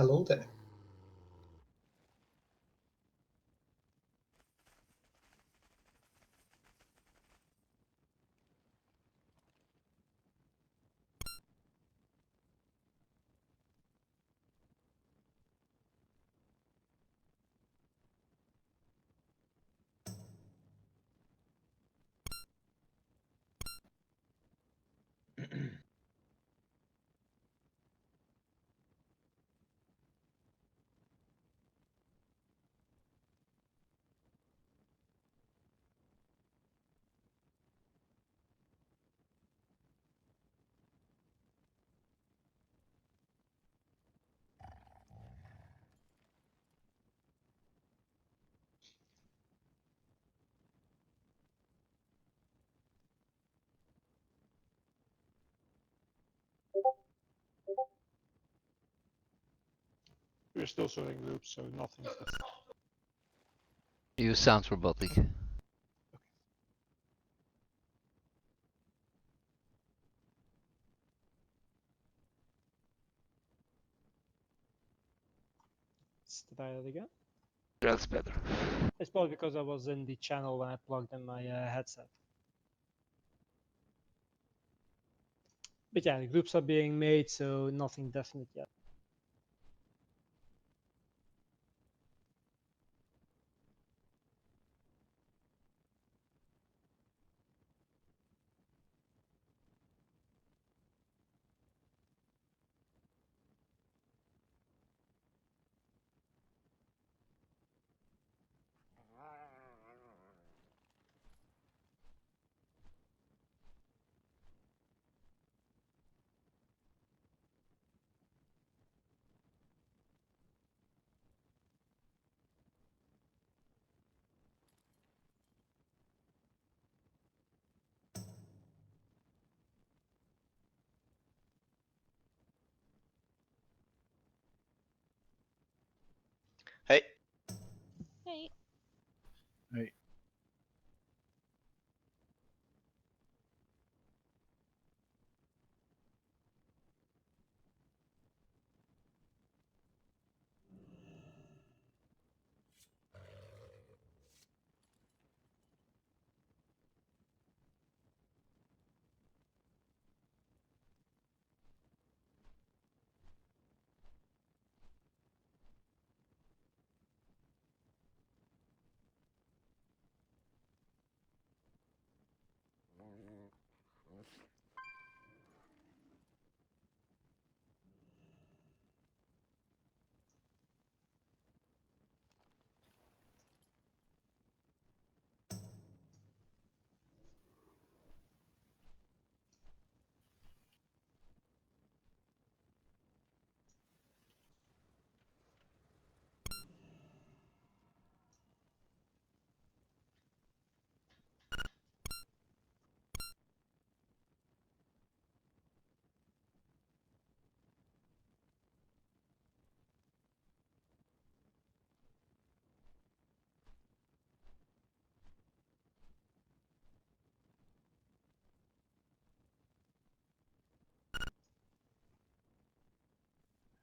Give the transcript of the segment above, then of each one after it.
Hello there. We're still sorting groups, so nothing. You sound robotic. Let's try that again. That's better. It's probably because I was in the channel when I plugged in my headset. But yeah, the groups are being made, so nothing definite yet. Hey. Hey. Hey.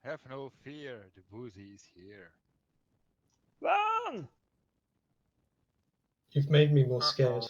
Have no fear, the boozy is here. Run! You've made me more scared.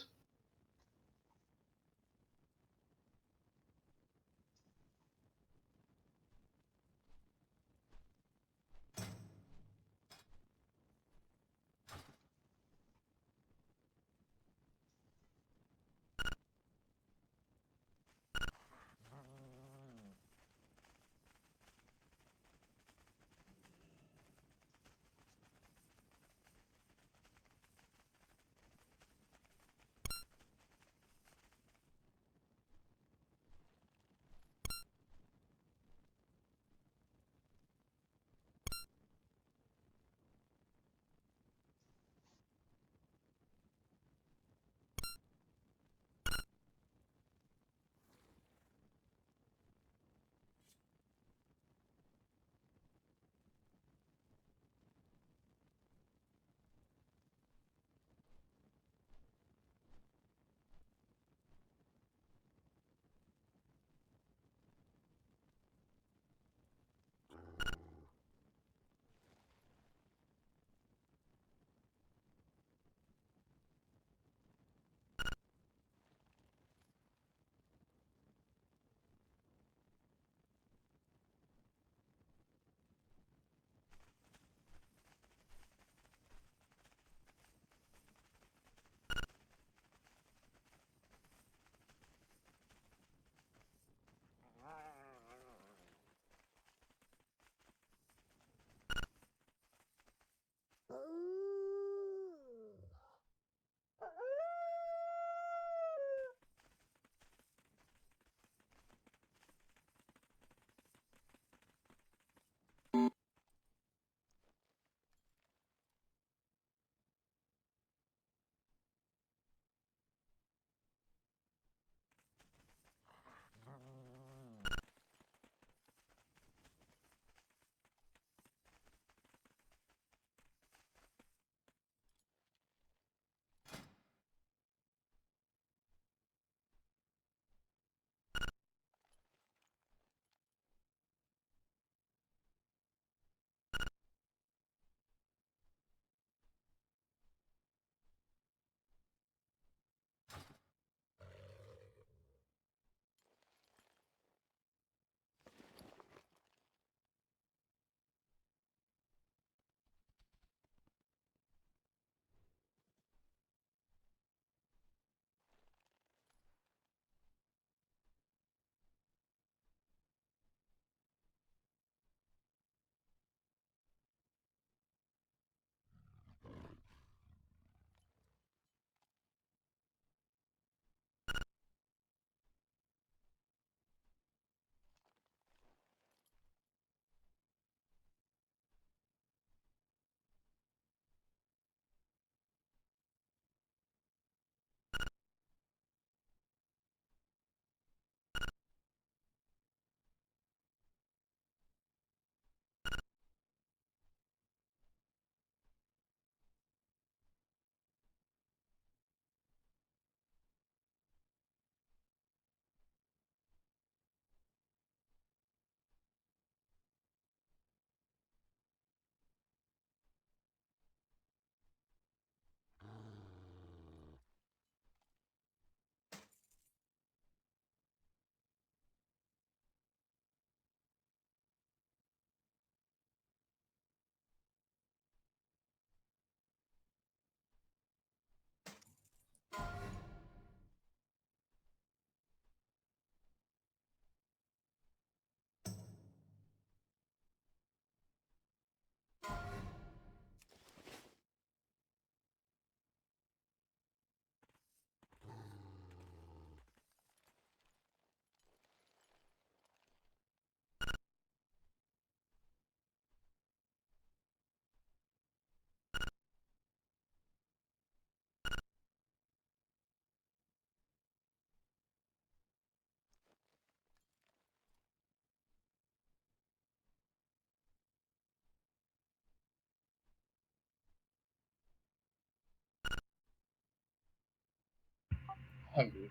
hate you.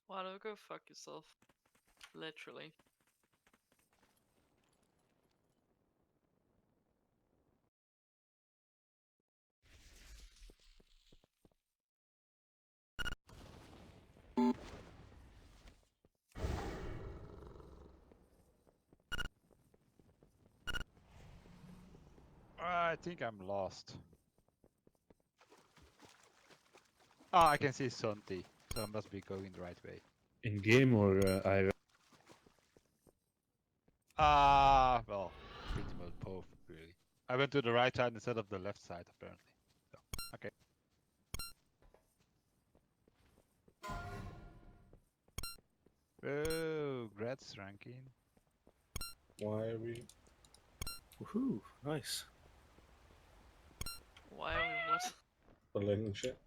Why don't go fuck yourself? Literally. I think I'm lost. Ah, I can see Sunti, so I must be going the right way. In game or IRL? Ah, well, pretty much both, really. I went to the right side instead of the left side, apparently. So, okay. Oh, Gratz ranking. Why are we? Woohoo! Nice. Why are we what? For learning shit.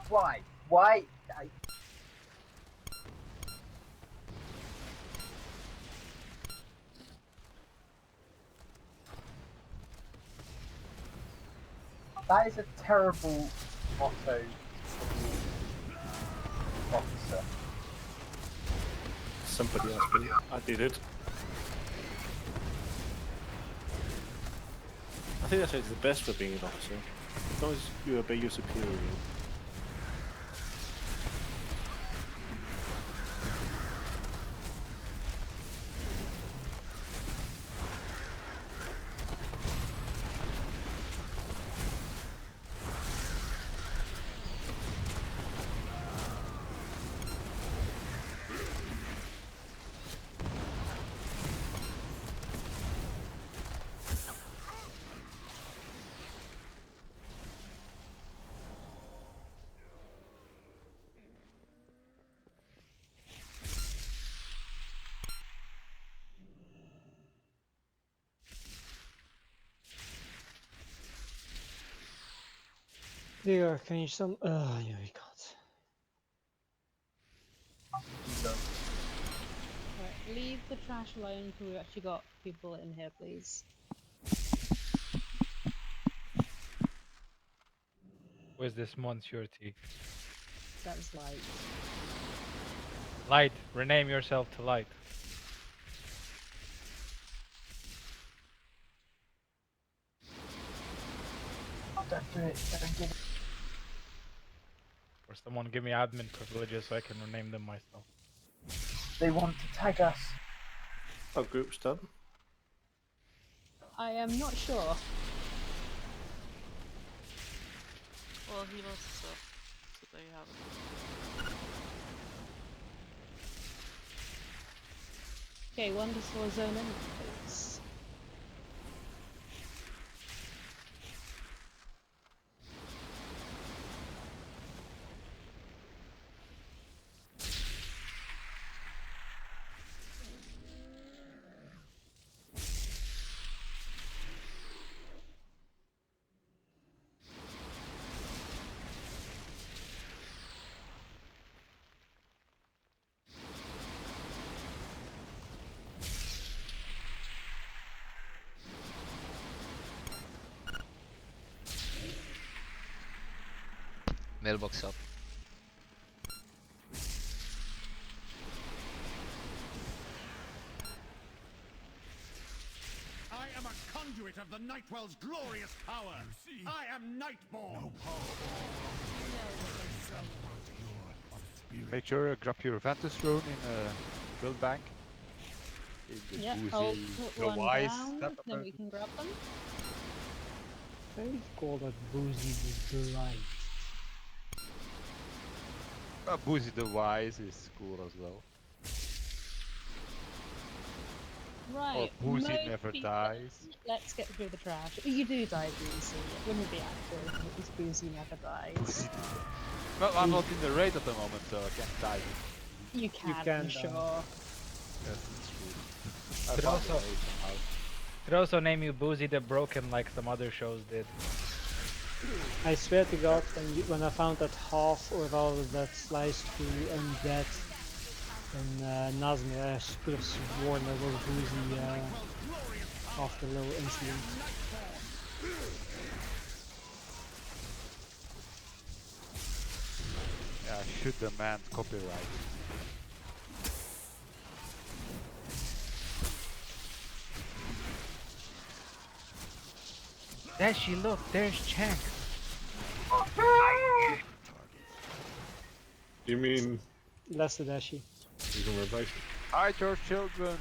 Why? Why? That is a terrible motto officer. Somebody else did it. I did it. I think that's actually the best for being an officer. As long as you obey your superior. There, can you some? Yeah, we can't. Right, leave the trash alone until we've actually got people in here, please. Where's this Monsieur T? That's like. Light. Rename yourself to Light. Don't do it. Don't give it. Or someone give me admin privileges so I can rename them myself. They want to tag us. Our group's done. I am not sure. Well, he lost stuff, so there you have it. Okay, wonderful zone in, please. Mailbox up. I am a conduit of the Nightwell's glorious power. I am Nightborn. Make sure you grab your Ventus rune in Build Bank. In the Yeah, Boozy, I'll put the one Wise down, stuff, then we can grab them. Very call that Boozy the Light. Boozy the Wise is cool as well. Right. Boozy most never people- dies. Let's get through the trash. You do die, Boozy. It wouldn't be accurate if it was Boozy never dies. Boozy Well, I'm not in the raid at the moment, so I can't die. You can, can, sure. Yes, it's true. I Could found also- a way somehow. Could also name you Boozy the Broken like some other shows did. I swear to God, when I found that half, or rather that slice to undead in Nazmir, I could have sworn that was Boozy after the little incident. Yeah, I should demand copyright. Dashi, look, there's Chank. You mean Less Tadashi. you can replace it? Hide your children!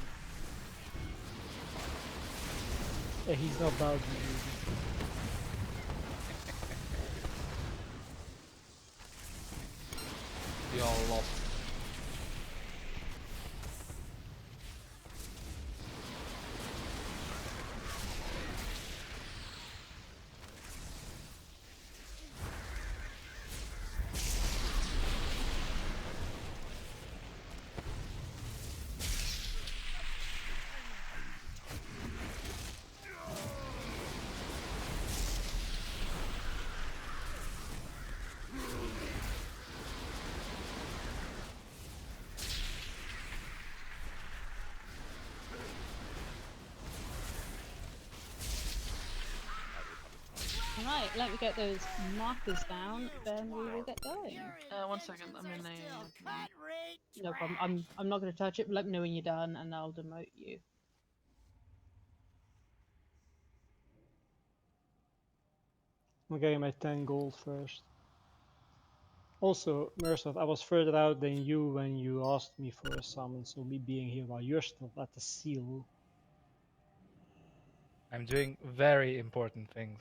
Yeah, he's not about to use We all lost. Right, let me get those markers down, then we will get going. 1 second, I'm in a... No problem. I'm not going to touch it, but let me know when you're done, and I'll demote you. I'm getting my 10 gold first. Also, Miroslav, I was further out than you when you asked me for a summon, so me being here while you're still at the seal. I'm doing very important things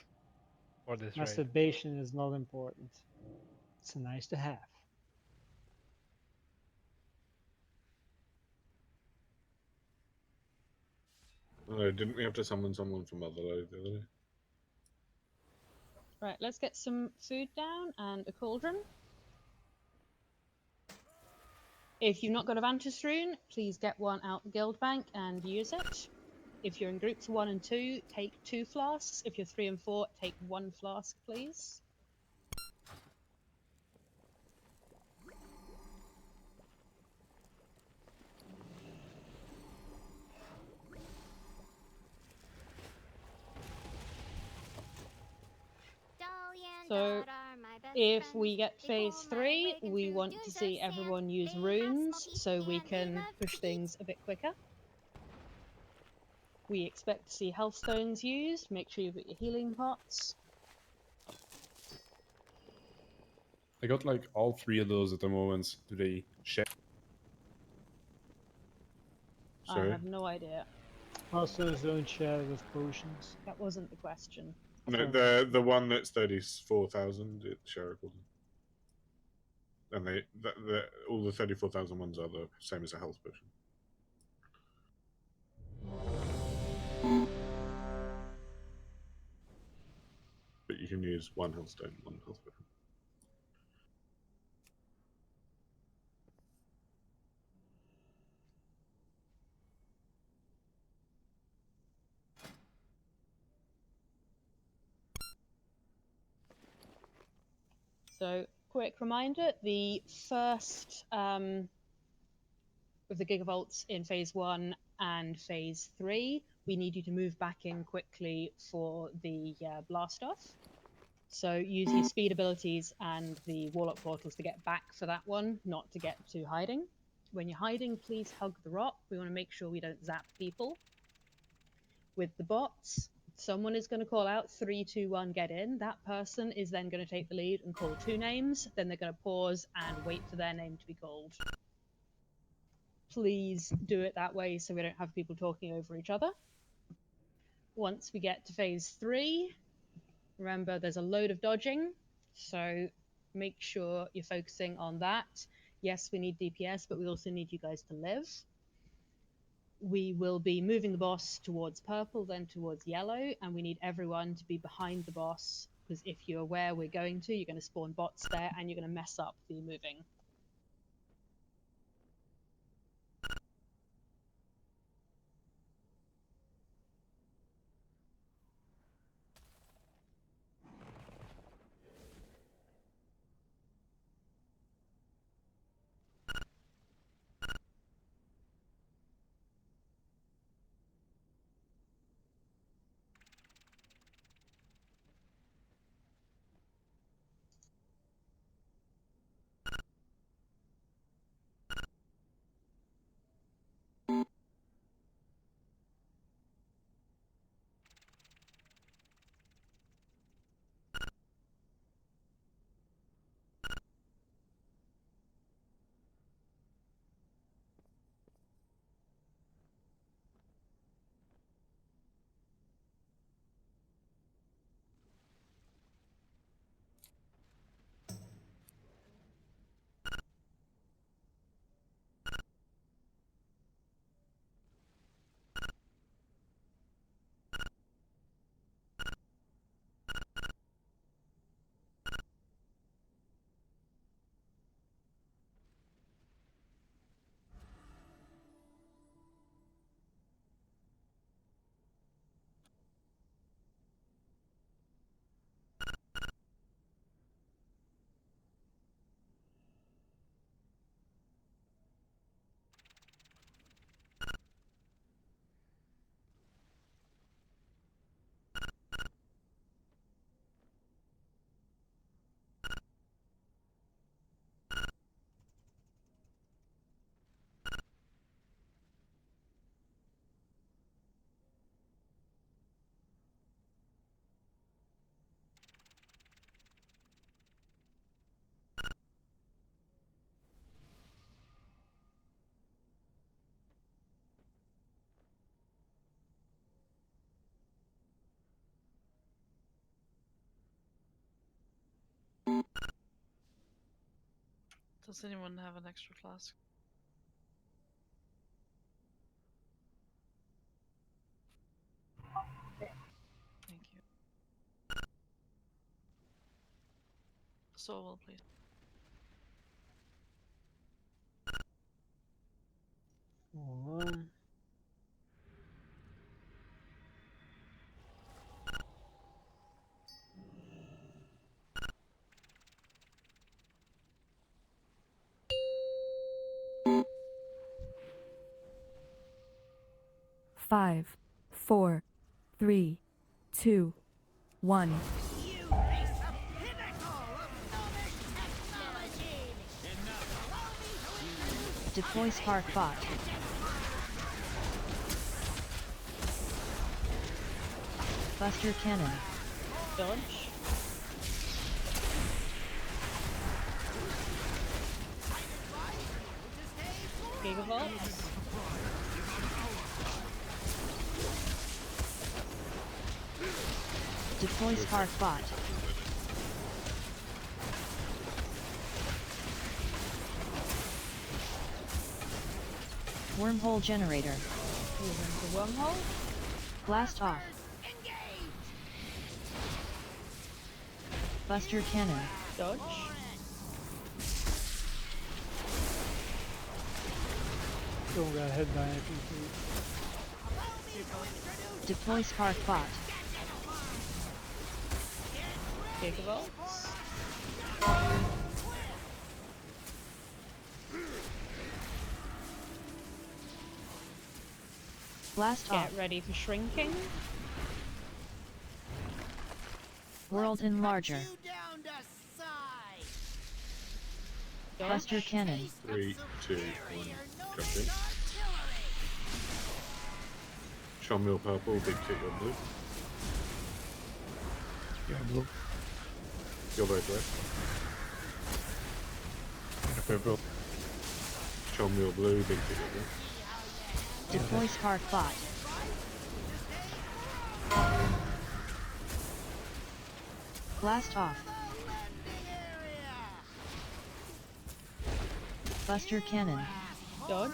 for this raid. Masturbation is not important. It's nice to have. Oh, didn't we have to summon someone from Otherload the other day? Right, let's get some food down and a cauldron. If you've not got a Vantus rune, please get one out the guild bank and use it. If you're in groups 1 and 2, take 2 flasks. If you're 3 and 4, take 1 flask, please. So, if we get phase 3, we want to see everyone use runes so we can push things a bit quicker. We expect to see health stones used. Make sure you've got your healing pots. I got like all 3 of those at the moment. Do they share? I Sorry? have no idea. Also, don't share with potions. That wasn't the question. No, the one that's 34,000, it's shareable. And all the 34,000 ones are the same as a health potion. But you can use 1 health stone, 1 health potion. So, quick reminder, the first of the Gigavolts in Phase 1 and Phase 3, we need you to move back in quickly for the blast off. So use your speed abilities and the Warlock portals to get back for that one, not to get to hiding. When you're hiding, please hug the rock. We want to make sure we don't zap people. With the bots, someone is going to call out 3, 2, 1, get in. That person is then going to take the lead and call 2 names. Then they're going to pause and wait for their name to be called. Please do it that way so we don't have people talking over each other. Once we get to phase 3, remember there's a load of dodging, so make sure you're focusing on that. Yes, we need DPS, but we also need you guys to live. We will be moving the boss towards purple, then towards yellow, and we need everyone to be behind the boss because if you're aware we're going to, you're going to spawn bots there and you're going to mess up the moving. Does anyone have an extra flask? Thank you. Soul, please. One. Five, 4, 3, 2, 1. You reach the pinnacle of gnomish technology! Enough! Deploy Spark Bot. Buster Cannon. Dodge. Gigavolt. Deploy Spark Bot. Wormhole generator. Using the wormhole. Blast off. Buster Cannon. Dodge. Don't get hit by anything. Deploy Spark Bot. Gigavolts. Blast Get off. ready for shrinking. World Enlarger. Down to size! Buster Cannon. 3, 2, 1. Copy. Sean Mill purple, big tick on blue. Yeah, blue. You're both red. Purple. Sean Mill blue, big tick on blue. Deploy Spark Bot. Blast off. Buster Cannon. Dodge.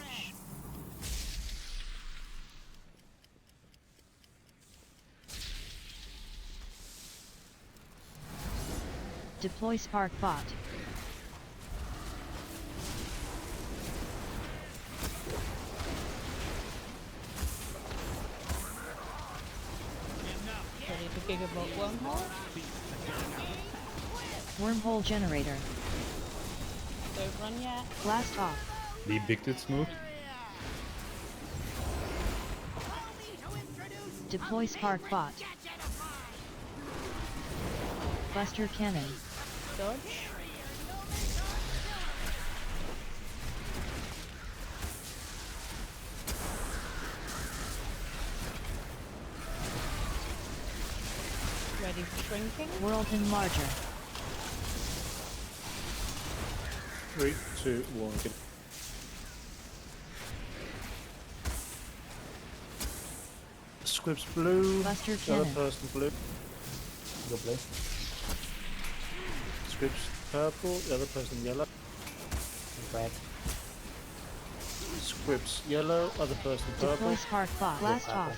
Deploy Spark Bot. Ready for Gigavolt Wormhole. Wormhole Generator. Don't run yet. Blast off. Die big dit smooth. Deploy Spark Bot. Buster Cannon. Dodge. Ready for shrinking. World Enlarger. 3, 2, 1, get Squibs blue. Buster The other Cannon. person blue. Go blue. Squibs purple. The other person yellow. Red. Squibs yellow. Other person purple. Deploy Spark Bot. Blast purple. off.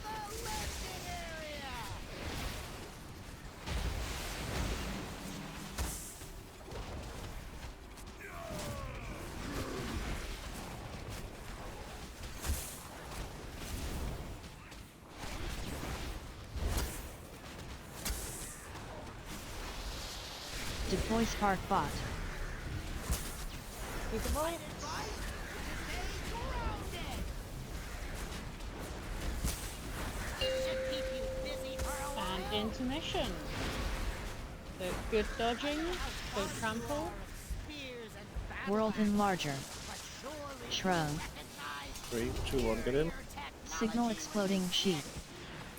Deploy Spark Bot. Gigavolt. And intermission. So good dodging. Go trample. World Enlarger. Shrug. 3, 2, 1, get in. Signal Exploding Sheep.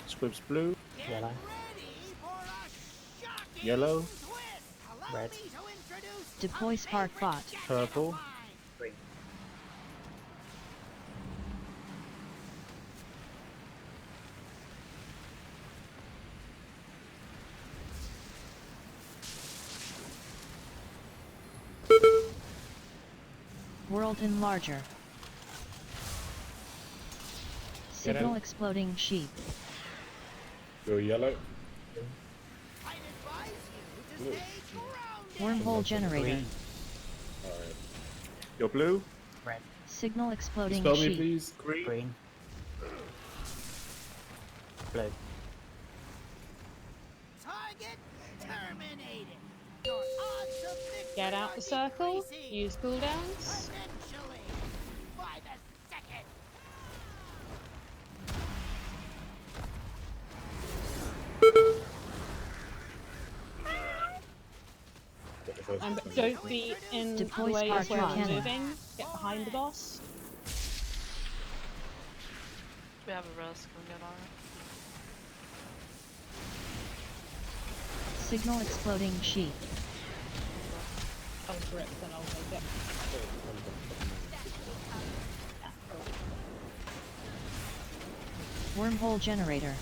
Squibs blue. Yellow. Yellow. Red. Deploy Spark Bot. Purple. Green. World Enlarger. Signal in. Exploding Sheep. Go yellow. Blue. Wormhole Generator. Green. Alright. You're blue. Red. Signal Exploding Spell me Sheep. please. Green. Green. Blue. Target terminated. Your odds of victory Get out are the circle. decreasing. Use cooldowns. Potentially by the second. Get the first And one. don't be in the Deploy way of Spark where I'm Cannon. moving. Get behind the boss. We have a risk, we get our. Signal Exploding Sheep. I'll grip, then I'll take it. Wormhole Generator.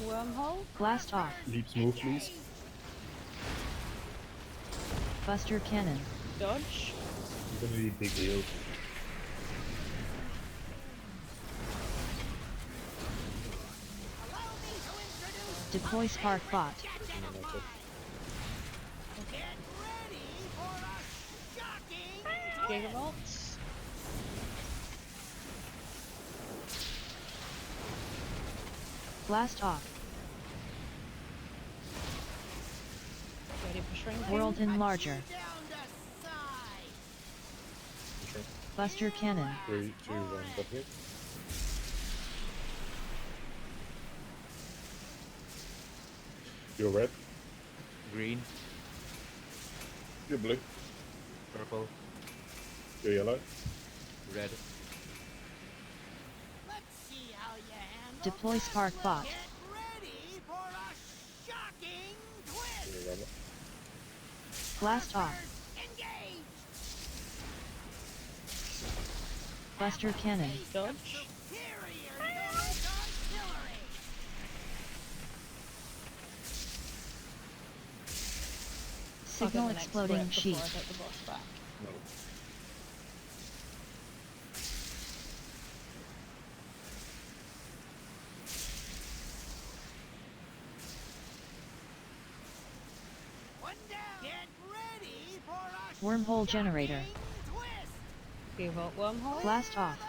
Wormhole. Blast off. Leap smooth please. Buster Cannon. Dodge. I'm gonna need big heal. Deploy Spark Bot. Gigavolts. Blast off. Ready for shrinking. World Enlarger. Buster Cannon. 3, 2, 1, W. You're red. Green. You're blue. Purple. You're yellow. Red. Let's see how you handle. Deploy Spark Bot. Get ready for a shocking twist. You're yellow. Blast off. Engage. Buster Cannon. Dodge. Superior noise artillery. I'll get Signal the next Exploding grip Sheep. before I take the boss back. No. When Wormhole generator. Gigavolt wormhole. Blast off.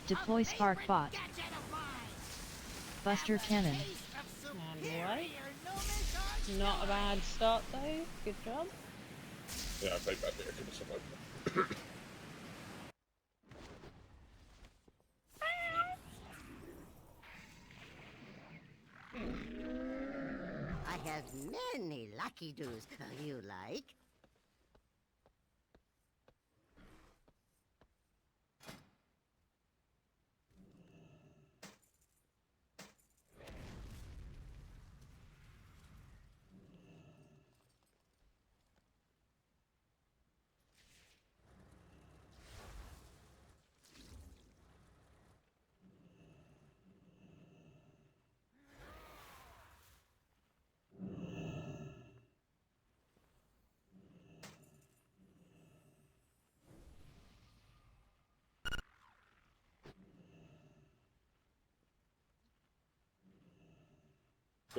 Deploy spark bot. Buster cannon. And away. Not a bad start though. Good job. Yeah, I played badly. I could have survived. I have many lucky doos. You like?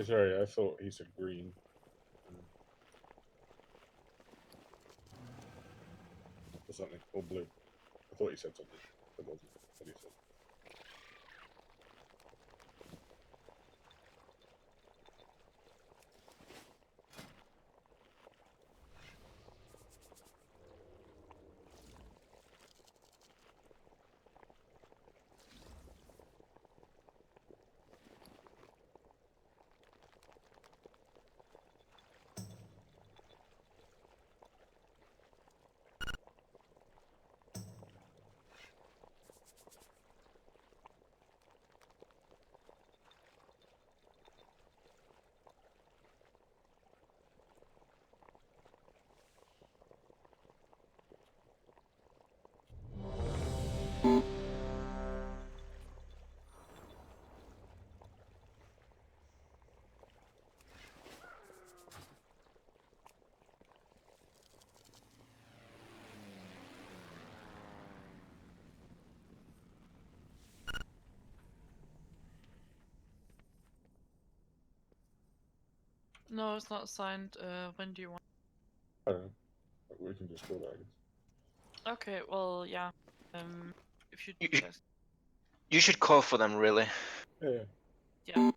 Sorry, I thought he said green. Or something. Or blue. I thought he said something. It wasn't what he said. No, it's not signed. When do you want? I don't know. We can just call that, I guess. Okay, well, yeah. If you just... You should call for them, really. Yeah. Yeah.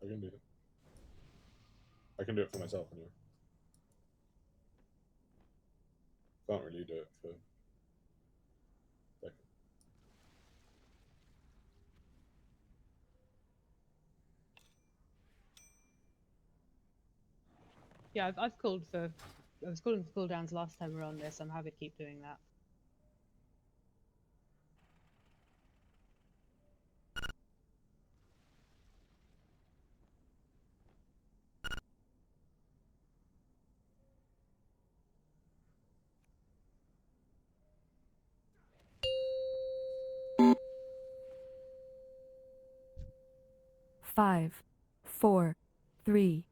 I can do it. I can do it for myself anyway. Can't really do it for. Like, Yeah, I've called for. I was calling for cooldowns last time we were on this. I'm happy to keep doing that. Five, 4, 3,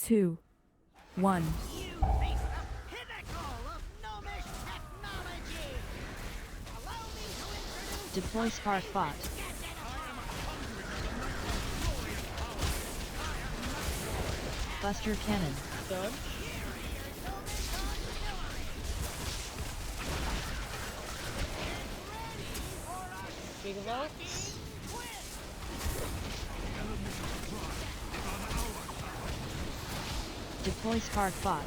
2, 1. Deploy spark bot. Buster cannon. Dodge. Gigavolts. Deploy spark bot.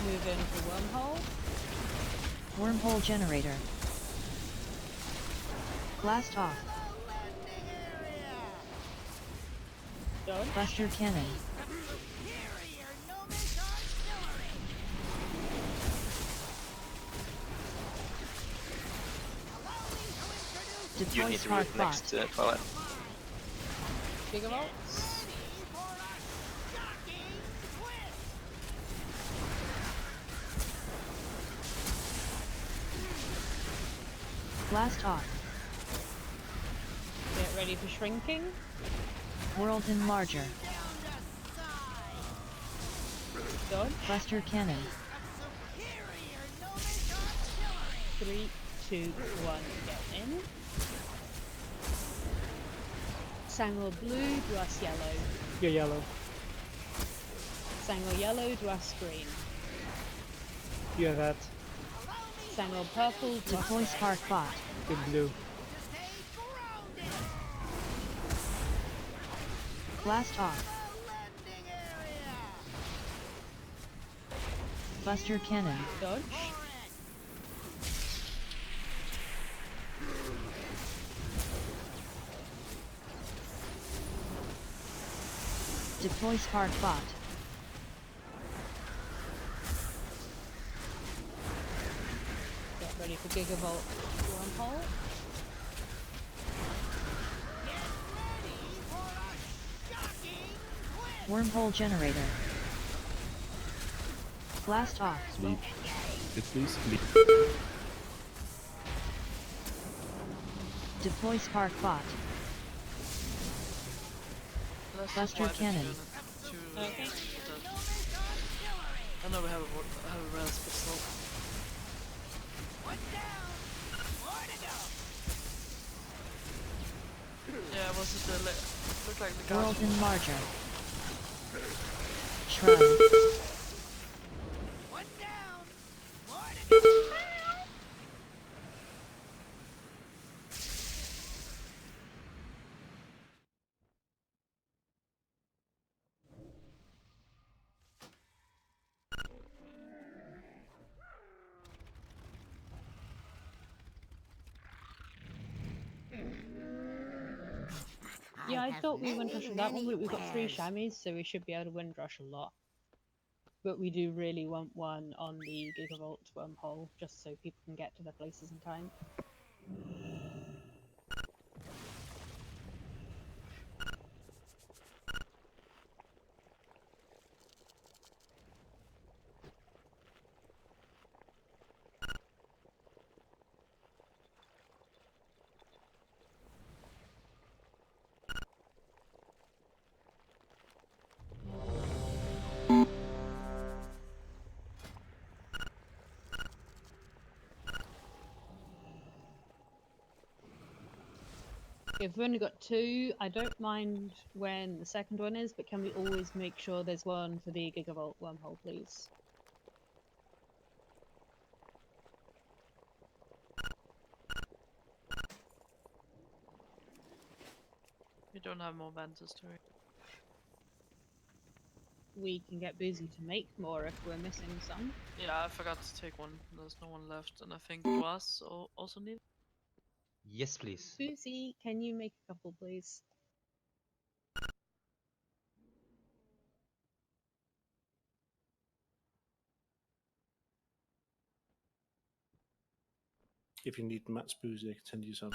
Move in for wormhole. Wormhole generator. Blast off. Dodge. Buster cannon. You Deploy need to spark root bot. next to Twilight. Gigavolts. Blast off. Get ready for shrinking. World enlarger. Dodge. Buster cannon. 3, 2, 1, get in. Sangor blue, Duas yellow. You're yellow. Sangor yellow, Duas green. You're red. Sangor purple, Duas Deploy red. spark bot. You're blue. Blast off. Buster cannon. Dodge. Deploy spark bot. Get ready for Gigavolt wormhole. Wormhole generator. Blast off. Sleep. It's me, sleep. Deploy spark bot. Let's Buster just wipe it cannon. to I know we have a res, but still. Yeah, was it the looked like the guy? World enlarger. Shrine. Yeah, I thought we many, wind rush on that one, many but we've got 3 wares. chamois, so we should be able to wind rush a lot. But we do really want one on the Gigavolt wormhole, just so people can get to their places in time. If we've only got 2, I don't mind when the second one is, but can we always make sure there's one for the Gigavolt wormhole, please? We don't have more Ventus to it. We can get Boozy to make more if we're missing some. Yeah, I forgot to take one. There's no one left, and I think Dwas also need. Yes, please. Boozy, can you make a couple, please? If you need Matt's booze, I can send you some.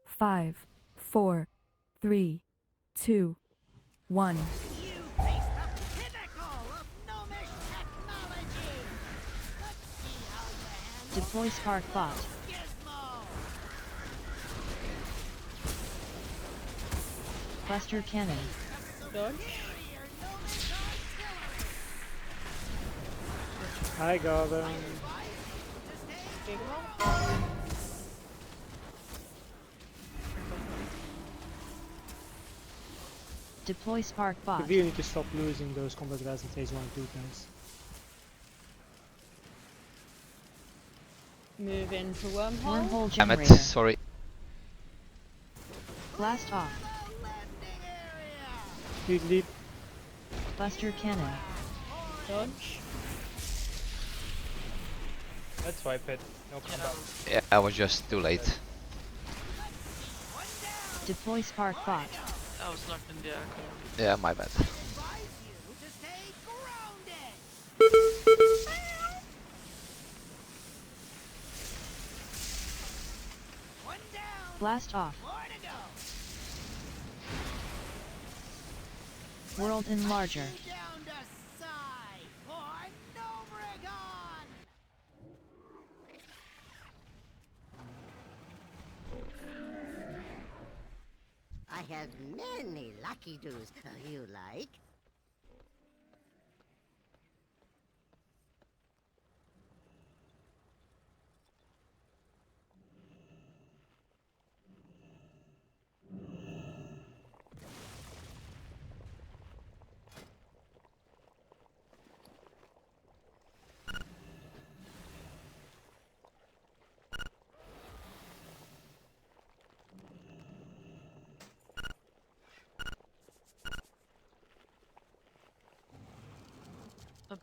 Five, 4, 3, 2, 1. Deploy spark bot. Buster cannon. Dodge. I got him. Gigavolt. Deploy spark bot. We really need to stop losing those combat res in phase 1 and 2, guys. Move into wormhole. Wormhole Damn it, generator. sorry. Blast off. Big leap. Buster Cannon. Dodge. Let's wipe it. No combat. Yeah, I was just too late. Deploy Spark Bot. I was knocked in the air. Yeah, my bad. Blast off. World Enlarger. I have many lucky doos. You like?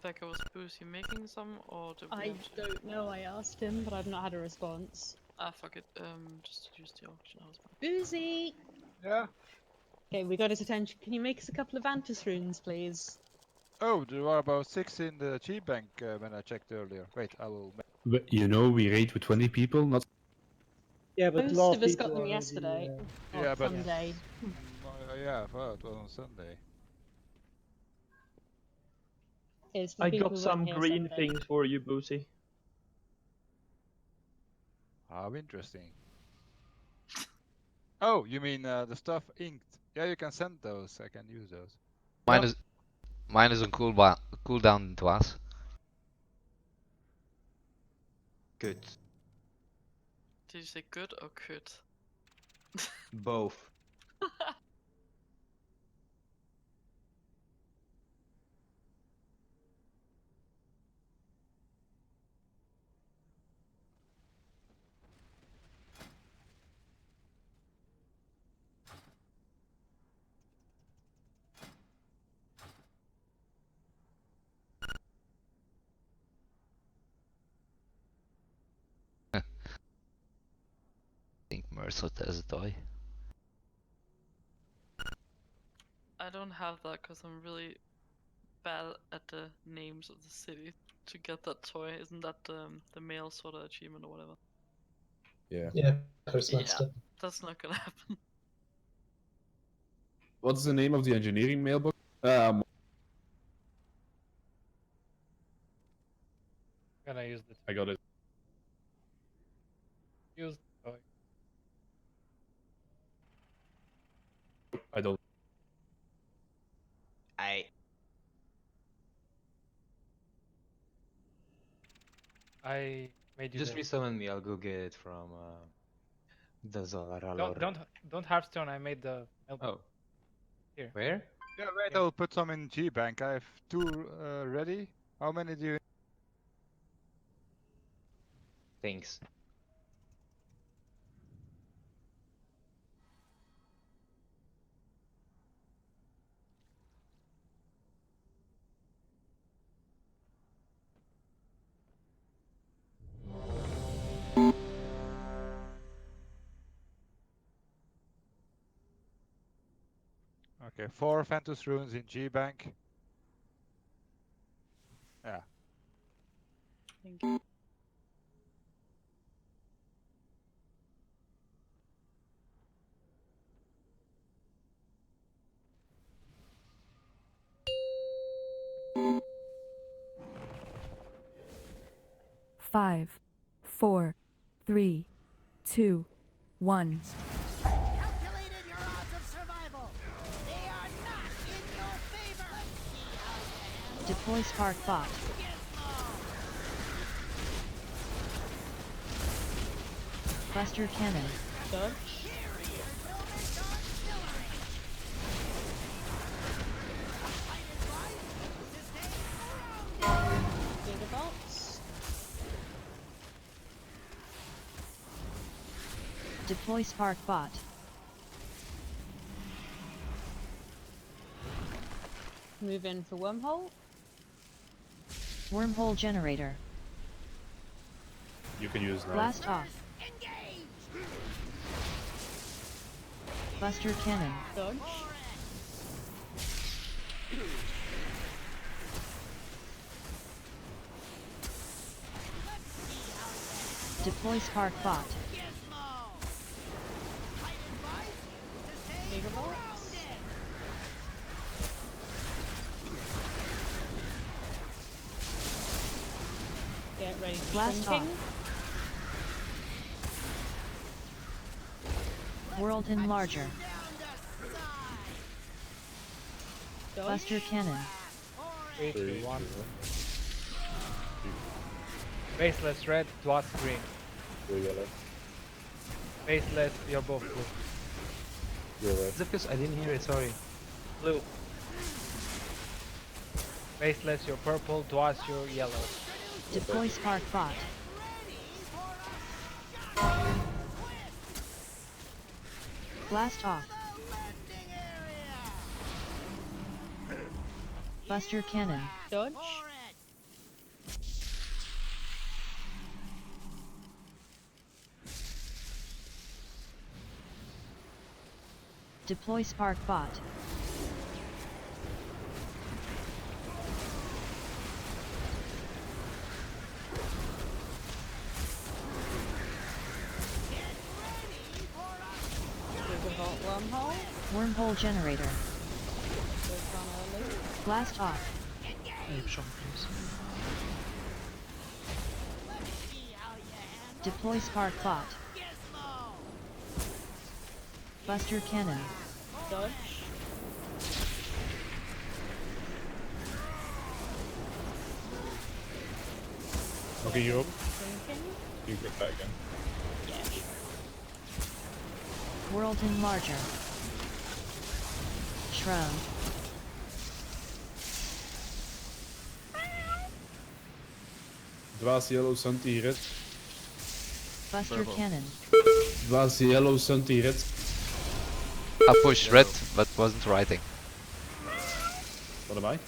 Becca, was Boozy making some, or did we I have to- don't know. I asked him, but I've not had a response. Ah, fuck it. Just use the auction house. Boozy! Yeah. Okay, we got his attention. Can you make us a couple of Vantus runes, please? Oh, there were about 6 in the G bank when I checked earlier. Wait, I will. But you know, we raid with 20 people, not. Yeah, but a Most lot of us people got them already, yesterday. Or Yeah, but- Sunday. Yeah, well, it was on Sunday. It's for I people got who some weren't here green Sunday. things for you, Boozy. How interesting. Oh, you mean the stuff inked? Yeah, you can send those. I can use those. Mine is on cooldown to us. Good. Did you say good or could? Both. I think Mercer has a toy. I don't have that because I'm really bad at the names of the city to get that toy. Isn't that the male sort of achievement or whatever? Yeah. Yeah, Yeah, that's not gonna happen. What's the name of the engineering mailbox? Gonna use the I got it. use the toy. I don't. I made you Just the... resummon me. I'll go get it from the Zoralor. Don't Hearthstone. I made the. Oh. Here. Where? Yeah, wait, I'll put some in G bank. I have 2 ready. How many do you? Thanks. Okay, 4 Ventus runes in G bank. Yeah. Thank you. Five, 4, 3, 2, 1. Calculated your odds of survival. They are not in your favor. Deploy Spark Bot. Buster Cannon. Dodge. Gigabolts. Deploy Spark Bot. Move in for wormhole. Wormhole generator. You can use now. Blast off. Buster cannon. Dodge. Deploy spark bot. Megabolts. Get ready for Blast shrinking. World enlarger. Dodge. Buster cannon. 3, 2, 1. Baseless red, Dwarf green. You're yellow. Baseless, you're both blue. You're red. Zipkus, I didn't hear it, sorry. Blue. Baseless, you're purple. Dwarf, you're yellow. Deploy spark bot. Blast off. Buster cannon. Dodge. Deploy spark bot. Gigavolt wormhole. Wormhole generator. Click on early. Blast off. Deploy spark bot. Buster cannon. Dodge. Okay, you up? Shrinking. You get that again. World enlarger. Shrub. Dwaas yellow Santi red. Buster cannon. Dwaas yellow Santi red. I pushed red, but wasn't writing. What am I?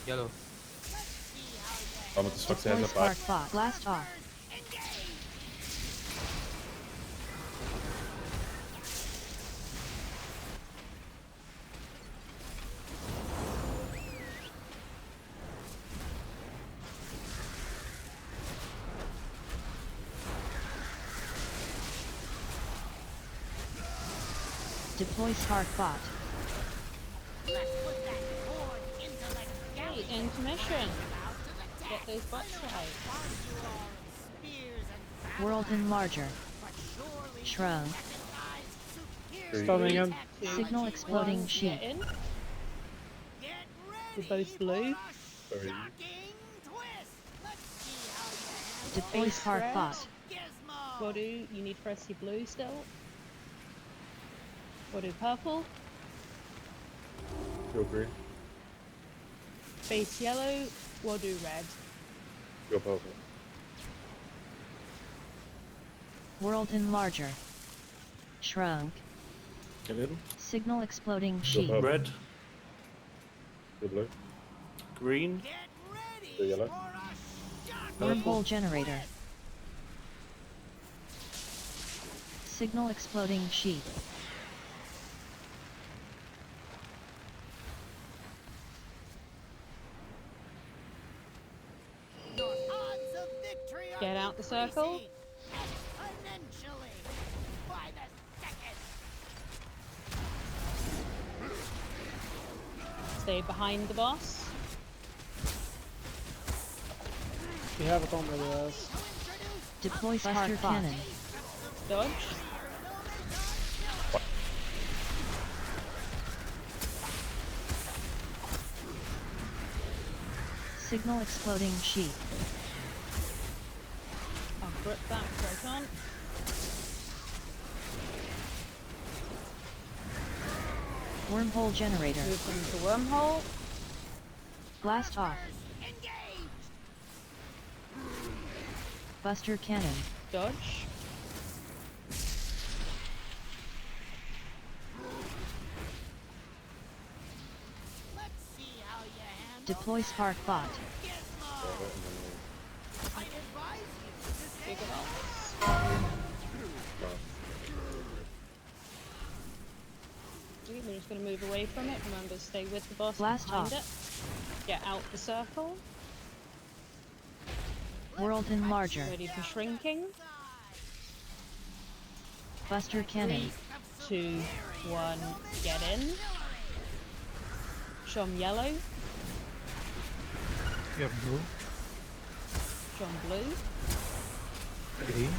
Yellow. Oh, met de zwakte zijn Deploy apart. spark bot. Blast off. Deploy spark bot. Hey, intermission. Get those bots right. World enlarger. Shrub. Stunning him. Signal exploding One, sheet. get in. We're both blue. Sorry. Deploy Base spark red. bot. Voodoo, you need Frosty blue still. Voodoo purple. You're green. Base yellow. Voodoo red. You're purple. World enlarger. Shrunk. A little. Signal exploding You're sheet. purple. Red, You're blue. green, You're yellow. Wormhole generator. Signal exploding sheet. Get out the circle. Stay behind the boss. We have it on with us. Deploy spark cannon. Dodge. Signal exploding sheet. I'll grip that so I can't. Wormhole generator. Move them to wormhole. Blast off. Buster cannon. Dodge. Deploy Spark Bot. We're just going to move away from it. Remember, stay with the boss Blast behind off. it. Get out the circle. World Enlarger. Ready for shrinking. Buster Cannon. 3, 2, 1, get in. Show 'em yellow. You have blue, Show 'em blue. green,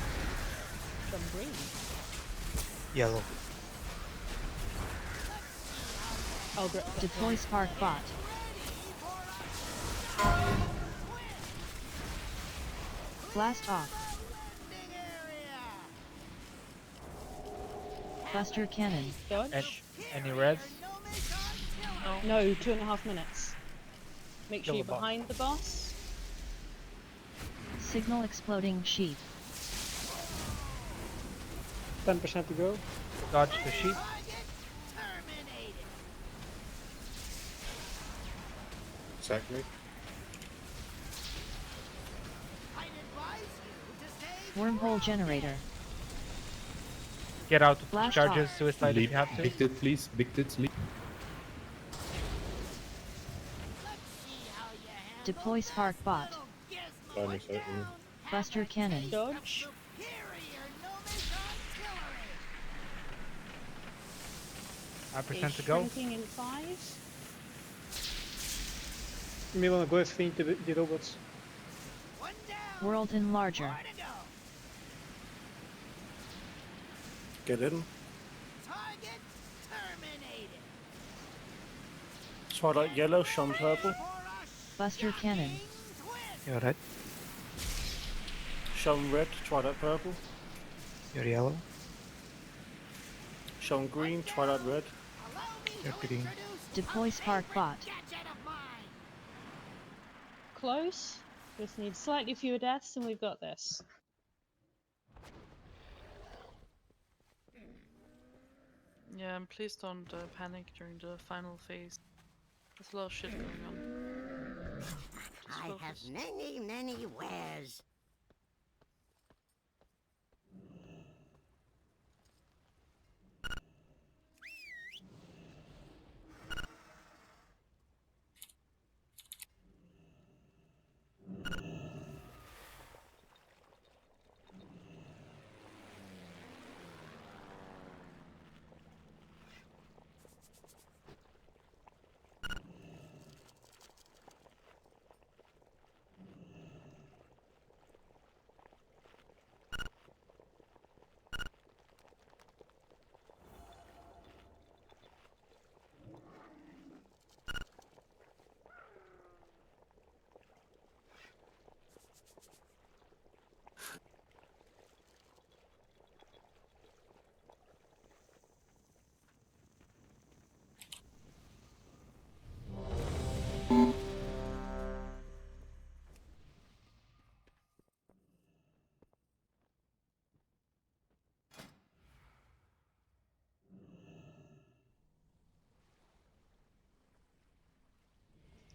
Show 'em green. yellow. Oh, great. Deploy Spark Bot. Blast off. Buster Cannon. Dodge. Any reds? No, 2.5 minutes. Make sure Kill you're the boss. behind the boss. Signal Exploding Sheath. 10% to go. Dodge the sheep. Sack me. Wormhole Generator. Get out of Blast charges, off. suicide if you have to. Big tit, please. Big tits, leap. Deploy Spark Bot. Finally, sack me. Buster Cannon. Dodge. Percent to go. Shrinking in 5. You may want to go with Fiend to the robots. World Enlarger. Get in. Twilight yellow, Sean purple. Buster Cannon. You're red. Sean red, Twilight purple. You're yellow. Sean green, Twilight red. You're green. Deploy Spark Bot. Close. Just need slightly fewer deaths and we've got this. Yeah, and please don't panic during the final phase. There's a lot of shit going on. Just I have focus. many wares.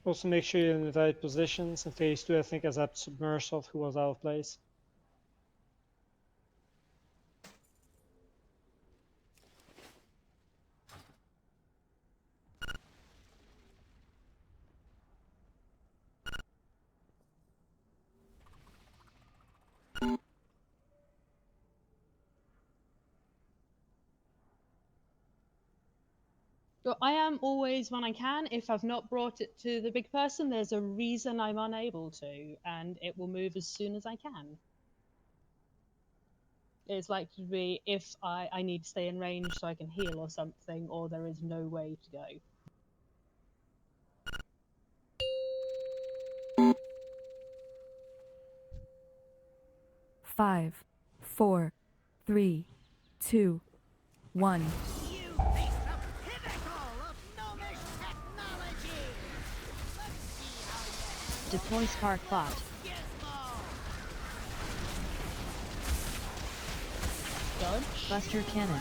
Also make sure you're in the right positions. In phase 2 I think I zapped Submersive who was out of place. So I am always, when I can, if I've not brought it to the big person, there's a reason I'm unable to, and it will move as soon as I can. It's like to be if I need to stay in range so I can heal or something, or there is no way to go. 5, 4, 3, 2, 1. Deploy Spark Bot. Dodge. Buster Cannon.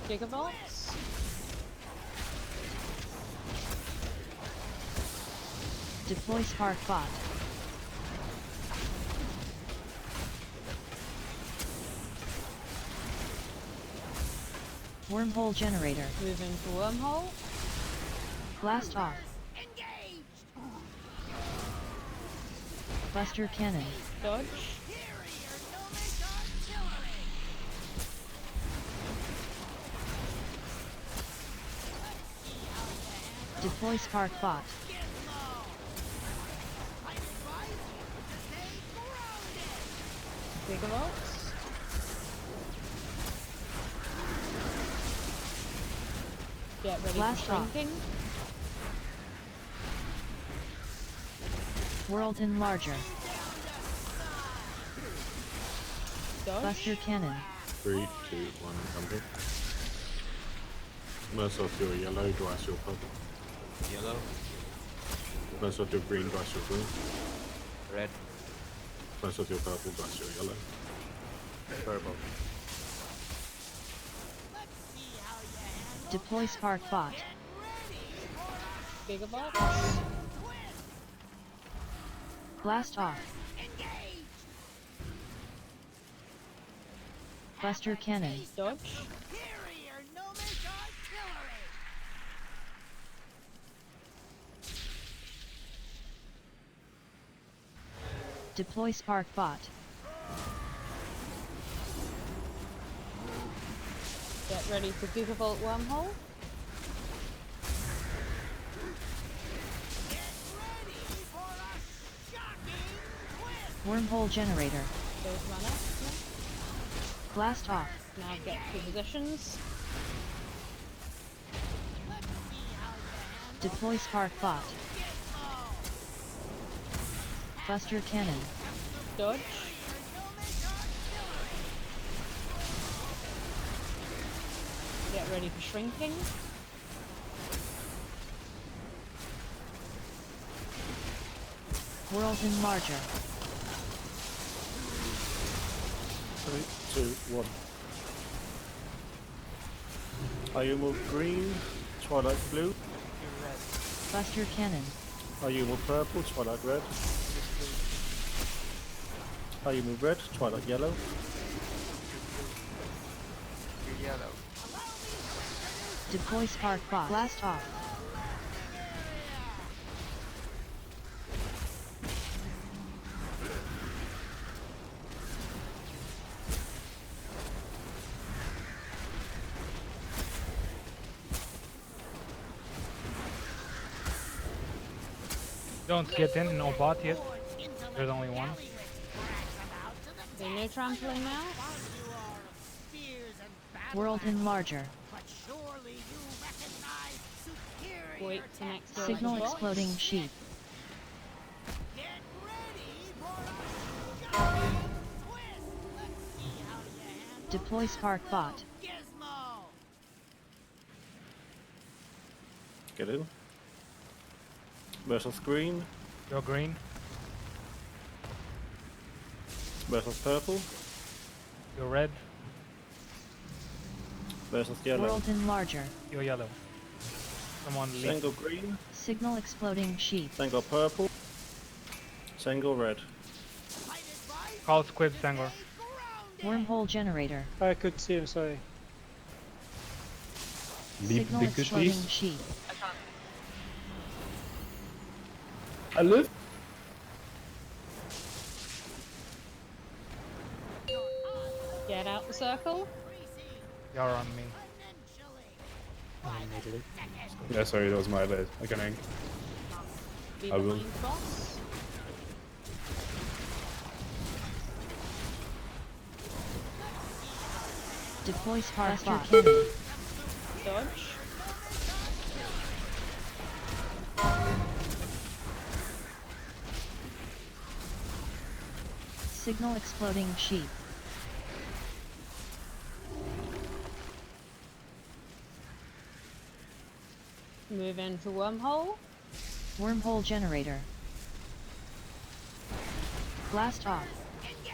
Gigavolt. Deploy Spark Bot. Wormhole generator. Move into wormhole. Blast off. Buster cannon. Dodge. Deploy Spark Bot. Gigavolt. Get ready Blast for off. shrinking. World Enlarger. Dodge. Buster cannon. 3, 2, 1, thunder. Merciless your yellow, Dryas your purple. Yellow. Merciless your green, Dryas your green. Red. Merciless your purple, Dryas your yellow. Purple. Deploy Spark Bot. Gigavolt. Blast off. Buster cannon. Dodge. Deploy Spark Bot. Get ready for Gigavolt wormhole. Wormhole generator. Both mana. Blast off. Now get to positions. Deploy Spark Bot. Buster cannon. Dodge. Get ready for shrinking. World Enlarger. 3, 2, 1. Ayumu green, Twilight blue. Buster cannon. Ayumu purple, Twilight red. Ayumu red, Twilight yellow. Yellow. Deploy Spark Bot. Blast off. Don't get in, no bot yet. There's only one. Okay, no trampling now. World Enlarger. Wait for next turn. Signal exploding sheep. Deploy Spark Bot. Get in. Merciless green. You're green. Merciless purple. You're red. Merciless yellow. World Enlarger. You're yellow. Someone leave. Single green. Signal exploding sheep. Single purple. Single red. Call Squid Sangor. Wormhole generator. I could see him, sorry. Signal exploding sheep. I live. Get out the circle. You're on me. Yeah, sorry, that was my bad. I can hang. Be I will. behind cross. Deploy Spark Bot. Cannon. Dodge. Signal exploding sheep. Move into wormhole. Wormhole generator. Blast off. Engage.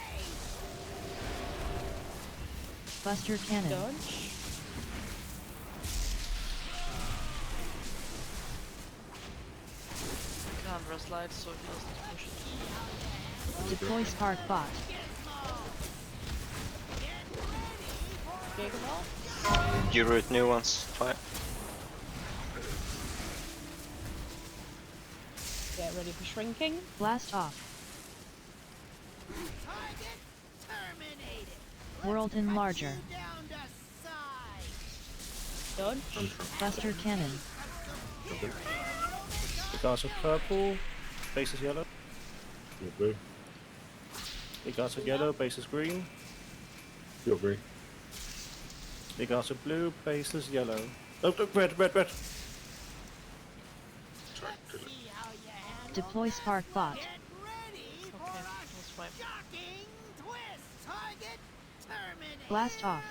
Buster cannon. Dodge. res light so he doesn't push it. Deploy Spark Bot. Gigavolt. You root new ones. Fine. Get ready for shrinking. Blast off. World Enlarger. Dodge. Buster Cannon. Big guys are purple, base is yellow. You're blue. Big guys are yellow, base is green. You're green. Big guys are blue, base is yellow. Oh, look, red, red, red. Sorry, kill it. Deploy Spark Bot. Okay, that's fine. Blast off.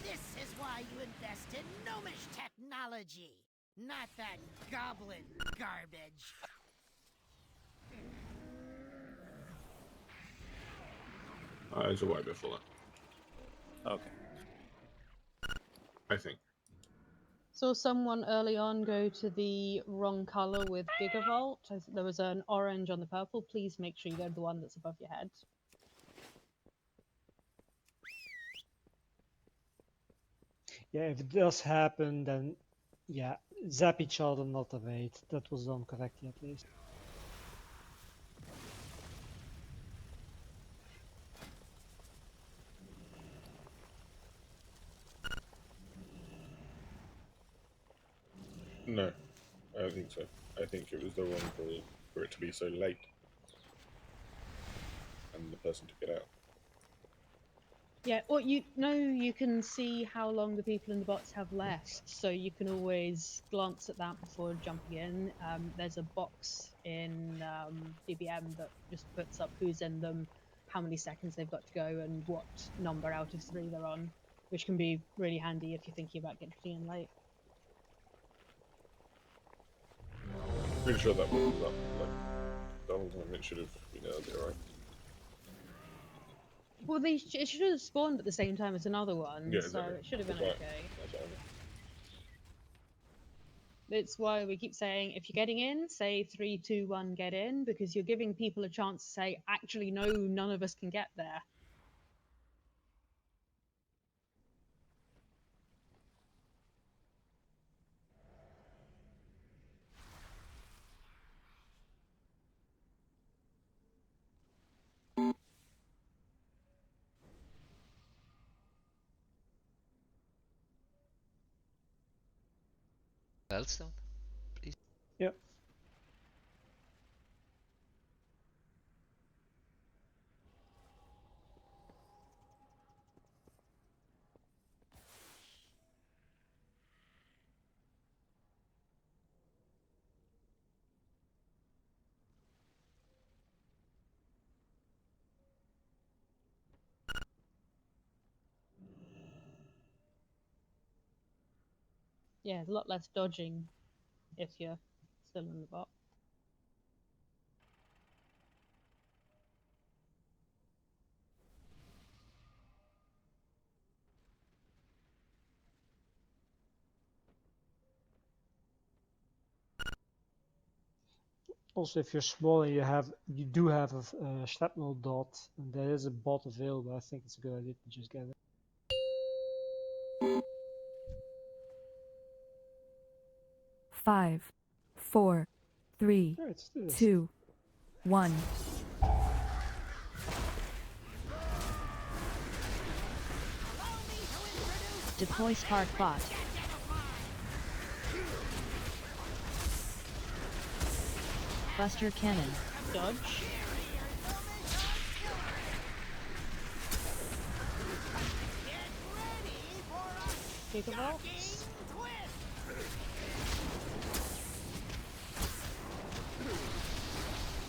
This is why you invest in gnomish technology, not that goblin garbage. There's a way before that. Okay. I think. Saw someone early on go to the wrong color with Gigavolt. There was an orange on the purple. Please make sure you go to the one that's above your head. Yeah, if it does happen, then yeah, zap each other, not evade. That was done correctly at least. No, I don't think so. I think it was the wrong call for it to be so late. And the person took it out. Yeah, or you can see how long the people in the bots have left, so you can always glance at that before jumping in. There's a box in DBM that just puts up who's in them, how many seconds they've got to go, and what number out of 3 they're on, which can be really handy if you're thinking about getting in late. Pretty sure that was up like the whole time. It should have been earlier, right? Well, it should have spawned at the same time as another one, Yeah, so exactly. it should have been That's right. okay. That's what I mean. It's why we keep saying, if you're getting in, say 3, 2, 1, get in, because you're giving people a chance to say, actually, no, none of us can get there. Veldstone, please. Yep. Yeah, there's a lot less dodging if you're still in the bot. Also, if you're smaller, you do have a shrapnel dot, and there is a bot available. I think it's a good idea to just get it. 5, 4, 3, Alright, let's do this. 2, 1. Deploy Spark Bot. Buster Cannon. Dodge. Gigavolt.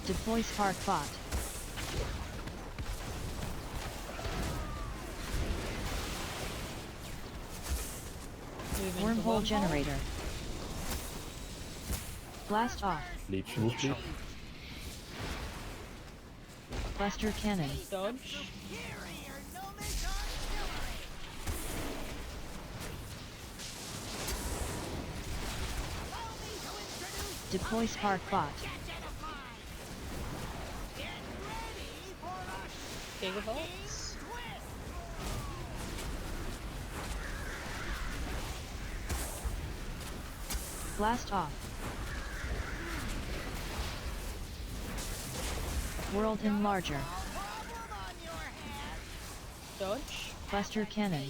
Deploy Spark Bot. Wormhole generator. Blast off. Leech. Buster Cannon. Dodge. Deploy Spark Bot. Gigavolts. Blast off. World Enlarger. Dodge. Buster Cannon.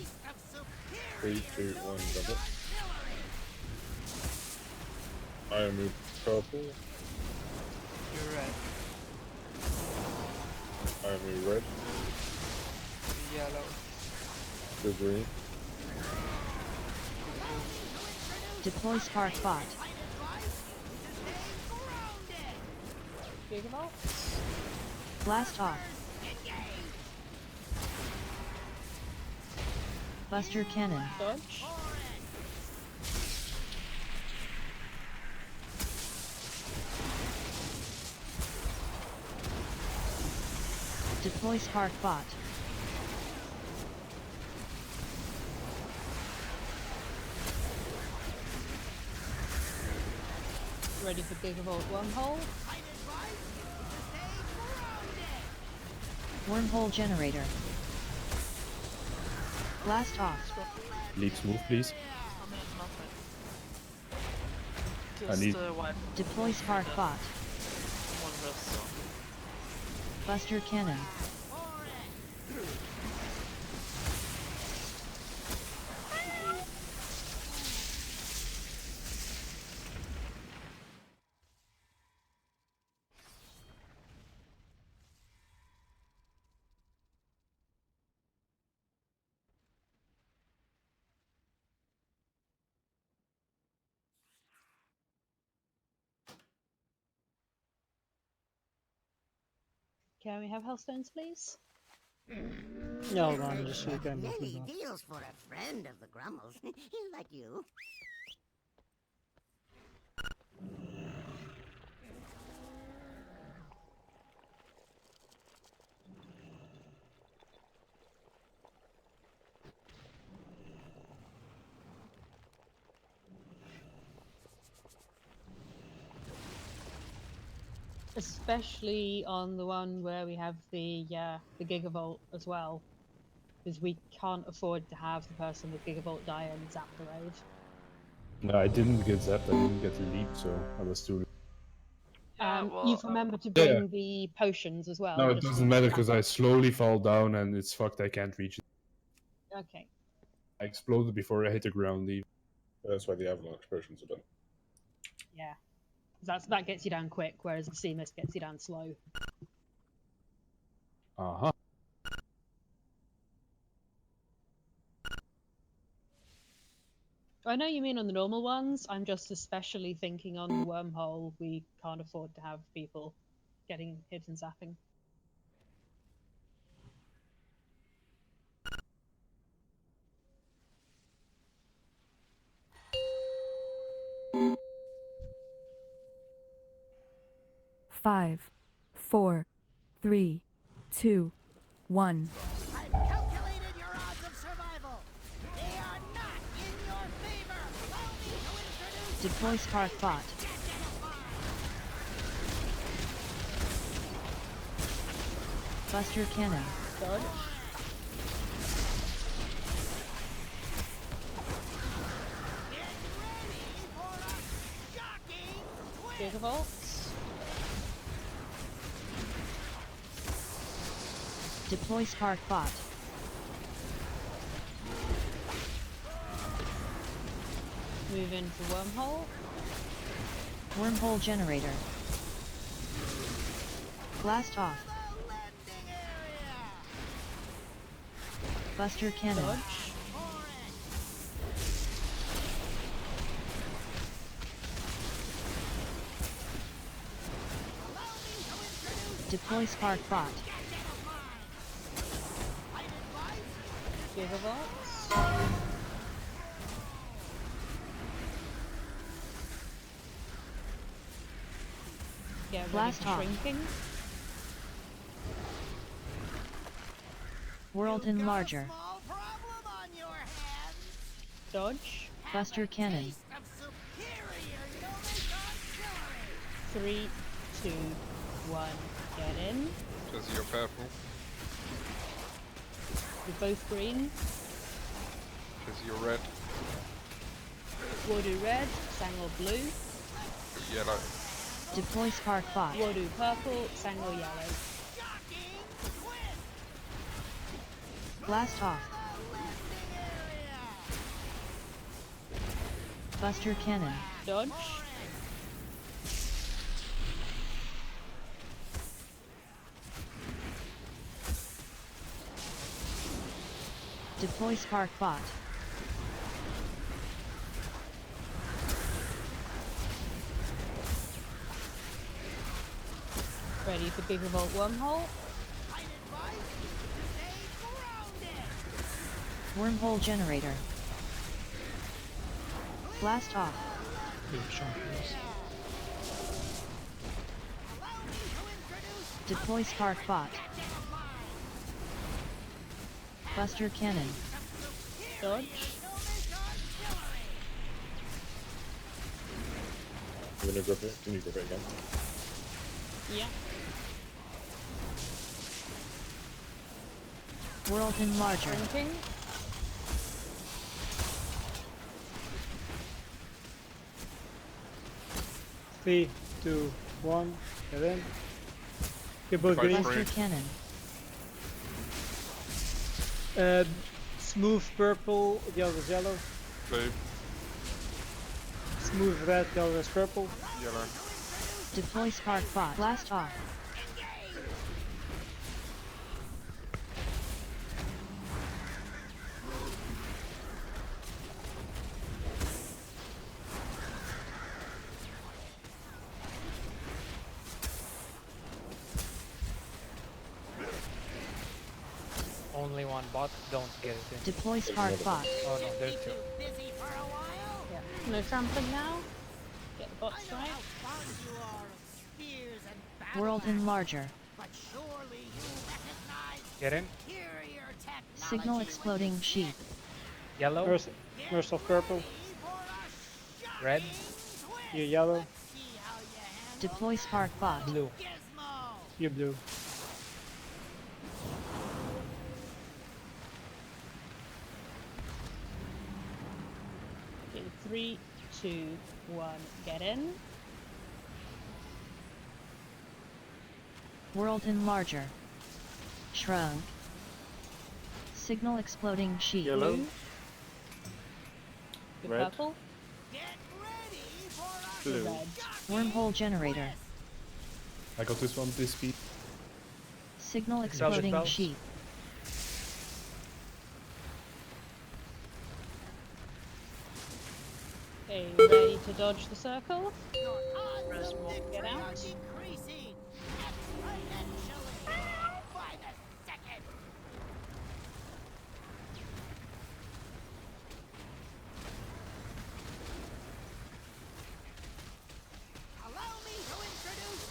3, 2, 1, double. I move purple. You're red. I move red. Yellow. Go green. Deploy Spark Bot. Gigavolts. Blast off. Buster Cannon. Dodge. Deploy Spark Bot. Ready for Gigavolt Wormhole. Wormhole Generator. Blast off. Leaps move, please. Just need- wipe Deploy Spark Bot. one rest zone. Buster Cannon. Can we have Hellstones, please? No, I'm just going to Many deals for a friend of the Grummles, like you. Especially on the one where we have the Gigavolt as well, because we can't afford to have the person with Gigavolt die and zap the raid. No, I didn't get zapped, I didn't get the leap, so I was too... You've remembered to Yeah. bring the potions as well. No, it just doesn't in matter case. because I slowly fall down and it's fucked, I can't reach it. Okay. I exploded before I hit the ground leave. That's why the avalanche potions are done. Yeah. That gets you down quick, whereas the sea mist gets you down slow. Uh-huh. I know you mean on the normal ones. I'm just especially thinking on the wormhole. We can't afford to have people getting hit and zapping. Five, 4, 3, 2, 1. I've calculated your odds of survival. They are not in your favor. Allow me to introduce Deploy Spark Bot. Buster Cannon. Dodge. Gigavolts. Deploy Spark Bot. Move into wormhole. Wormhole Generator. Blast off. Buster Cannon. Dodge. Deploy Spark Bot. Gigavolts. Get ready Blast for off. shrinking. World Enlarger. Dodge. Buster Cannon. of superior gnomish artillery. 3, 2, 1, get in. Jesse, you're purple. You're both green. Jesse, you're red. Wodu red, Sangor blue. You're yellow. Deploy Spark Bot. Wodu purple, Sangor yellow. Blast off. Buster Cannon. Dodge. Deploy Spark Bot. Ready for Gigavolt wormhole. Wormhole generator. Blast off. Deploy Spark Bot. Buster Cannon. Dodge. I'm gonna grip it. Can you grip it again? Yeah. World Enlarger. Drinking. Three, two, one, get in. You're both Fight green. Buster Cannon. Smooth purple, the other is yellow. Blue. Smooth red, the other is purple. Yellow. Deploy Spark Bot. Blast off. Only one bot, don't get it in. Deploy Spark Bot. Oh no, there's two. Yeah. No trampling now. Get the bots right. World Enlarger. Get in. Signal exploding sheep. Yellow. Burst of purple. Red. You're yellow. Deploy Spark Bot. Blue. You're blue. Okay, 3, 2, 1, get in. World Enlarger. Shrunk. Signal exploding sheep. Yellow. Good Red. purple. Blue. Red. Wormhole generator. I got this one, this speed. Signal exploding spells. sheep. Okay, ready to dodge the circle. Get out.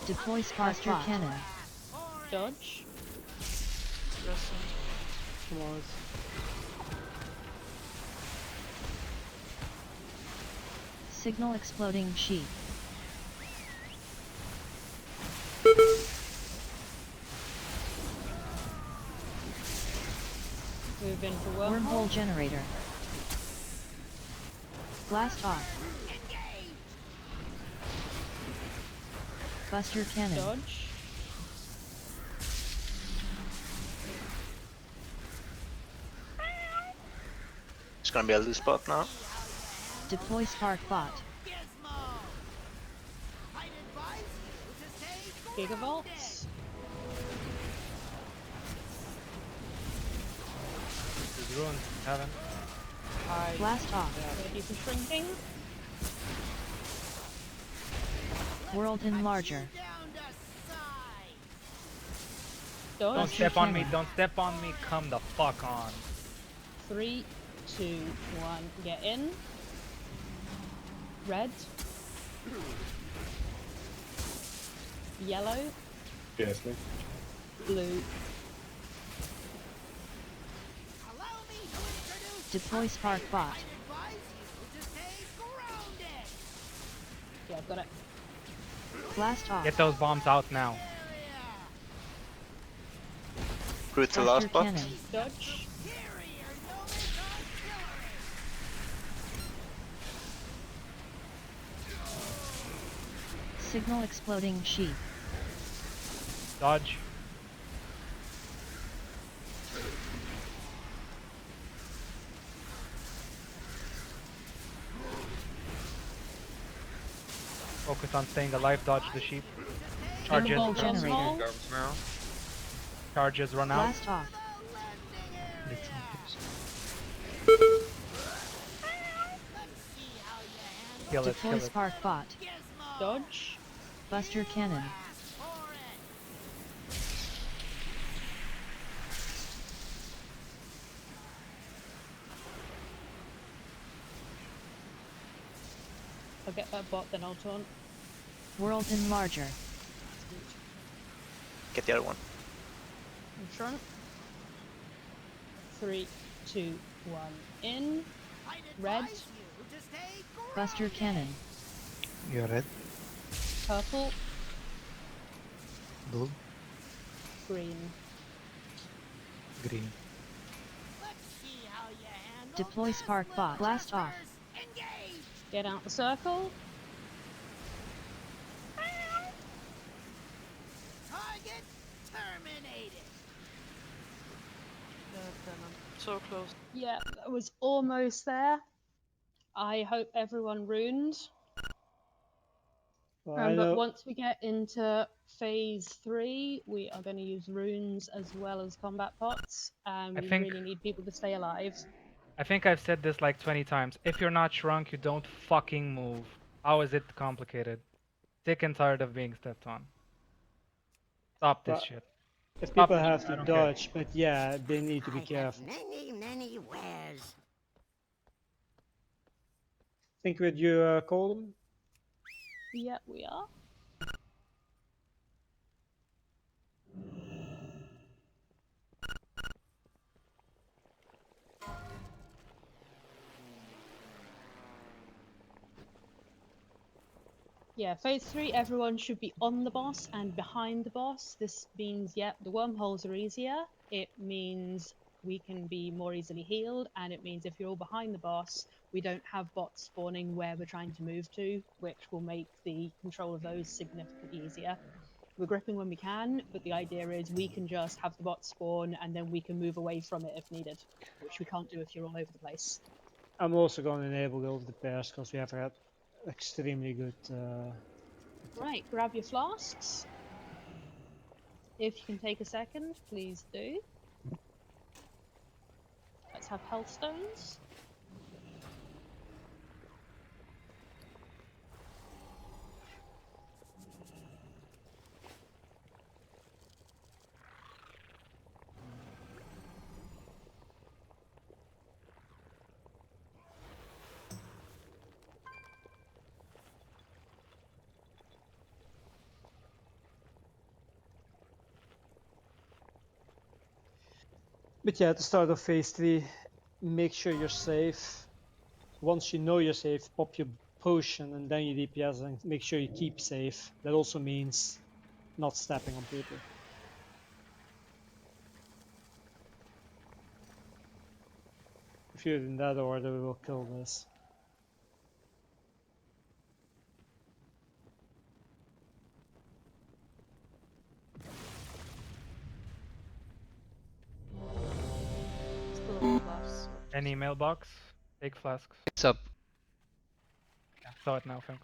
Deploy Spark Bot. Cannon. Dodge. Come on. Signal exploding sheep. Move in for Wormhole wormhole. generator. Blast off. Buster Cannon. Dodge. It's gonna be a loose spot now. Deploy Spark Bot. Gigavolts. There's ruin. Heaven. Blast off. Ready for shrinking. World Enlarger. Dodge. Don't step on me, don't step on me, come the fuck on. 3, 2, 1, get in. Red. Yellow. Yes, me. Blue. Deploy Spark Bot. Yeah, I've got it. Blast off. Get those bombs out now. Root the Cluster last bot. cannon. Dodge. Signal exploding sheep. Dodge. Focus on staying alive, dodge the sheep. Charges. Cannonball generator. Comes now. Charges run out. Blast off. Kill it, Deploy kill it. spark bot. Dodge. Buster cannon. I'll get that bot, then I'll taunt. World Enlarger. Get the other one. In front. 3, 2, 1. In. Red. Buster cannon. You're red. Purple. Blue. Green. Green. Deploy spark bot. Blast off. Get out the circle. Target terminated. Then I'm so close. Yeah, that was almost there. I hope everyone ruined. Well, I But know. once we get into phase 3, we are going to use runes as well as combat pots, and I we think- really need people to stay alive. I think I've said this like 20 times. If you're not shrunk, you don't fucking move. How is it complicated? Sick and tired of being stepped on. Stop this But shit. If Stop people it, have I to don't care. dodge, but yeah, they need to be careful. Many wares. Think with you, Colm? Yep, we are. Yeah, phase 3, everyone should be on the boss and behind the boss. This means, yep, the wormholes are easier. It means we can be more easily healed, and it means if you're all behind the boss, we don't have bots spawning where we're trying to move to, which will make the control of those significantly easier. We're gripping when we can, but the idea is we can just have the bots spawn and then we can move away from it if needed, which we can't do if you're all over the place. I'm also going to enable guild repairs because we have had extremely good. Right, grab your flasks. If you can take a second, please do. Let's have health stones. But yeah, at the start of phase 3, make sure you're safe. Once you know you're safe, pop your potion and then your DPS and make sure you keep safe. That also means not stepping on people. If you're in that order, we will kill this. Still plus. Any mailbox? Take flasks. What's up? Yeah, saw it now, thanks.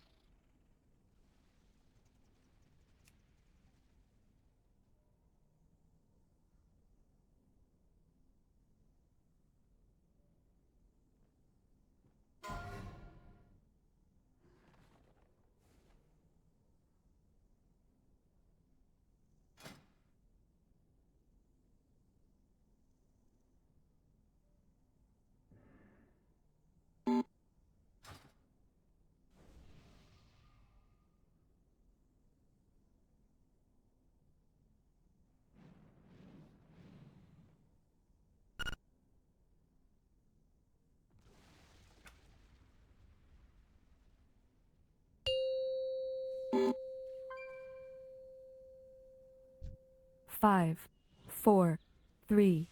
5, 4, 3,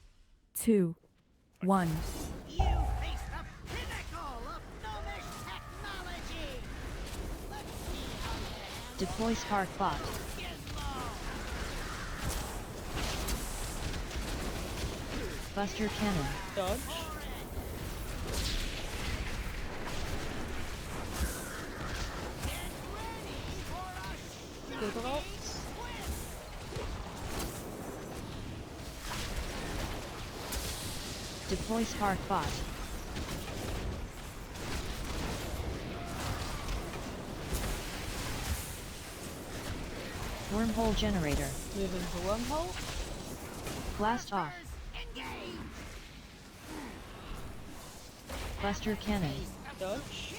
2, 1. You face the pinnacle of gnomish technology! Let's see how you handle Deploy Spark Bot. Buster Cannon. Dodge. Gigavolts. Deploy Spark Bot. Wormhole generator. Moving to wormhole. Blast off. Buster Cannon. Dodge.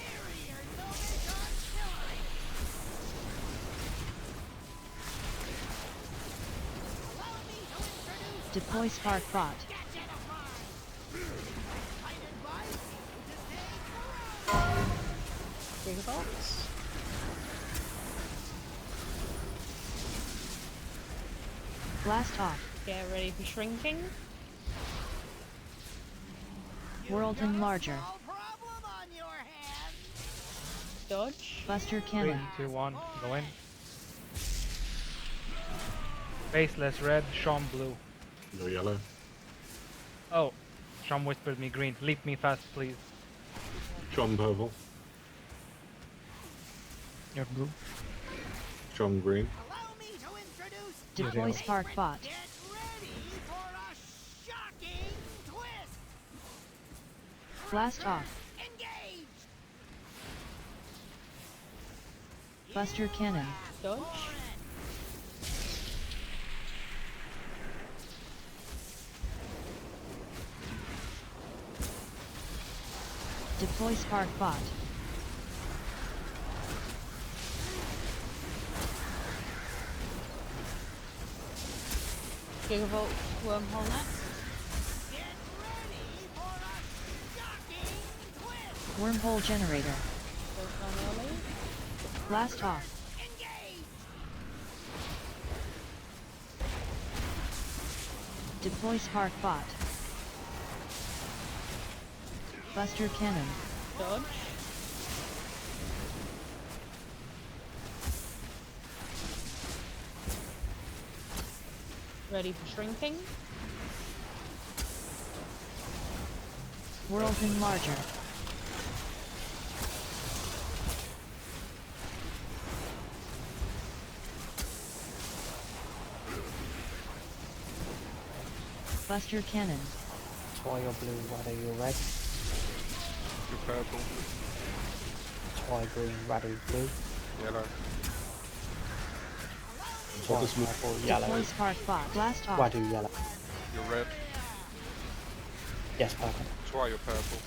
Deploy Spark Bot. Gigavolts. Blast off. Get ready for shrinking. World Enlarger. Dodge. Buster 3, Cannon. 2, 1, go in. Faceless red, Sham blue. No yellow. Oh, Sham whispered me green. Leap me fast, please. John purple. You're blue. John green. Deploy Spark Bot. Blast off. Buster Cannon. Dodge. Deploy Spark Bot. Gigavolt wormhole next. Wormhole generator. Goes down early. Blast off. Deploy Spark Bot. Buster Cannon. Dodge. Ready for shrinking. World Enlarger. Buster Cannon. Why you're blue, what are you red? You're purple. Why green, what are you blue? Yellow. What is purple, yellow? Deploy Spark Bot. Blast off. Why do you yellow? You're red. Yes, purple. That's why you're purple.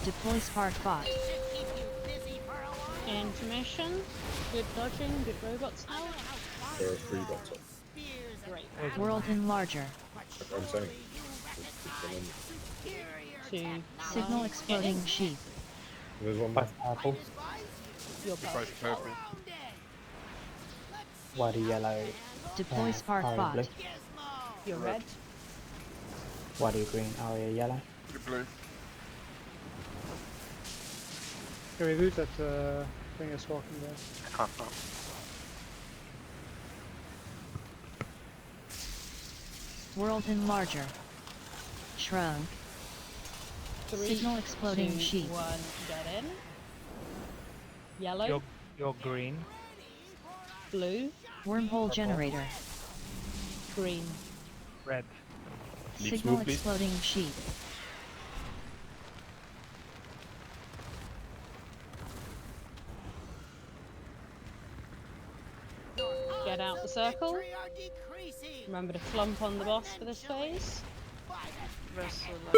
Deploy Spark Bot. Intermission. Good dodging, good robots now. There are 3 bots up. Great. World Enlarger. That's what I'm saying. Two. Signal exploding sheath. There's one Five purple. You're Both purple. Why do yellow? Deploy Spark are you Bot. blue? You're red. Why do you green? Are you yellow? You're blue. Can we root that thing is walking there? I can't now. World Enlarger. Shrunk. Signal exploding 2, sheath. 1, get in. Yellow. You're green. Blue. Wormhole generator. Green. Red. Signal exploding sheath. Get out the circle. Remember to clump on the boss for this phase. Rest of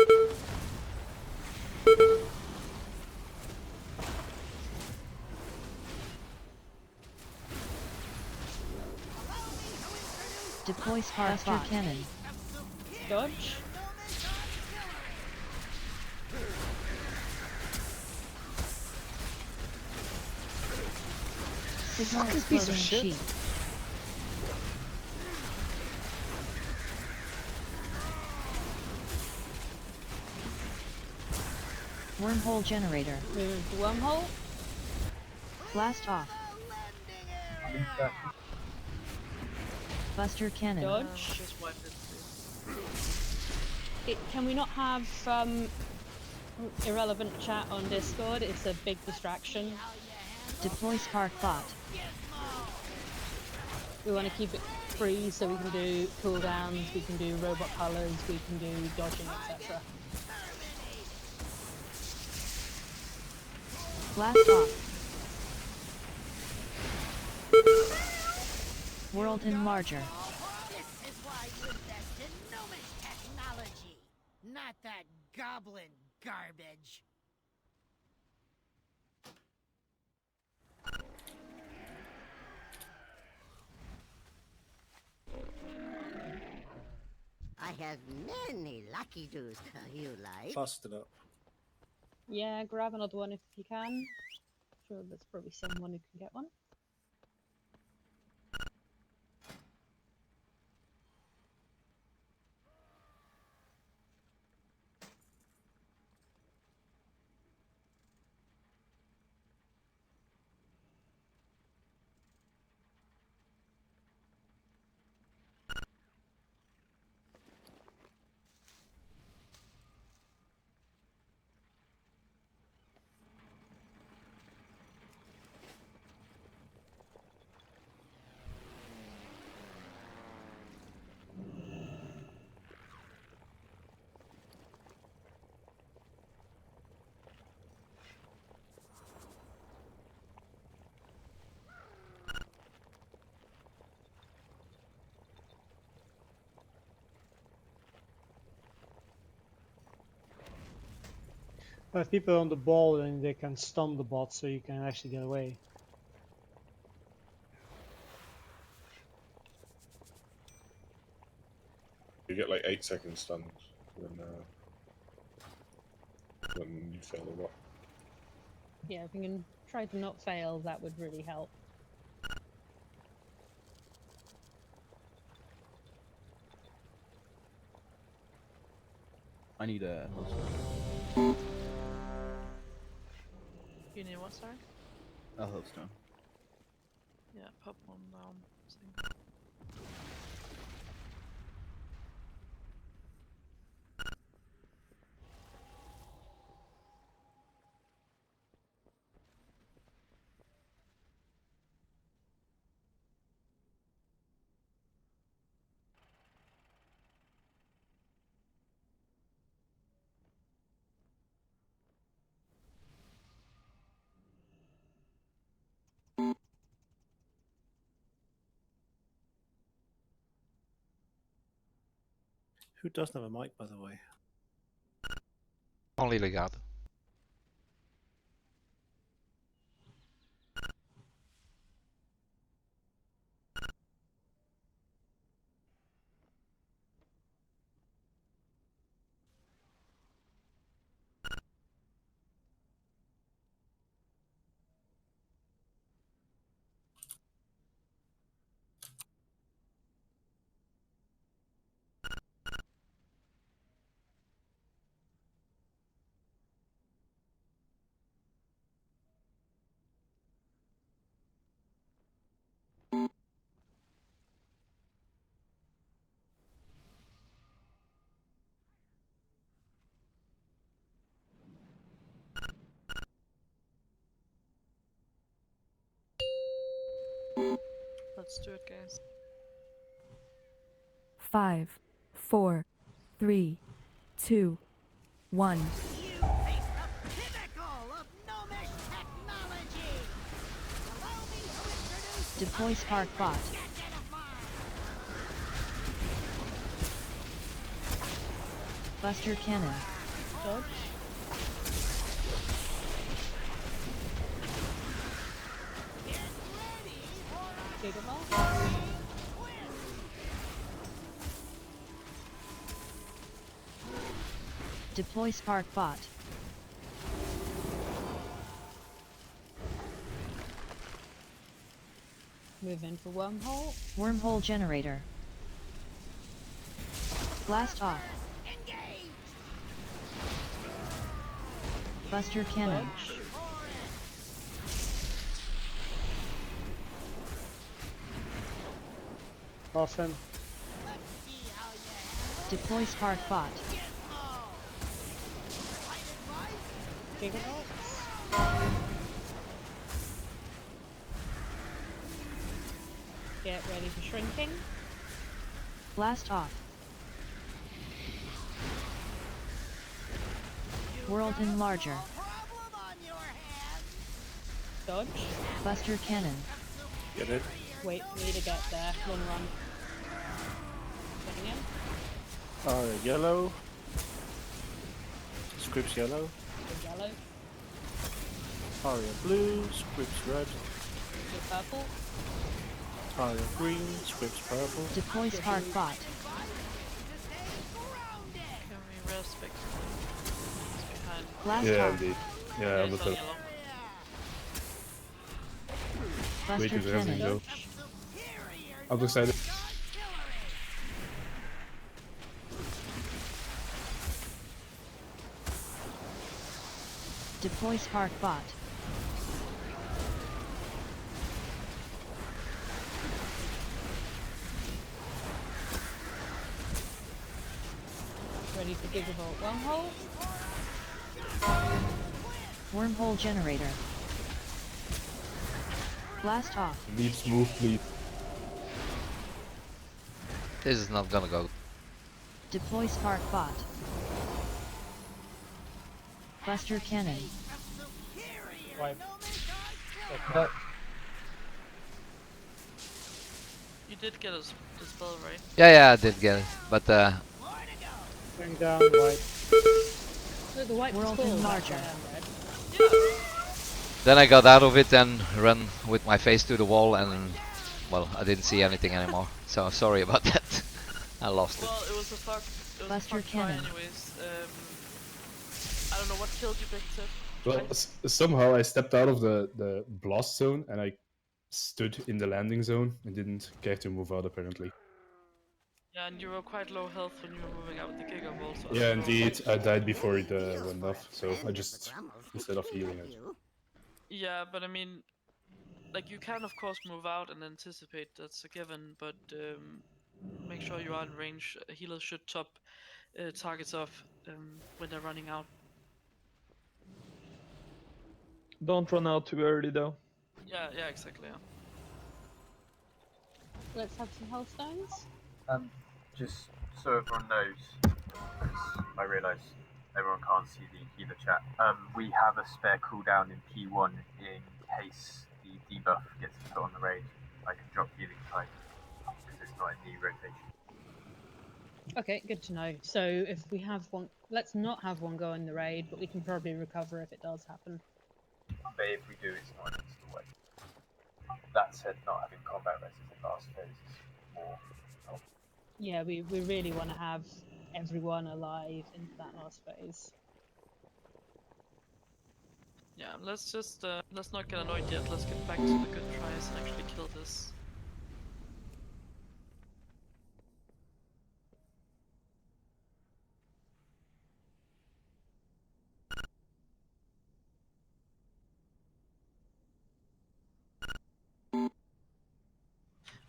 the Deploy Spark Buster Cannon. Dodge. Signal Fucking piece of Exploding shit. Sheet. Wormhole Generator. Move into wormhole. Blast off. Buster Cannon. Dodge. Just wipe it. Can we not have irrelevant chat on Discord? It's a big distraction. Deploy Spark Bot. We want to keep it free so we can do cooldowns, we can do robot colors, we can do dodging, etc. Blast off. World Enlarger. This is why you invest in gnomish technology, not that goblin garbage. I have many lucky doos you like. Fast it up. Yeah, grab another one if you can. Sure, there's probably someone who can get one. If people on the ball, then they can stun the bot, so you can actually get away. You get like 8 seconds stunned when you fail a lot. Yeah, if we can try to not fail, that would really help. I need a. You need what, sorry? A hopestone. Yeah, pop one down. Single. Who doesn't have a mic, by the way? Only Legato. Let's do it, guys. 5, 4, 3, 2, 1. You face the pinnacle of gnomish technology. Allow me to introduce Deploy Spark Bot. gadget of mine. Buster Cannon. Dodge. Gigaball. Deploy Spark Bot. Move in for Wormhole. Wormhole Generator. Blast off. Buster Cannon. Off him. Deploy Spark Bot. Get ready for shrinking. Blast off. World Enlarger. Dodge. Buster Cannon. Get it? Wait for me to get there. Run. Getting in. Yellow. Scripts yellow. Yellow. Aria blue. Scripts red. You're purple. Aria green. Scripts purple. Deploy Spark Bot. Can we respect behind? Blast Yeah, off. indeed. Yeah, He's but on yellow. way Buster too everything Cannon. though. Other side. Deploy Spark Bot. Ready for Gigavolt Wormhole. Wormhole Generator. Blast off. Leaps move, please. This is not gonna go. Deploy Spark Bot. Buster Cannon. Wipe. You did get the spell, right? Yeah, I did get it, but Bring down white. Look, the white was World cool. Enlarger. then I got out of it and ran with my face to the wall, and well, I didn't see anything anymore. So sorry about that. I lost it. Well, it was a fuck. It was Buster a fuck try Cannon. anyways. I don't know what killed you, Victor. Well, somehow I stepped out of the blast zone and I stood in the landing zone and didn't care to move out apparently. Yeah, and you were quite low health when you were moving out with the Gigavolt. So I Yeah, don't know. indeed. I died before it went off, so I just, instead of healing, I just... Yeah, but I mean, like you can of course move out and anticipate, that's a given, but make sure you are in range. Healers should top targets off when they're running out. Don't run out too early though. Yeah, exactly. Yeah. Let's have some health stones. Just so everyone knows, because I realise everyone can't see the healer chat. We have a spare cooldown in P1 in case the debuff gets put on the raid. I can drop healing time because it's not in the rotation. Okay, good to know. So if we have one, let's not have one go in the raid, but we can probably recover if it does happen. But if we do, it's not an instant way. That said, not having combat rests in last phase is more helpful. Yeah, we really want to have everyone alive into that last phase. Yeah, let's just let's not get annoyed yet. Let's get back to the good tries and actually kill this.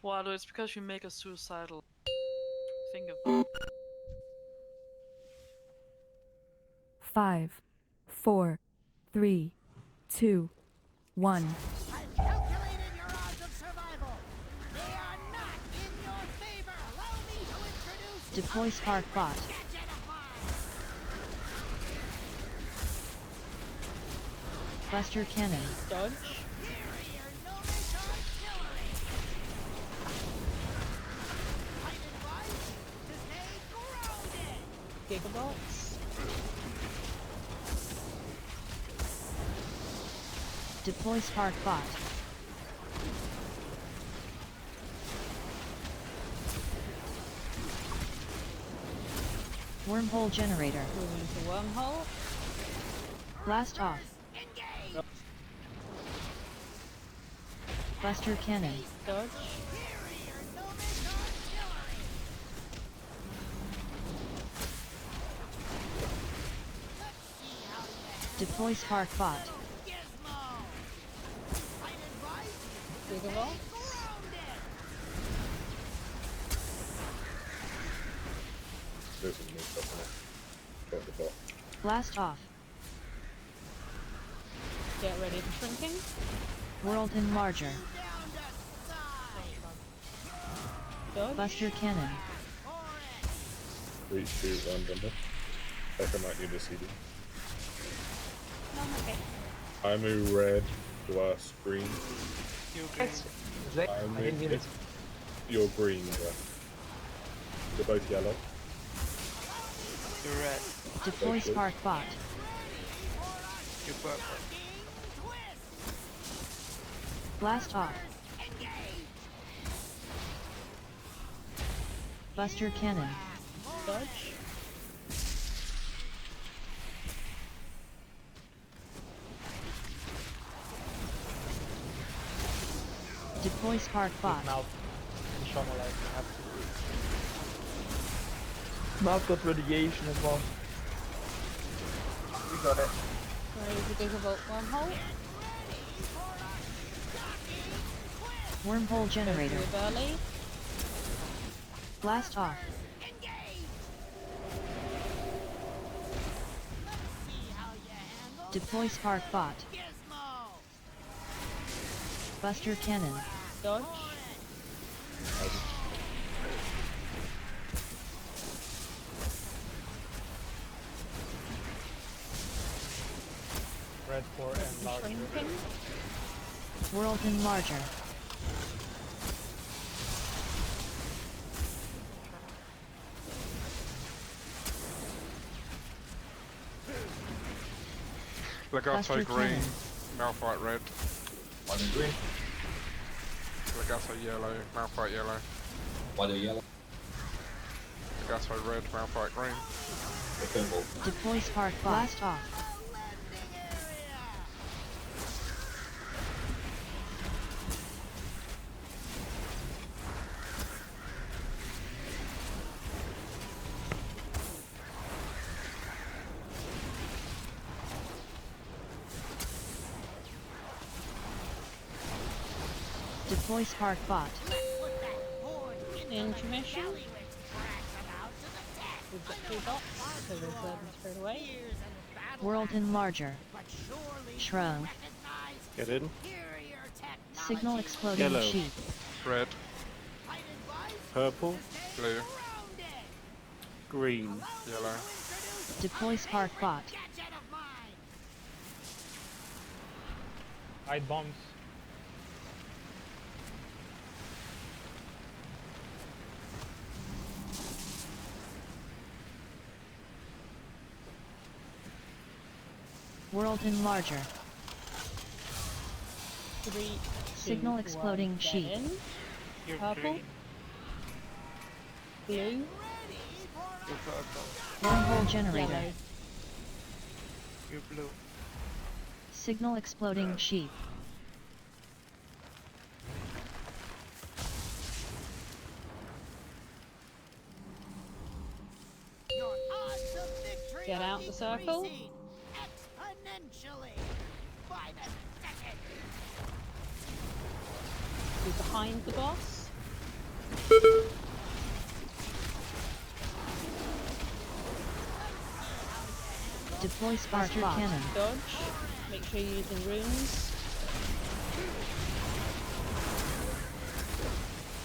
Waldo, it's because you make a suicidal. Think of that. 5, 4, 3, 2, 1. I've calculated your odds of survival. They are not in your favor. Allow me to introduce Deploy Spark Bot. Buster Cannon. Dodge. Gigabolts. Deploy Spark Bot. Wormhole generator. Move into wormhole. Blast off. Buster cannon. Dodge. Deploy spark bot. Gigavolt. There's some new stuff in there. Got the bot. Blast off. Get ready for shrinking. World enlarger. Dodge. Buster cannon. 3, 2, 1, Dumbo. I think I might need a CD. No, I'm okay. I move red, glass, green. I didn't hear it. You're green, glass. You're both yellow. You're red. Deploy spark bot. You're purple. Blast off. Buster cannon. Dodge. Deploy spark bot. Mouth. Show my life. Mouth got radiation as well. We got it. Ready for Gigavolt wormhole. Wormhole generator. Move early. Blast off. Deploy spark bot. Buster cannon. Dodge. Red 4 and large. Shrinking. World enlarger. Legato Buster green, cannon. Malphite red. One in green. Legato yellow, Malphite yellow. One in yellow. Legato red, Malphite green. The purple. Deploy spark bot. Blast off. Deploy spark bot. Intermission. We've got 2 bots, so we'll serve them straight away. World enlarger. Shrunk. Get in. Signal exploding Yellow. sheep. Red, Purple. blue, Green. yellow. Deploy spark bot. Hide bombs. World enlarger. 3, 2, Signal 1, exploding get sheep. in. You're Purple. green. Blue. You're purple. Wormhole generator. Yellow. You're blue. Signal exploding sheep. Get out the circle. Exponentially by the second. Be behind the boss. Deploy spark Buster bot. cannon. Dodge. Make sure you're using runes.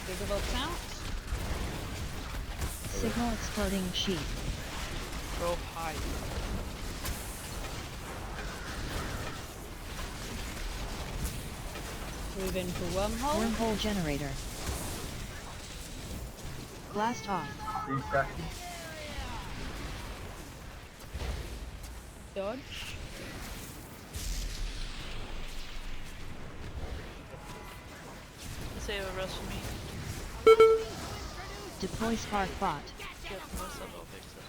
Gigavolt out. Signal exploding sheep. Go high. Move in for wormhole. Wormhole generator. Blast off. Dodge. Save a rest for me. Deploy spark bot. Get most of our fixes.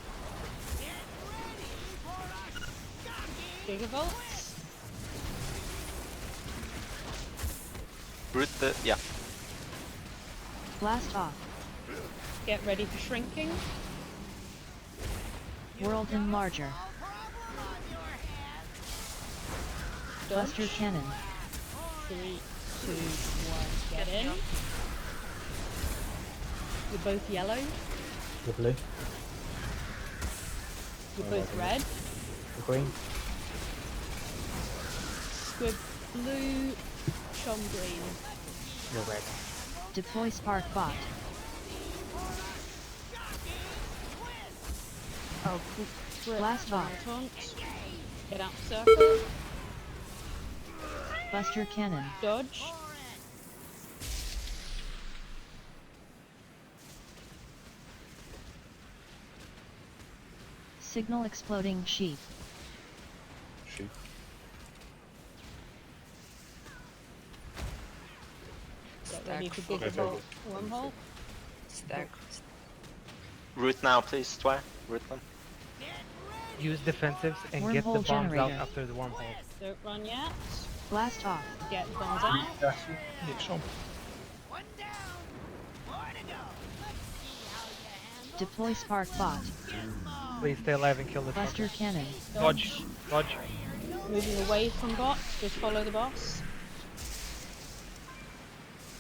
Gigavolt. Root the yeah. Blast off. Get ready for shrinking. World Enlarger. Buster Cannon. 3, 2, 1, get in. You're both yellow. The blue. You're both red. The green. Squib blue. Chom green. You're red. Deploy Spark Bot. Oh, cool. Blast off. Get out circle. Buster Cannon. Dodge. Signal Exploding Sheep. Sheep. Get ready for Gigavolt wormhole. Stack. Root now, please, Twy. Root them. Use defensives and get the Wormhole bombs out generator. after the wormhole. Don't run yet. Blast off. Get bombs out. Deploy Spark Bot. Please stay alive and kill the Buster fucker. Cannon. Dodge. Dodge. Moving away from bot. Just follow the boss.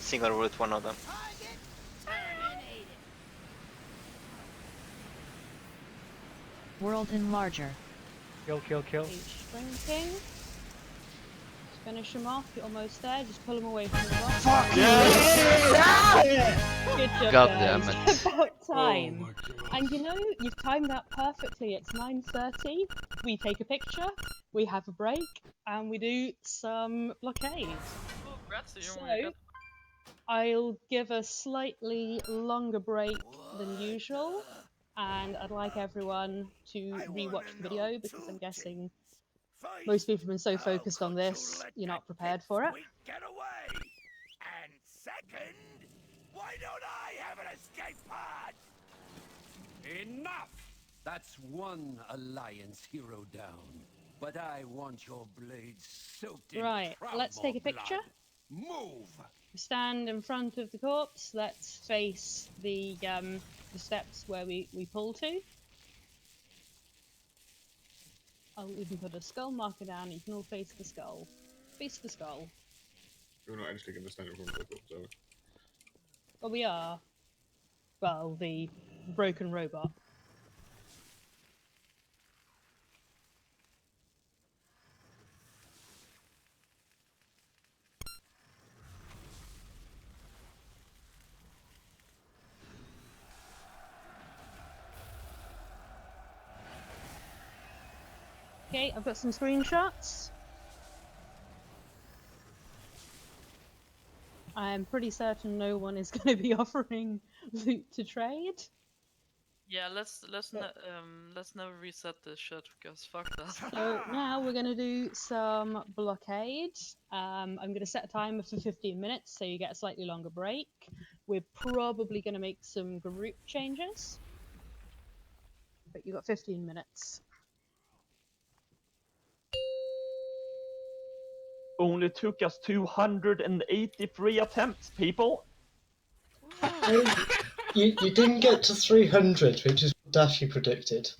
Single root one of them. World Enlarger. Kill, kill, kill. He's shrinking. Just finish him off. You're almost there. Just pull him away from the boss. Fuck yeah! Good job, God guys. damn it. About time. And you know, you've timed that perfectly. It's 9:30. We take a picture. We have a break, and we do some blockade. Oh, Grazie, So, oh my god. I'll give a slightly longer break than usual, and I'd like everyone to rewatch the video because I'm guessing most people have been so focused on this, you're not prepared for it. Get away! And second, why don't I have an escape pod? Enough! That's one Alliance hero down. But I want your blades soaked in Right, let's take a picture. Move! Stand in front of the corpse. Let's face the steps where we pull to. I'll even put a skull marker down. You can all face the skull. Face the skull. We're not actually going to stand in front of the corpse, are we? Well, we are. Well, the broken robot. Okay, I've got some screenshots. I'm pretty certain no one is going to be offering loot to trade. Yeah, let's never reset this shit because fuck that. So now we're going to do some blockade. I'm going to set a timer for 15 minutes so you get a slightly longer break. We're probably going to make some group changes. But you've got 15 minutes. Only took us 283 attempts, people. You didn't get to 300, which is what Dashi predicted.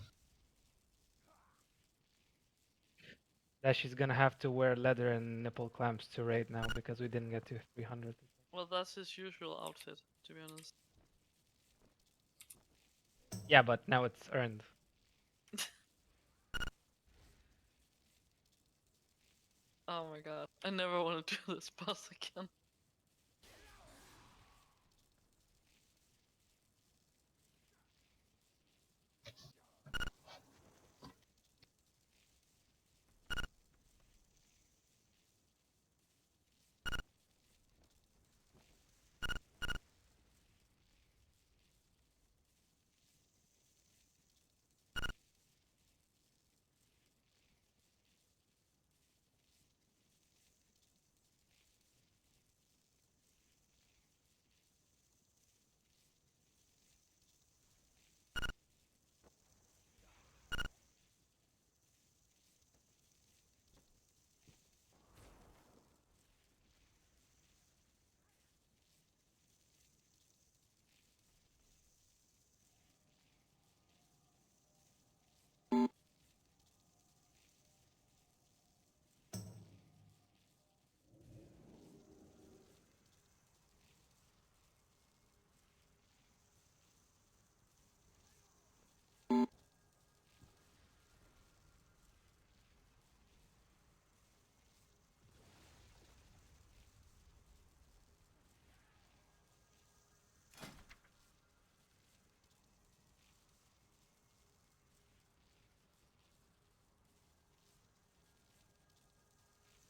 Dashi's gonna have to wear leather and nipple clamps to raid now because we didn't get to 300. Well, that's his usual outfit, to be honest. Yeah, but now it's earned. Oh my god, I never want to do this boss again.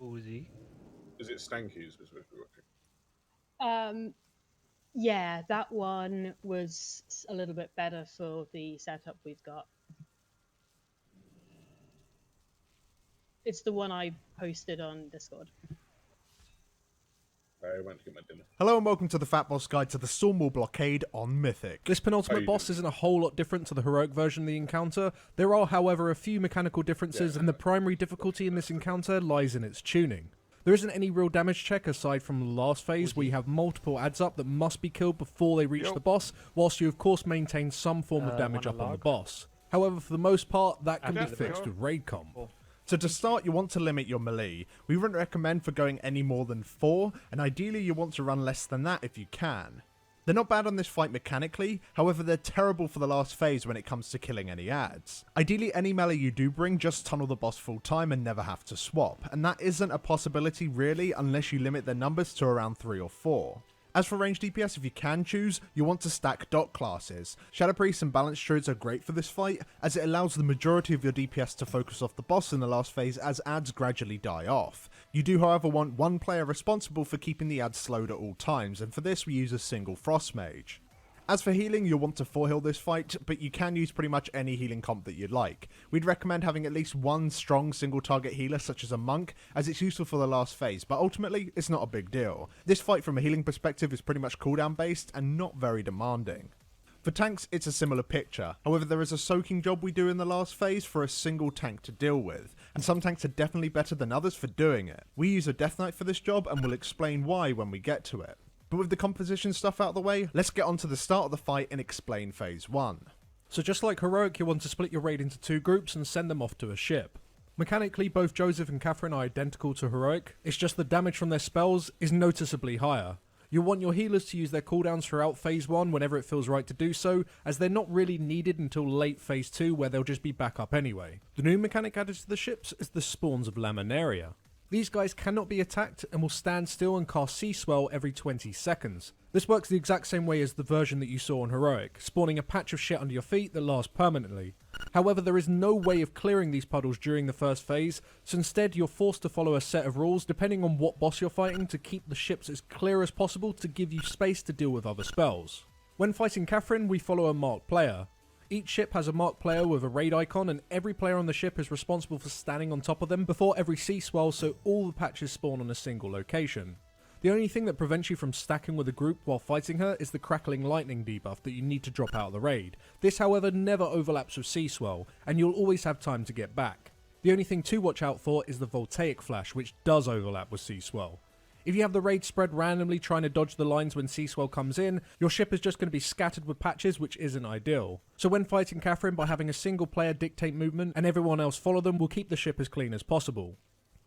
Uzi. Is it Stanky specifically working? Yeah, that one was a little bit better for the setup we've got. It's the one I posted on Discord. I went to get my dinner. Hello and welcome to the Fat Boss Guide to the Stormwall Blockade on Mythic. This penultimate boss isn't a whole lot different to the heroic version of the encounter. There are, however, a few mechanical differences, and the primary difficulty in this encounter lies in its tuning. There isn't any real damage check aside from the last phase, where you have multiple adds up that must be killed before they reach the boss, whilst you of course maintain some form of damage up on the boss. However, for the most part, that can be fixed with raid comp. So to start, you want to limit your melee. We wouldn't recommend for going any more than 4, and ideally you want to run less than that if you can. They're not bad on this fight mechanically, however they're terrible for the last phase when it comes to killing any adds. Ideally any melee you do bring, just tunnel the boss full time and never have to swap, and that isn't a possibility really unless you limit their numbers to around 3 or 4. As for range DPS, if you can choose, you want to stack dot classes. Shadow Priests and Balanced Druids are great for this fight, as it allows the majority of your DPS to focus off the boss in the last phase as adds gradually die off. You do however want one player responsible for keeping the adds slowed at all times, and for this we use a single Frost Mage. As for healing, you'll want to 4-heal this fight, but you can use pretty much any healing comp that you'd like. We'd recommend having at least one strong single target healer such as a monk, as it's useful for the last phase, but ultimately it's not a big deal. This fight from a healing perspective is pretty much cooldown based and not very demanding. For tanks, it's a similar picture. However, there is a soaking job we do in the last phase for a single tank to deal with, and some tanks are definitely better than others for doing it. We use a Death Knight for this job and we'll explain why when we get to it. But with the composition stuff out of the way, let's get on to the start of the fight and explain phase 1. So just like heroic, you want to split your raid into 2 groups and send them off to a ship. Mechanically, both Joseph and Catherine are identical to heroic, it's just the damage from their spells is noticeably higher. You'll want your healers to use their cooldowns throughout phase 1 whenever it feels right to do so, as they're not really needed until late phase 2 where they'll just be back up anyway. The new mechanic added to the ships is the Spawns of Laminaria. These guys cannot be attacked and will stand still and cast Sea Swell every 20 seconds. This works the exact same way as the version that you saw on Heroic, spawning a patch of shit under your feet that lasts permanently. However, there is no way of clearing these puddles during the first phase, so instead you're forced to follow a set of rules depending on what boss you're fighting to keep the ships as clear as possible to give you space to deal with other spells. When fighting Catherine, we follow a marked player. Each ship has a marked player with a raid icon, and every player on the ship is responsible for standing on top of them before every sea swell, so all the patches spawn on a single location. The only thing that prevents you from stacking with a group while fighting her is the Crackling Lightning debuff that you need to drop out of the raid. This however never overlaps with Sea Swell, and you'll always have time to get back. The only thing to watch out for is the Voltaic Flash, which does overlap with Sea Swell. If you have the raid spread randomly trying to dodge the lines when Sea Swell comes in, your ship is just going to be scattered with patches, which isn't ideal. So when fighting Catherine, by having a single player dictate movement and everyone else follow them, will keep the ship as clean as possible.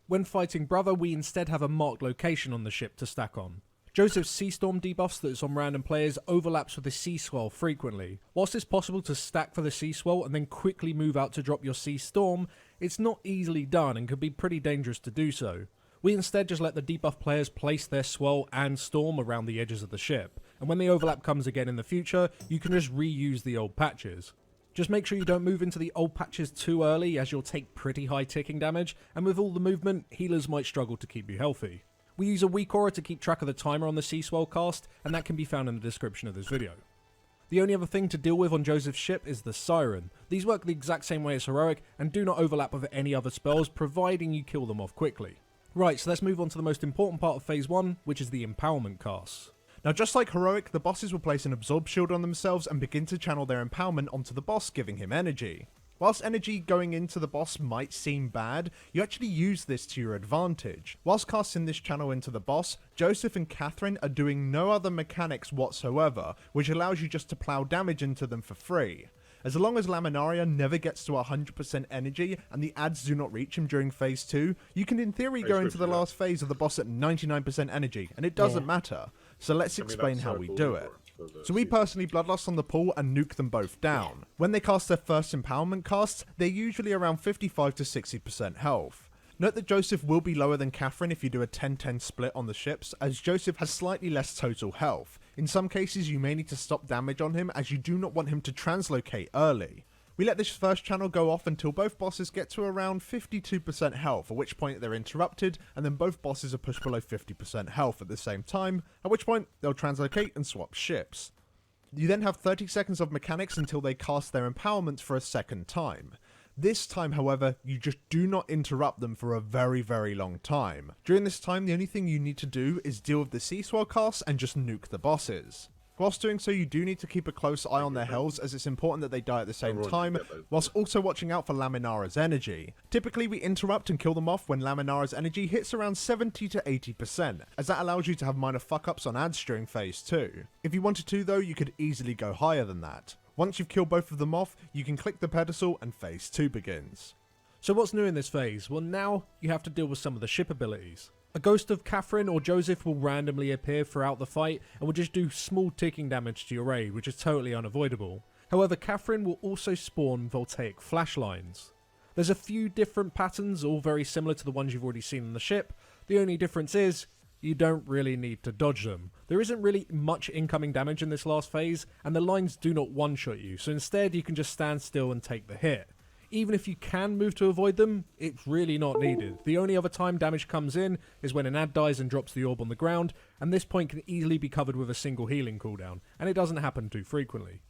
When fighting Brother, we instead have a marked location on the ship to stack on. Joseph's Sea Storm debuffs that's on random players overlaps with the Sea Swell frequently. Whilst it's possible to stack for the Sea Swell and then quickly move out to drop your Sea Storm, it's not easily done and could be pretty dangerous to do so. We instead just let the debuff players place their Swell and Storm around the edges of the ship, and when the overlap comes again in the future, you can just reuse the old patches. Just make sure you don't move into the old patches too early, as you'll take pretty high ticking damage, and with all the movement, healers might struggle to keep you healthy. We use a weak aura to keep track of the timer on the Sea Swell cast, and that can be found in the description of this video. The only other thing to deal with on Joseph's ship is the Siren. These work the exact same way as Heroic, and do not overlap with any other spells, providing you kill them off quickly. Right, so let's move on to the most important part of phase 1, which is the Empowerment casts. Now just like Heroic, the bosses will place an Absorb Shield on themselves and begin to channel their empowerment onto the boss, giving him energy. Whilst energy going into the boss might seem bad, you actually use this to your advantage. Whilst casting this channel into the boss, Joseph and Catherine are doing no other mechanics whatsoever, which allows you just to plow damage into them for free. As long as Laminaria never gets to 100% energy and the adds do not reach him during phase 2, you can in theory go into the last phase of the boss at 99% energy, and it doesn't matter. So let's explain how we do it. So we personally Bloodlust on the pool and nuke them both down. When they cast their first empowerment cast, they're usually around 55 to 60% health. Note that Joseph will be lower than Catherine if you do a 10-10 split on the ships, as Joseph has slightly less total health. In some cases you may need to stop damage on him, as you do not want him to translocate early. We let this first channel go off until both bosses get to around 52% health, at which point they're interrupted, and then both bosses are pushed below 50% health at the same time, at which point they'll translocate and swap ships. You then have 30 seconds of mechanics until they cast their empowerment for a second time. This time, however, you just do not interrupt them for a very, very long time. During this time, the only thing you need to do is deal with the Sea Swell casts and just nuke the bosses. Whilst doing so, you do need to keep a close eye on their health, as it's important that they die at the same time, whilst also watching out for Laminara's energy. Typically, we interrupt and kill them off when Laminara's energy hits around 70 to 80%, as that allows you to have minor fuck-ups on ads during Phase 2. If you wanted to though, you could easily go higher than that. Once you've killed both of them off, you can click the pedestal and Phase 2 begins. So what's new in this phase? Well, now you have to deal with some of the ship abilities. A ghost of Catherine or Joseph will randomly appear throughout the fight and will just do small ticking damage to your raid, which is totally unavoidable. However, Catherine will also spawn voltaic flash lines. There's a few different patterns, all very similar to the ones you've already seen on the ship. The only difference is, you don't really need to dodge them. There isn't really much incoming damage in this last phase, and the lines do not one-shot you, so instead you can just stand still and take the hit. Even if you can move to avoid them, it's really not needed. The only other time damage comes in is when an ad dies and drops the orb on the ground, and this point can easily be covered with a single healing cooldown, and it doesn't happen too frequently.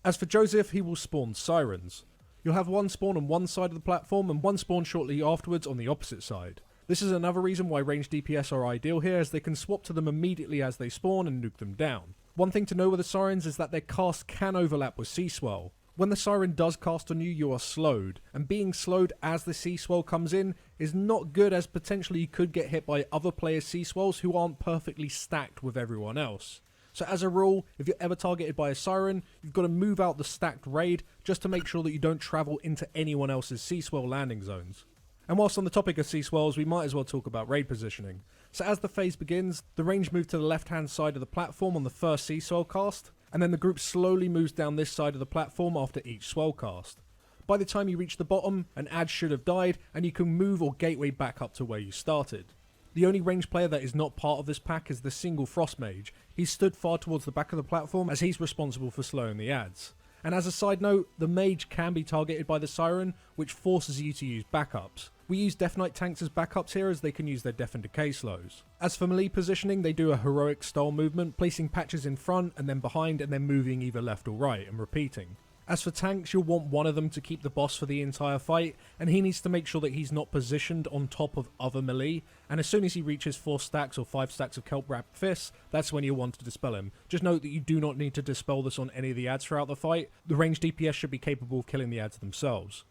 As for Joseph, he will spawn sirens. You'll have one spawn on one side of the platform and one spawn shortly afterwards on the opposite side. This is another reason why ranged DPS are ideal here, as they can swap to them immediately as they spawn and nuke them down. One thing to know with the sirens is that their cast can overlap with Sea Swell. When the siren does cast on you, you are slowed, and being slowed as the Sea Swell comes in is not good, as potentially you could get hit by other players' Sea Swells who aren't perfectly stacked with everyone else. So as a rule, if you're ever targeted by a siren, you've got to move out the stacked raid just to make sure that you don't travel into anyone else's Sea Swell landing zones. And whilst on the topic of Sea Swells, we might as well talk about raid positioning. So as the phase begins, the range move to the left hand side of the platform on the first Sea Swell cast, and then the group slowly moves down this side of the platform after each swell cast. By the time you reach the bottom, an ad should have died, and you can move or gateway back up to where you started. The only range player that is not part of this pack is the single Frost Mage. He's stood far towards the back of the platform, as he's responsible for slowing the ads. And as a side note, the Mage can be targeted by the Siren, which forces you to use backups. We use Death Knight tanks as backups here, as they can use their Death and Decay slows. As for melee positioning, they do a heroic style movement, placing patches in front and then behind and then moving either left or right and repeating. As for tanks, you'll want one of them to keep the boss for the entire fight, and he needs to make sure that he's not positioned on top of other melee, and as soon as he reaches 4 stacks or 5 stacks of Kelp Wrapped Fists, that's when you'll want to dispel him. Just note that you do not need to dispel this on any of the ads throughout the fight. The ranged DPS should be capable of killing the ads themselves.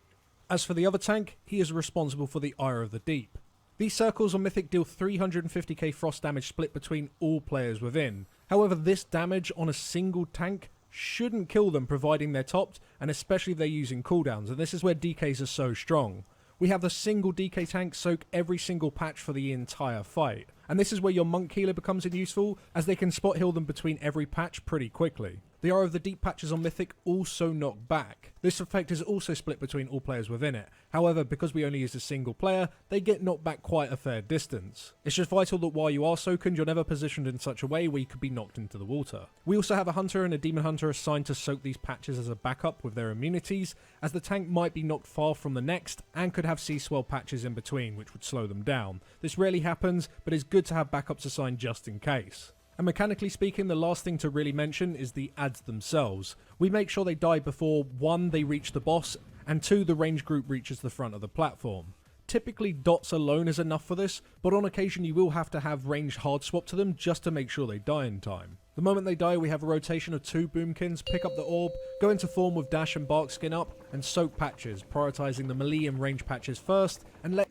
As for the other tank, he is responsible for the Ire of the Deep. These circles on Mythic deal 350k frost damage split between all players within. However, this damage on a single tank shouldn't kill them, providing they're topped, and especially if they're using cooldowns, and this is where DKs are so strong. We have the single DK tank soak every single patch for the entire fight, and this is where your Monk Healer becomes useful, as they can spot heal them between every patch pretty quickly. The Ire of the Deep patches on Mythic also knock back. This effect is also split between all players within it. However, because we only use a single player, they get knocked back quite a fair distance. It's just vital that while you are soaking, you're never positioned in such a way where you could be knocked into the water. We also have a Hunter and a Demon Hunter assigned to soak these patches as a backup with their immunities, as the tank might be knocked far from the next and could have Sea Swell patches in between, which would slow them down. This rarely happens, but it's good to have backups assigned just in case. And mechanically speaking, the last thing to really mention is the ads themselves. We make sure they die before 1, they reach the boss, and 2, the range group reaches the front of the platform. Typically dots alone is enough for this, but on occasion you will have to have ranged hard swap to them just to make sure they die in time. The moment they die, we have a rotation of 2 Boomkins, pick up the orb, go into form with Dash and Bark Skin up, and soak patches, prioritizing the melee and range patches first, and let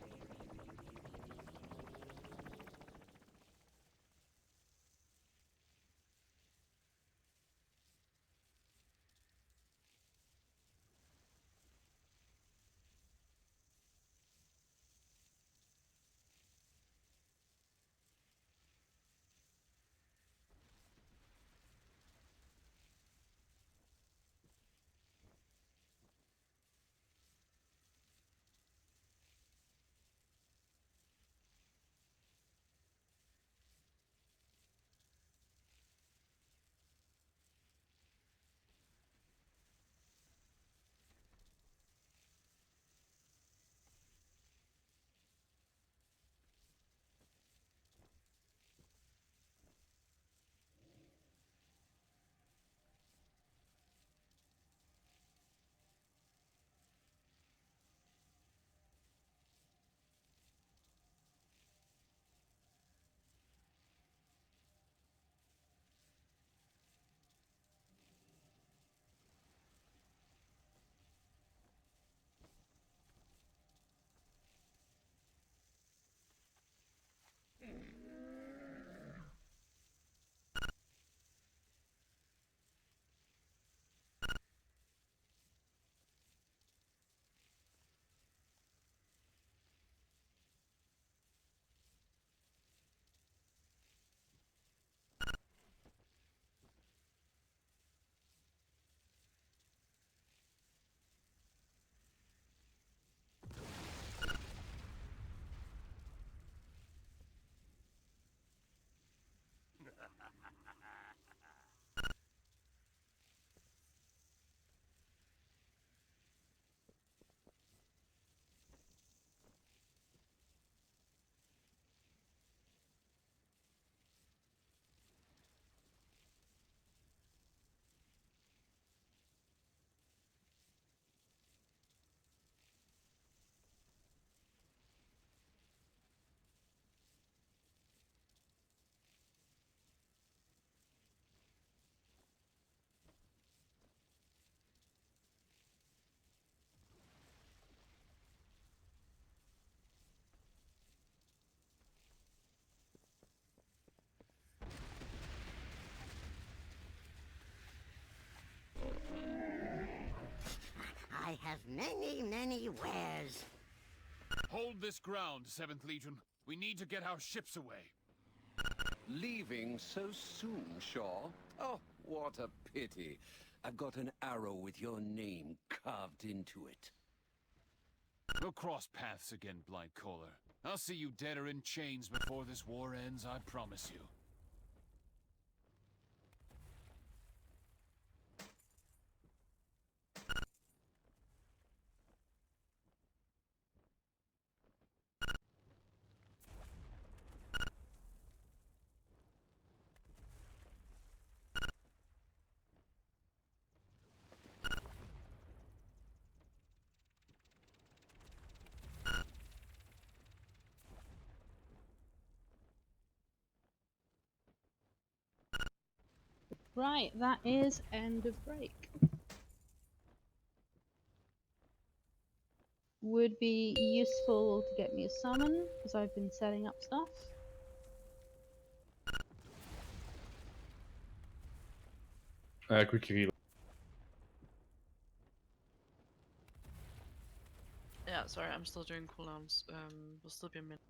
have many wares. Hold this ground, 7th Legion. We need to get our ships away. Leaving so soon, Shaw? Oh, what a pity. I've got an arrow with your name carved into it. We'll cross paths again, Blightcaller. I'll see you dead or in chains before this war ends, I promise you. Right, that is end of break. Would be useful to get me a summon, because I've been setting up stuff. Quick heal. Yeah, sorry, I'm still doing cooldowns. Will still be a minute.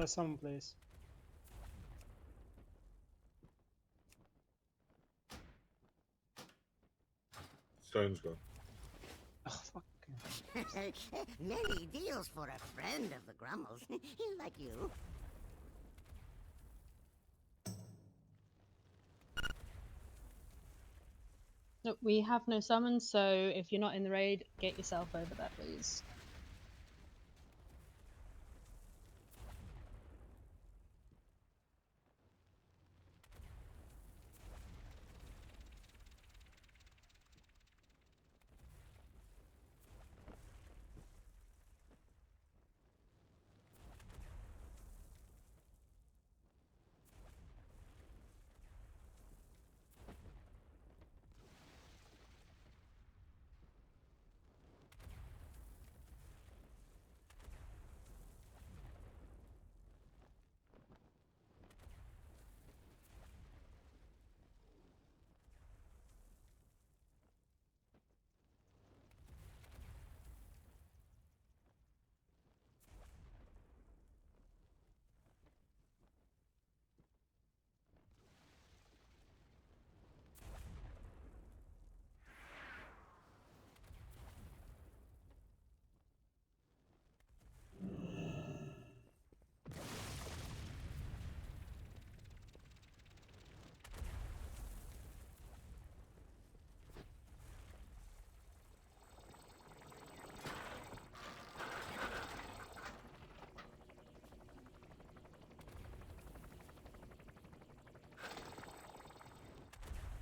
Summon, please. Stone's gone. Oh, fuck. Many deals for a friend of the Grummles, like you. Nope, we have no summons, so if you're not in the raid, get yourself over there, please.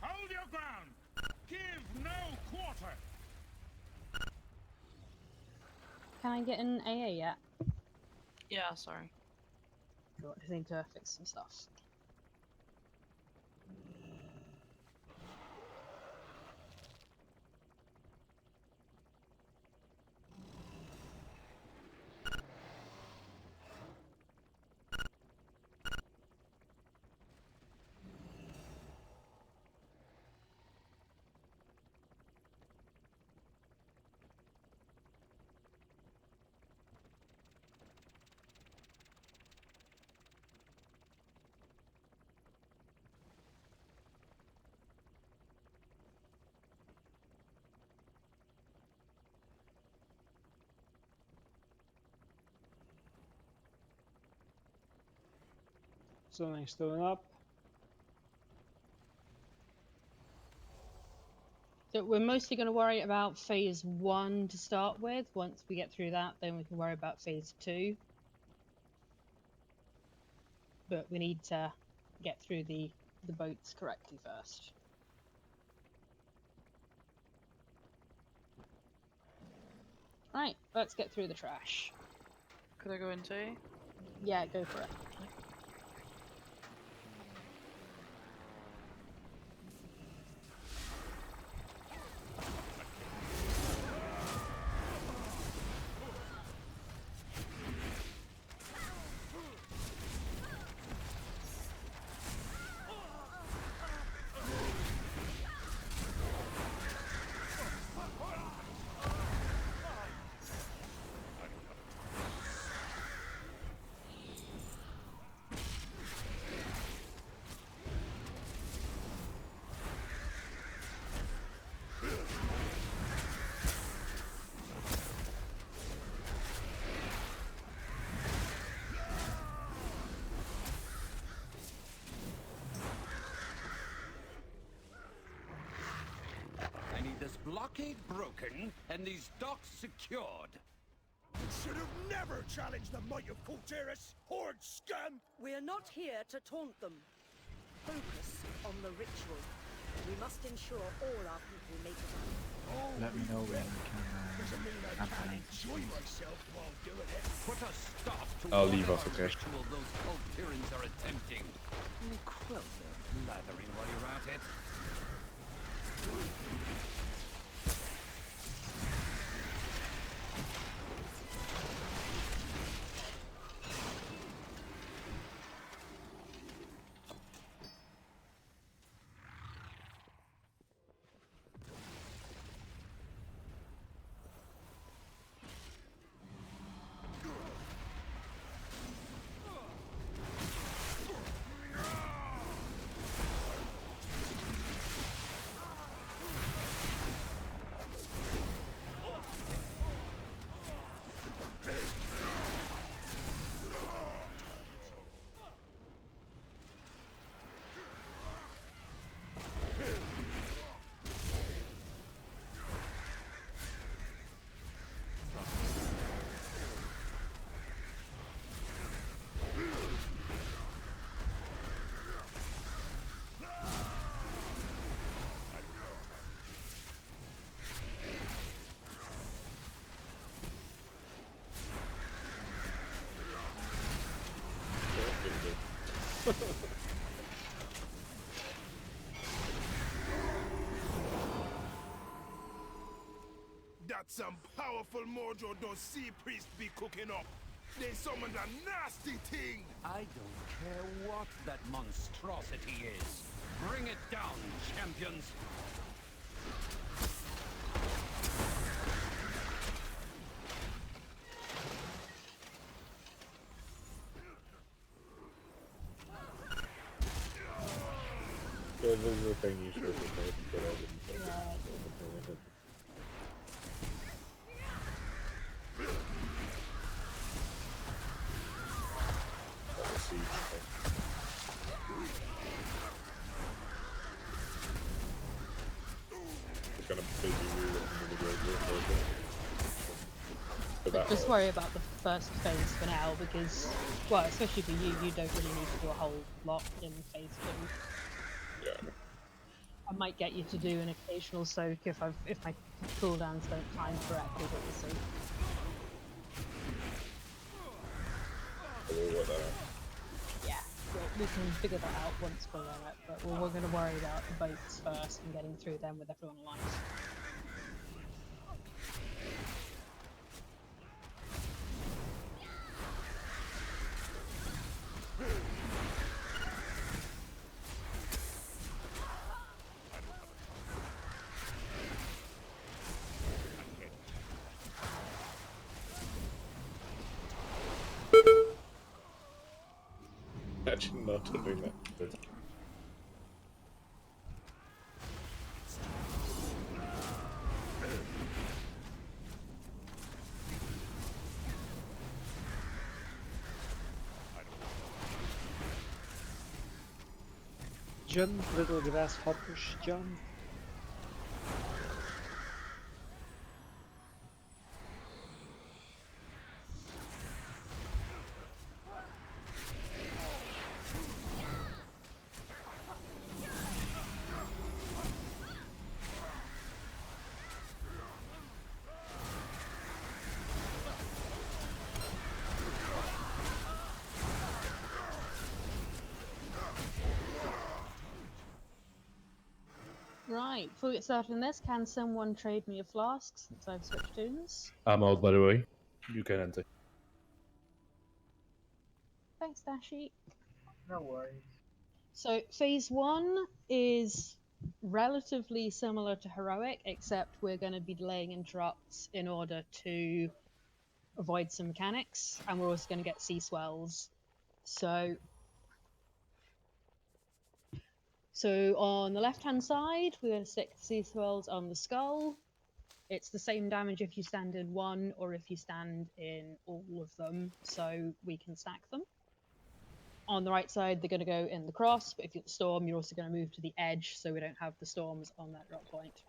Hold your ground! Give no quarter! Can I get an AA yet? Yeah, sorry. Cool, I just need to fix some stuff. Summoning stone up. So we're mostly going to worry about phase 1 to start with. Once we get through that, then we can worry about phase 2. But we need to get through the boats correctly first. Right, let's get through the trash. Could I go into A? Yeah, go for it. I need this blockade broken and these docks secured. Should have never challenged the might of Kultiris, horde scum! We're not here to taunt them. Focus on the ritual. We must ensure all our people make it out. Let me know when we can Doesn't mean I can't enjoy myself while doing it. Put a stop to I'll leave us, whatever okay? ritual those Kultirans are attempting. Quell their blathering while you're at it. That's some powerful mojo those sea priests be cooking up. They summoned a nasty thing. I don't care what that monstrosity is. Bring it down, champions. Yeah, this is the thing you should have made, but I didn't think it. It's gonna busy move into the great room. But just worry about the first phase for now, because, well, especially for you, you don't really need to do a whole lot in phase 2. Yeah. I might get you to do an occasional soak if my cooldowns don't time correctly, but we'll see. We'll work that out. Yeah, we can figure that out once we're on it, but we're going to worry about the boats first and getting through them with everyone alive. Imagine not doing that. But... Jump, little grasshoppers, jump. Right, before we get started on this, can someone trade me a flask since I've switched tunes? I'm out, by the way. You can enter. Thanks, Dashi. No worries. So, phase 1 is relatively similar to Heroic, except we're going to be delaying interrupts in order to avoid some mechanics, and we're also going to get sea swells. So on the left-hand side, we're going to stick sea swells on the skull. It's the same damage if you stand in one or if you stand in all of them, so we can stack them. On the right side, they're going to go in the cross, but if you're the storm, you're also going to move to the edge, so we don't have the storms on that drop point.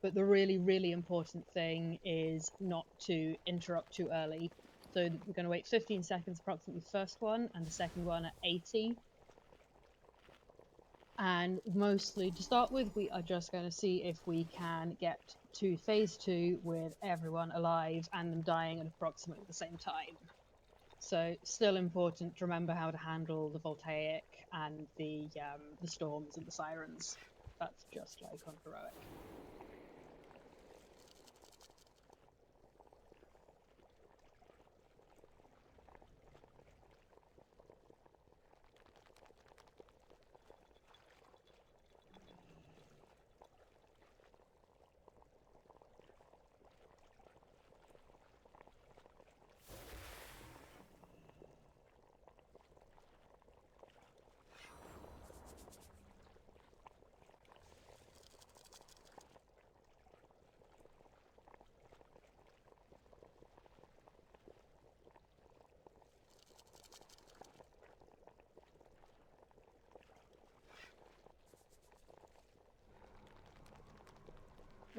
But the really, really important thing is not to interrupt too early. So we're going to wait 15 seconds approximately for the first one, and the second one at 80. And mostly, to start with, we are just going to see if we can get to phase 2 with everyone alive and them dying at approximately the same time. So still important to remember how to handle the voltaic and the storms and the sirens. That's just like on Heroic.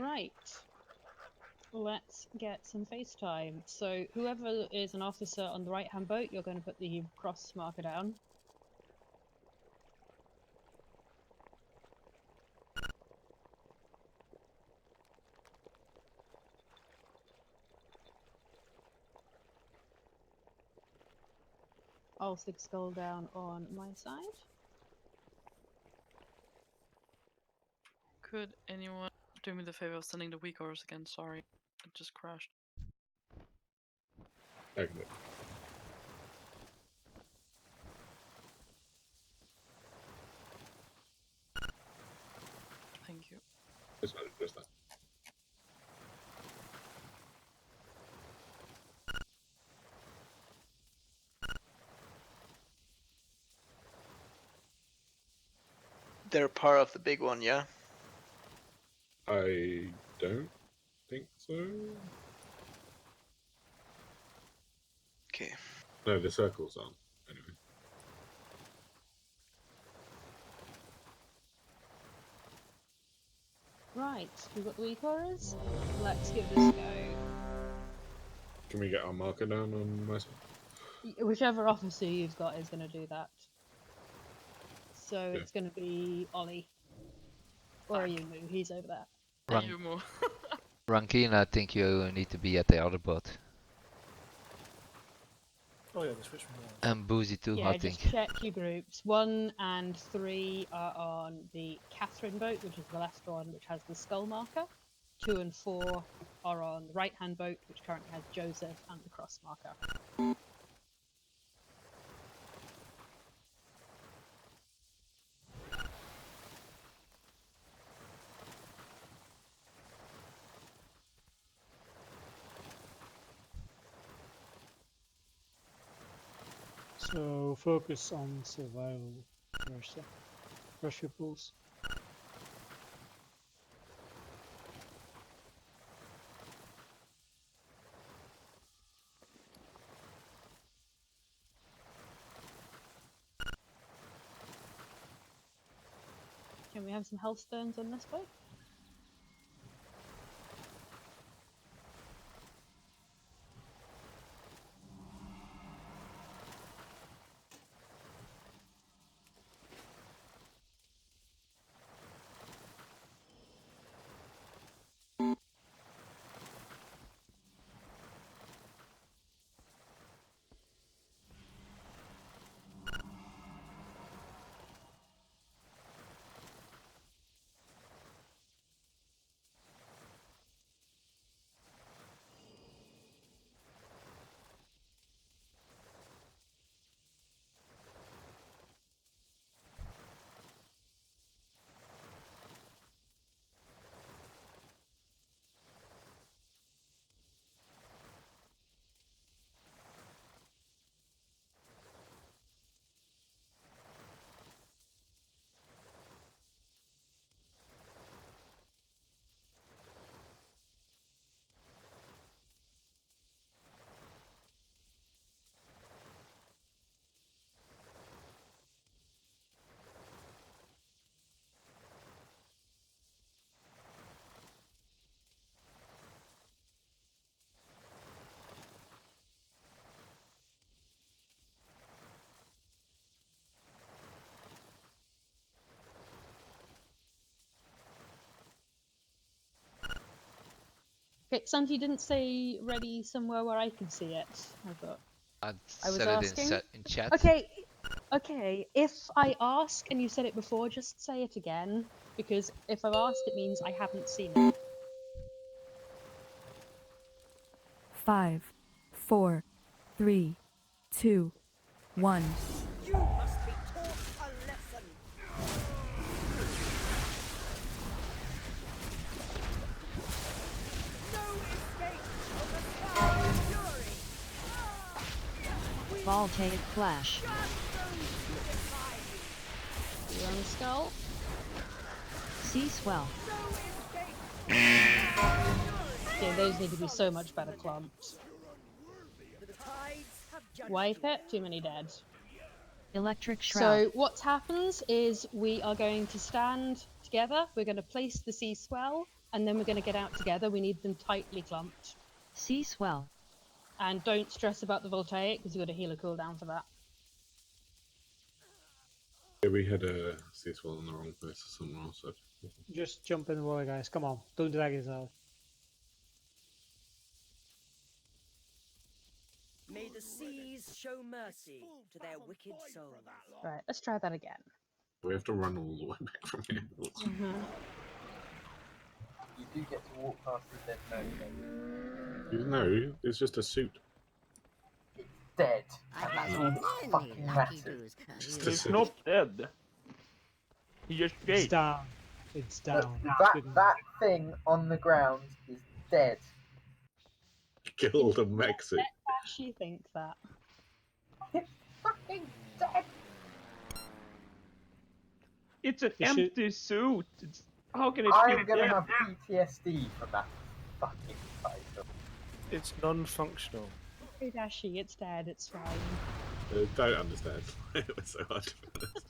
Right. Let's get some FaceTime. So whoever is an officer on the right-hand boat, you're going to put the cross marker down. I'll stick skull down on my side. Could anyone do me the favor of sending the weak orders again? Sorry, it just crashed. Okay. Thank you. Just that. They're part of the big one, yeah? I don't think so. Okay. No, the circles aren't. Anyway. Right, we've got the weak orders. Let's give this a go. Can we get our marker down on my side? Whichever officer you've got is going to do that. So it's going to be Ollie. Or Yumu, he's over there. Yumu. Rankin, I think you need to be at the other boat. Oh yeah, they switched from one. And Boozy too, Yeah, I think. just check your groups. 1 and 3 are on the Catherine boat, which is the left one, which has the skull marker. 2 and 4 are on the right-hand boat, which currently has Joseph and the cross marker. So focus on survival, Russia. Rush your pulls. Can we have some health stones on this boat? Okay, Santi didn't say ready somewhere where I could see it. I thought. I I was said it asking. in chat. Okay, okay. If I ask and you said it before, just say it again. Because if I've asked, it means I haven't seen it. 5, 4, 3, 2, 1. You must be taught a lesson. No escape from the sky fury. Voltaic Flash. You on the skull? Sea Swell. Yeah, those need to be so much better clumped. Wipe it, too many dead. Electric Shroud. So what happens is we are going to stand together, we're going to place the Sea Swell, and then we're going to get out together. We need them tightly clumped. Sea Swell. And don't stress about the Voltaic, because you've got a healer cooldown for that. Yeah, we had a Seaswell in the wrong place or something else. Just jump in the water, guys. Come on, don't drag us out. May the seas show mercy to their wicked souls. Right, let's try that again. We have to run all the way back from here. You do get to walk past the dead nose. No, it's just a suit. Dead. I And that's had all many that fucking lucky matters. Just a He's suit. not dead. He just It's escaped. down. It's down. That thing on the ground is dead. Killed a Mexican. Let Ashy think that. It's fucking dead. It's an You should- empty suit. It's, how can it I'm be gonna dead? have PTSD from that fucking title. It's non-functional. Hey Ashy, it's dead, it's fine. Don't understand. It was so hard to be honest.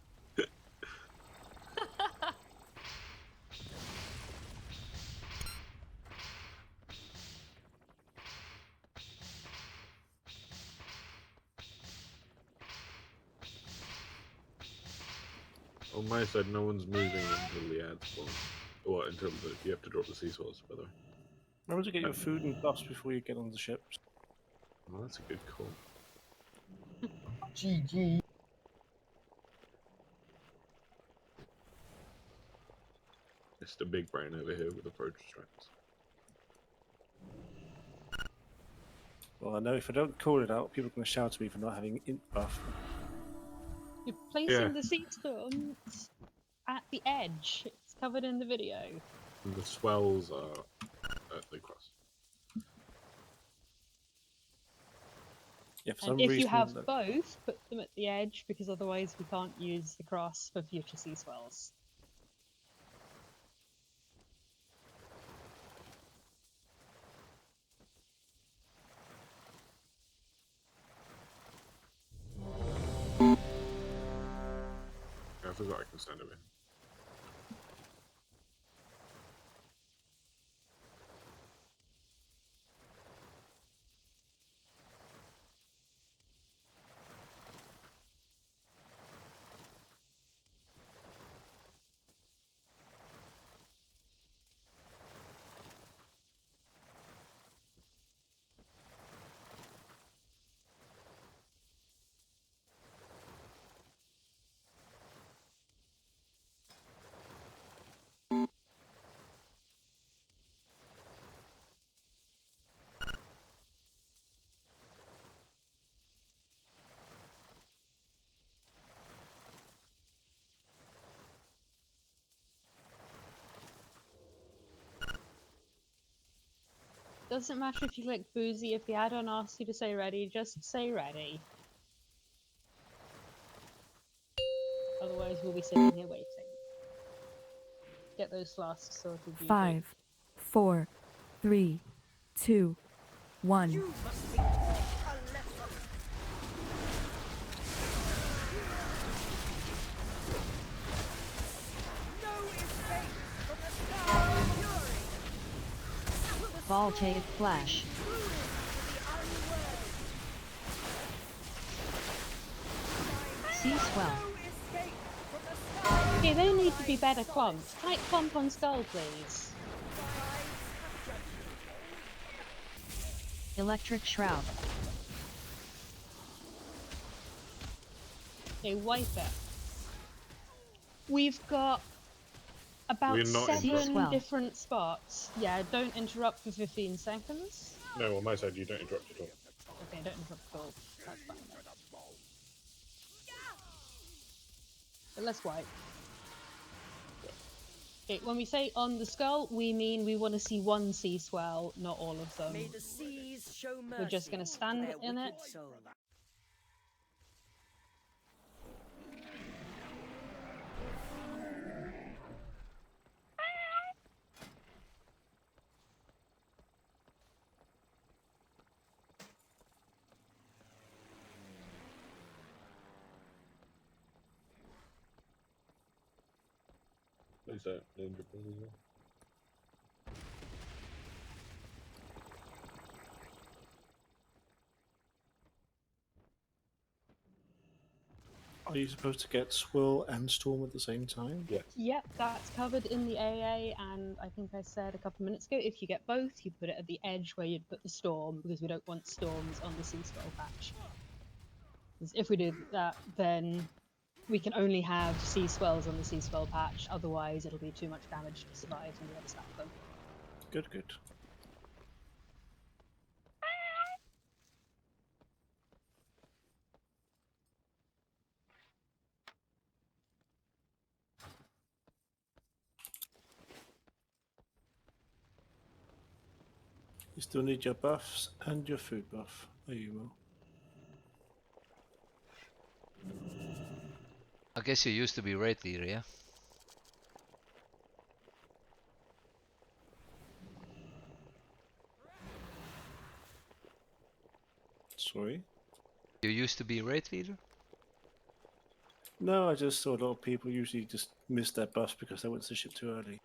On my side, no one's moving until the ads spawn. Or until you have to drop the sea swells, by the way. Remember to get your food and buffs before you get on the ships. Well, that's a good call. GG. Just a big brain over here with approach strats. Well, I know if I don't call it out, people are going to shout at me for not having int buff. You're placing Yeah. the sea stones at the edge. It's covered in the video. And the swells are at the cross. Yeah, for some And if reason, you have that- both, put them at the edge, because otherwise we can't use the cross for future sea swells. I forgot I can send him in. Doesn't matter if you click boozy, if the add-on asks you to say ready, just say ready. Otherwise we'll be sitting here waiting. Get those flasks sorted. Beauty. 5, 4, 3, 2, 1. You must be taught a lesson. No escape from the sky fury. Voltaic Flash. Sea Swell. Okay, they need to be better clumped. Tight clump on skull, please. Electric Shroud. Okay, wipe it. We've got about We're not 7 interrupting. different spots. Yeah, don't interrupt for 15 seconds. No, on my side, you don't interrupt at all. Okay, don't interrupt at all. That's fine. But let's wipe. Okay, when we say on the skull, we mean we want to see one sea swell, not all of them. May the seas show mercy. We're just going to stand their in it. wicked soul. Is that danger as well? Are you supposed to get swirl and storm at the same time? Yes. Yep, that's covered in the AA, and I think I said a couple of minutes ago, if you get both, you put it at the edge where you'd put the storm, because we don't want storms on the sea swell patch. 'Cause if we do that, then we can only have sea swells on the sea swell patch, otherwise it'll be too much damage to survive and we have to stop them. Good, good. You still need your buffs and your food buff. There you will. I guess you used to be raid leader, yeah? Sorry? You used to be raid leader? No, I just saw a lot of people usually just miss their buffs because they went to the ship too early.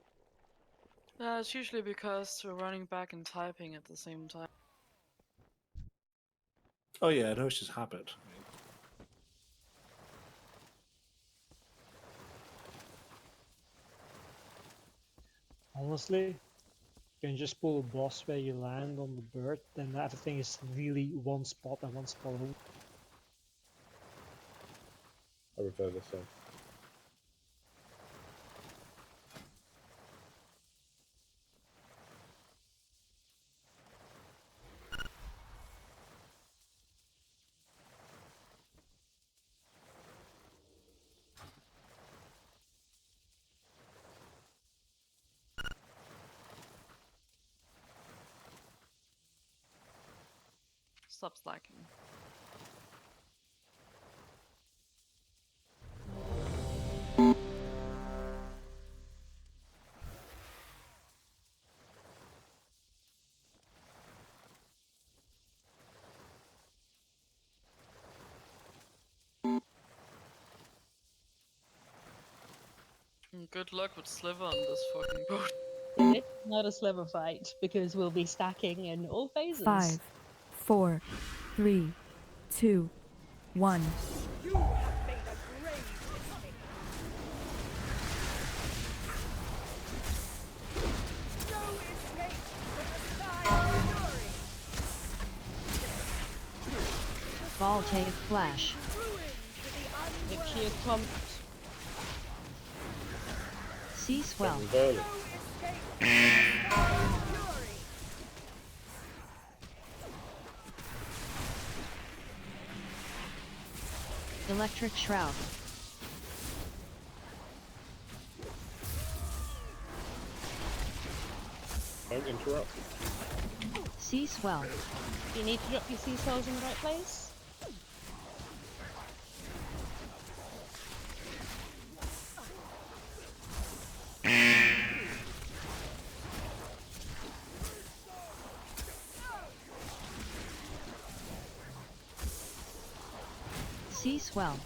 It's usually because we're running back and typing at the same time. Oh yeah, no, it's just habit. Honestly, you can just pull a boss where you land on the bird, then everything is really one spot and one spot only. I prefer this side. Stop slacking. Good luck with Sliver on this fucking boat. It's not a sliver fight, because we'll be stacking in all phases. 5, 4, 3, 2, 1. You have made a grave mistake. No escape from the sky fury. Voltaic Flash. If she is clumped. Sea Swell. Electric Shroud. Don't interrupt. Sea Swell. You need to drop your sea swells in the right place. Sea Swell.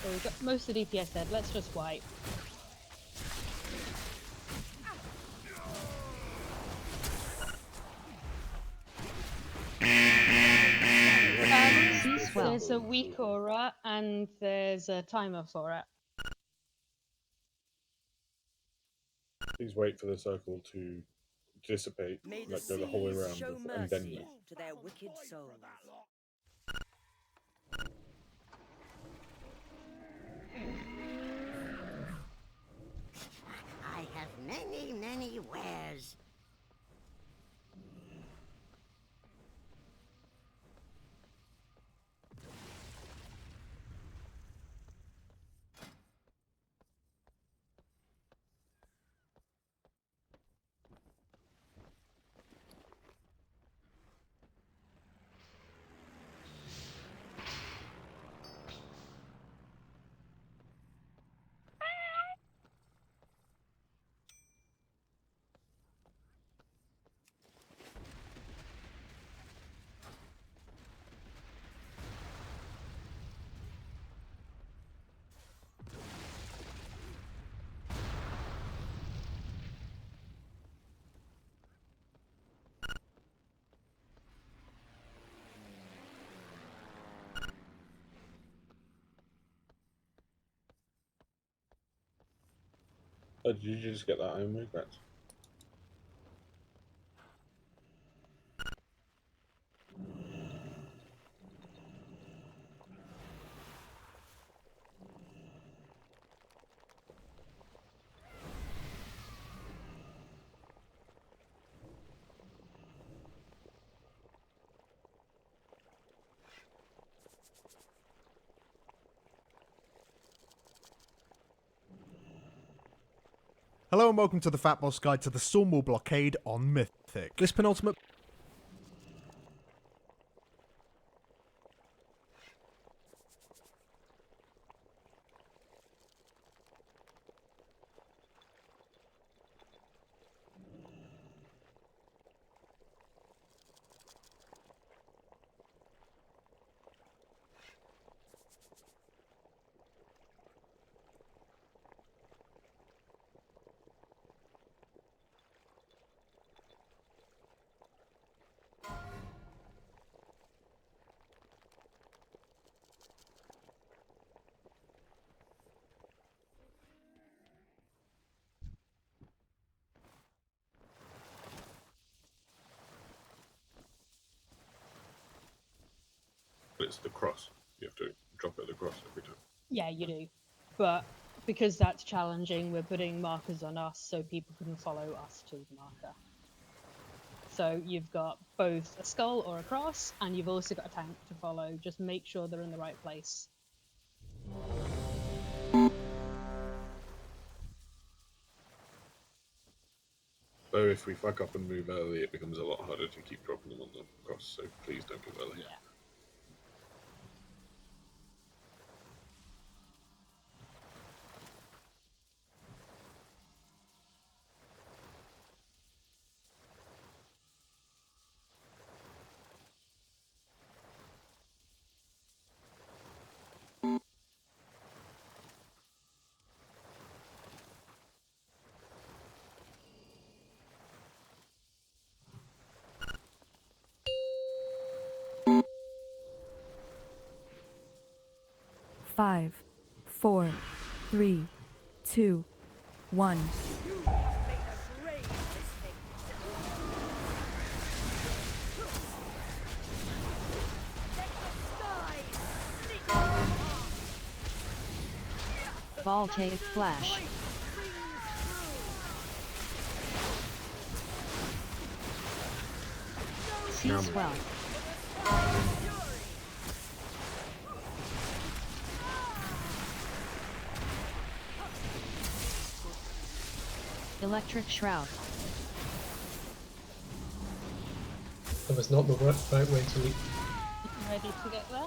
So we've got most of the DPS dead, let's just wipe. Sea Swell. There's a weak aura and there's a timer for it. Please wait for the circle to dissipate, May the like go the whole way seas around, show and then mercy move. to their wicked souls. I have many, many wares. Oh, did you just get that iron regrets? Hello and welcome to the Fat Boss Guide to the Stormwall Blockade on Mythic. This penultimate... But it's the cross. You have to drop it at the cross every time. Yeah, you do. But because that's challenging, we're putting markers on us so people can follow us to the marker. So you've got both a skull or a cross, and you've also got a tank to follow. Just make sure they're in the right place. So if we fuck up and move early, it becomes a lot harder to keep dropping them on the cross, so please don't move early. Yeah. Five, 4, 3, 2, 1. Voltaic flash. Sea swell. Electric shroud. That was not the right way to leap. Ready to get there?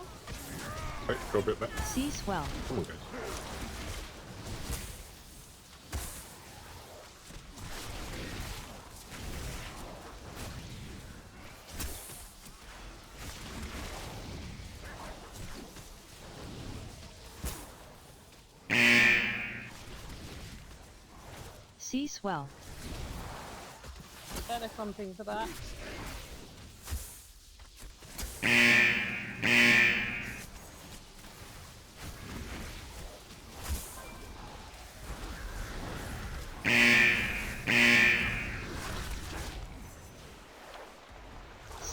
Right, go a bit back. Sea swell. Come on, guys. Sea swell. Better something for that.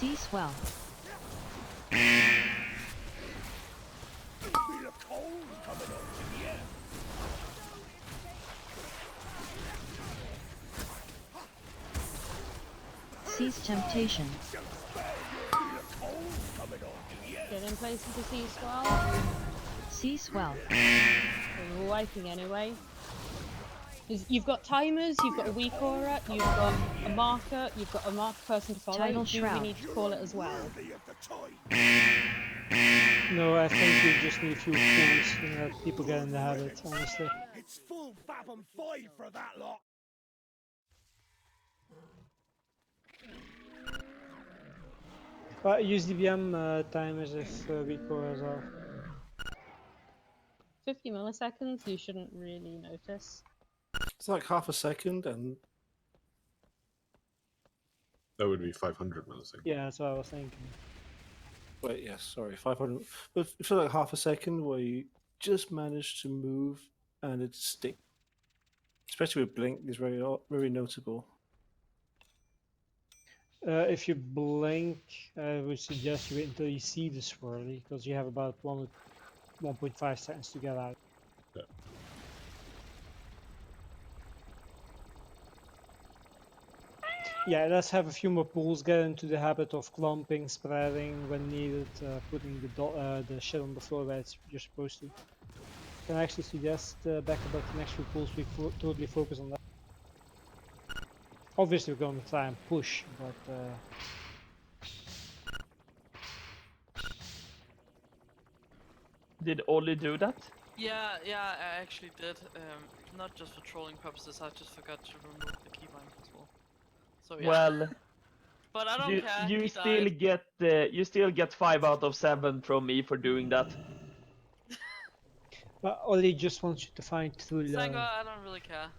Sea swell. Sea's temptation. Get in place with the sea swell. Sea swell. We're wiping anyway. You've got timers, you've got a weak aura, you've got a marker, you've got a marked person to follow. Tidal Do shroud. we need to call it as well? No, I think we just need a few pools and let people get in the habit, honestly. It's full Babum 5 for that lot. But use DBM timers if weak aura as well. 50 milliseconds, you shouldn't really notice. It's like half a second, and That would be 500 milliseconds. Yeah, that's what I was thinking. wait, yes, sorry, 500. But it's like half a second where you just manage to move and it sticks. Especially with blink, is very notable. If you blink, I would suggest you wait until you see the swirly, because you have about 1.5 seconds to get out. Yeah. Yeah, let's have a few more pools, get into the habit of clumping, spreading when needed, putting the shit on the floor where you're supposed to. Can I actually suggest back about the next few pools we totally focus on that. Obviously we're going to try and push, but Did Ollie do that? Yeah, I actually did. Not just for trolling purposes, I just forgot to remove the keybind as well. So yeah. Well, but I don't care. you he still died. get 5 out of 7 from me for doing that. But Ollie just wants you to find true love. Sango, I don't really care.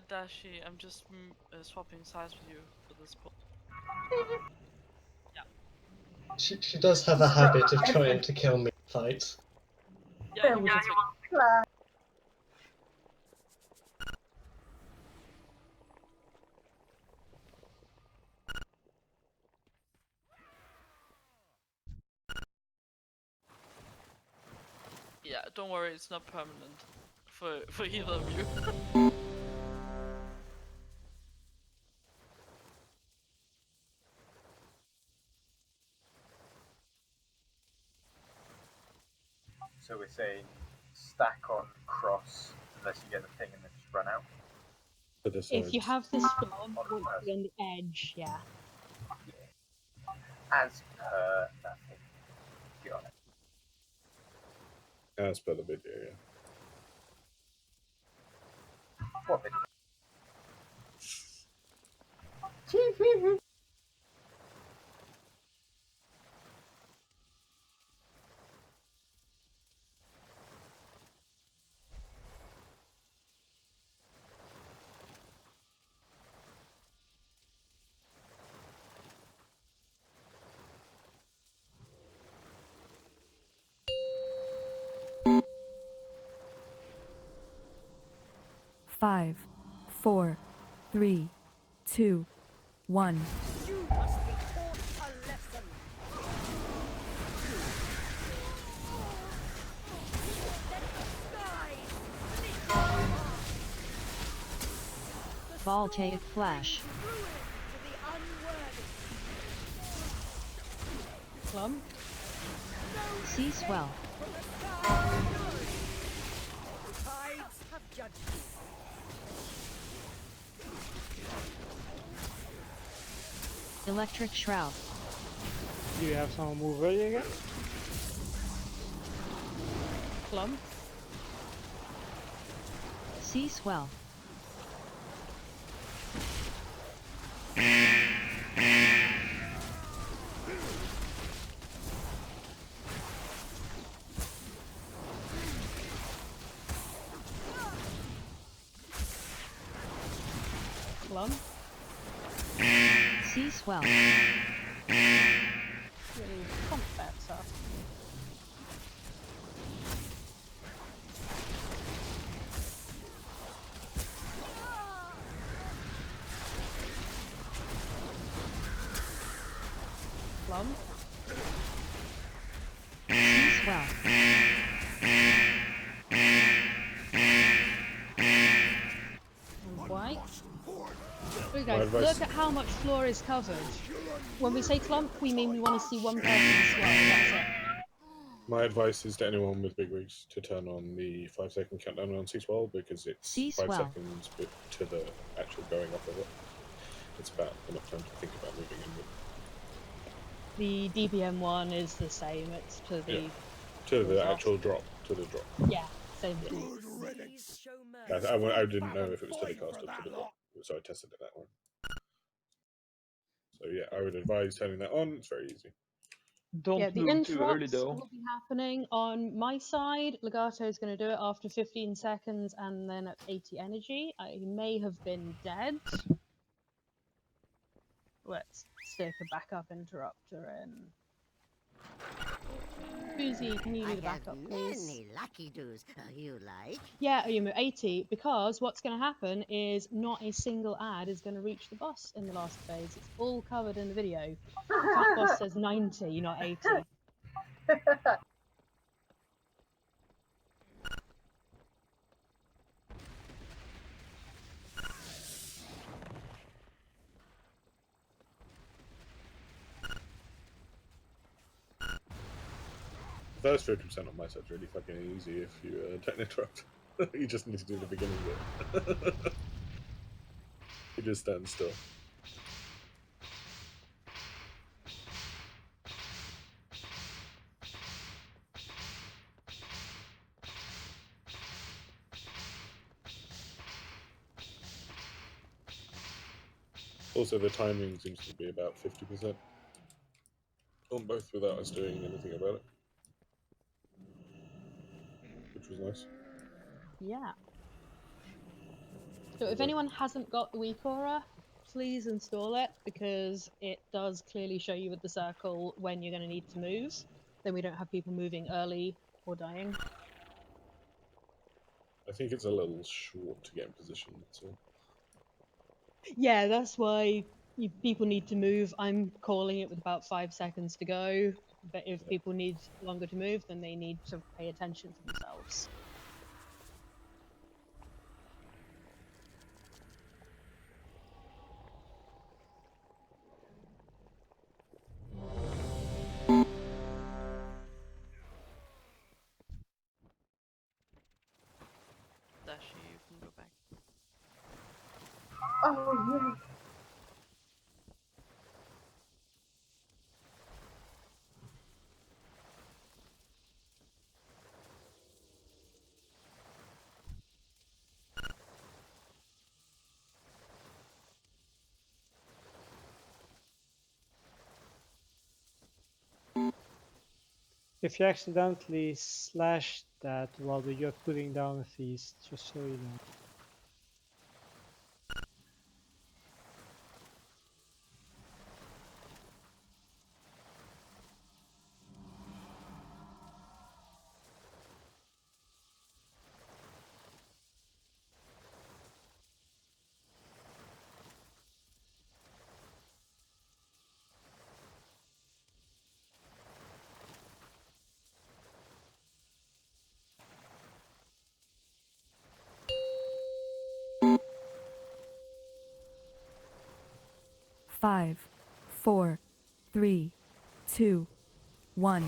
Dashi, I'm just swapping sides with you for this pot. She does have a habit of trying to kill me in fights. Yeah, you can take Yeah, don't worry, it's not permanent for either of you. So we're saying stack on cross unless you get the thing and then just run out. If you have the storm, once you're on the edge, yeah. As per nothing. Got it. As per the video, yeah. What video? Five, 4, 3, 2, 1. You must be taught a lesson. Voltaic flash. Plum. Sea swell. The tides have judged you. Electric shroud. Do you have someone move ready again? Plum. Sea swell. Plum. Sea swell. Really pump that stuff. from. Sea swell. And white. Okay, My advice- look at how much floor is covered. When we say clump, we mean we want to see one person swell. That's it. My advice is to anyone with big rigs to turn on the 5-second countdown on C-Swell because it's Sea 5 swell. seconds to the actual going off of it. It's about enough time to think about moving in with. The DBM one is the same. It's to the Yeah. To the actual drop. To the drop. yeah, same thing. I didn't know if it was telecast or to the drop, so I tested it that one. So yeah, I would advise turning that on. It's very easy. Don't Yeah, the move too early interrupts though. will be happening on my side. Legato is going to do it after 15 seconds and then at 80 energy. I may have been dead. Let's stick a backup interrupter in. Boozy, can you do the backup, please? Many lucky doos. You like? Yeah, Ayumu, 80, because what's going to happen is not a single ad is going to reach the boss in the last phase. It's all covered in the video. The cat boss says 90, not 80. The first 50% on my side's really fucking easy if you don't interrupt. You just need to do the beginning bit. You just stand still. Also, the timing seems to be about 50% on both without us doing anything about it, which was nice. Yeah. So if anyone hasn't got the weak aura, please install it because it does clearly show you with the circle when you're going to need to move. Then we don't have people moving early or dying. I think it's a little short to get in position, that's all. Yeah, that's why people need to move. I'm calling it with about 5 seconds to go. But if people need longer to move, then they need to pay attention to themselves. Dashi, you can go back. Oh, yeah. If you accidentally slash that while you're putting down a feast, just so you know. Five, 4, 3, 2, 1.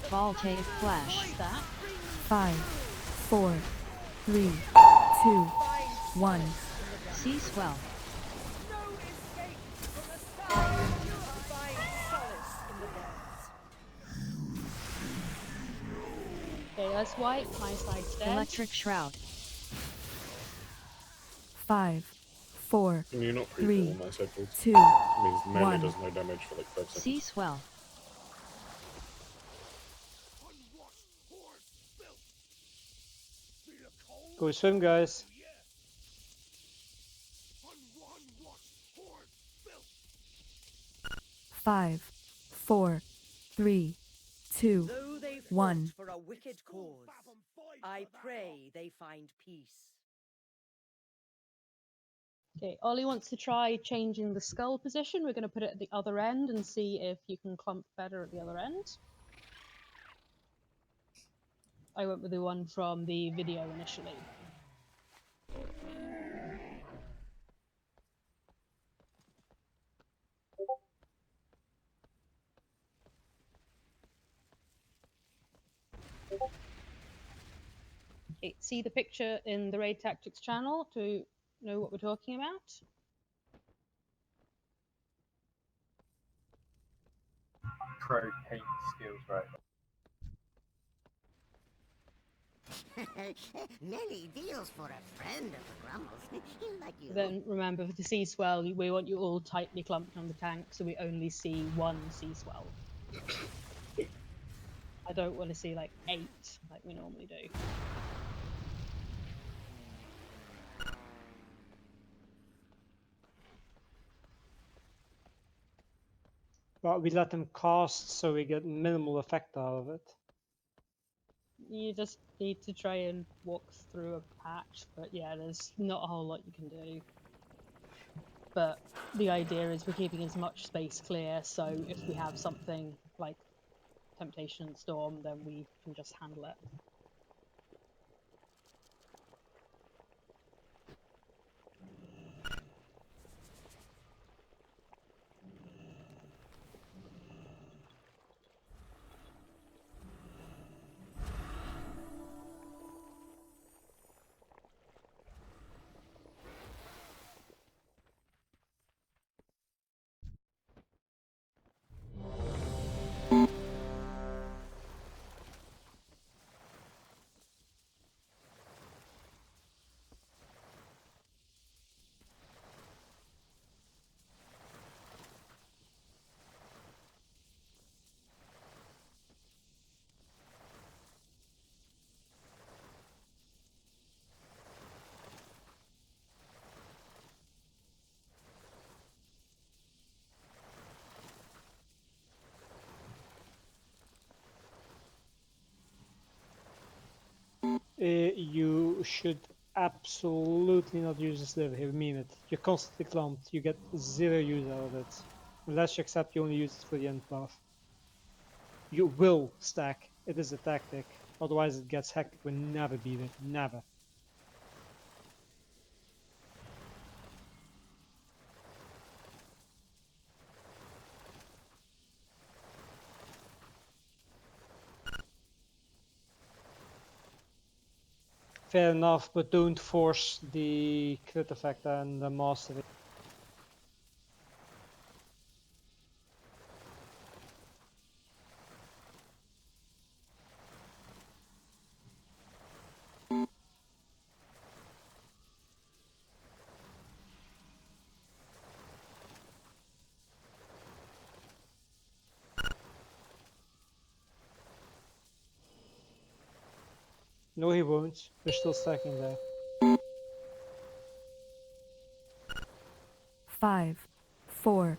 Voltaic flash. 5, 4, 3, 2, 1. Sea swell. Okay, that's white. My side's dead. Electric shroud. 5, 4, Can you not 3, pre-roll on my side, please? 2, It means melee 1. does no damage for like 5 seconds. Sea swell. Go swim, guys. Five, 4, 3, 2, 1. fought for a wicked cause. I pray they find peace. Okay, Ollie wants to try changing the skull position. We're going to put it at the other end and see if you can clump better at the other end. I went with the one from the video initially. Okay, see the picture in the Raid Tactics channel to know what we're talking about. Pro paint skills, right? Many deals for a friend of the Grumbles. Like you. Then remember, for the sea swell, we want you all tightly clumped on the tank, so we only see one sea swell. I don't want to see like 8 like we normally do. But we let them cast so we get minimal effect out of it. You just need to try and walk through a patch, but yeah, there's not a whole lot you can do. But the idea is we're keeping as much space clear, so if we have something like Temptation Storm, then we can just handle it. You should absolutely not use this lever here, mean it. You're constantly clumped, you get 0 use out of it. Unless you accept you only use it for the end buff. You will stack, it is a tactic. Otherwise it gets hectic, we'll never beat it, never. Fair enough, but don't force the crit effect and the mastery. No, he won't. We're still stacking there. 5, 4,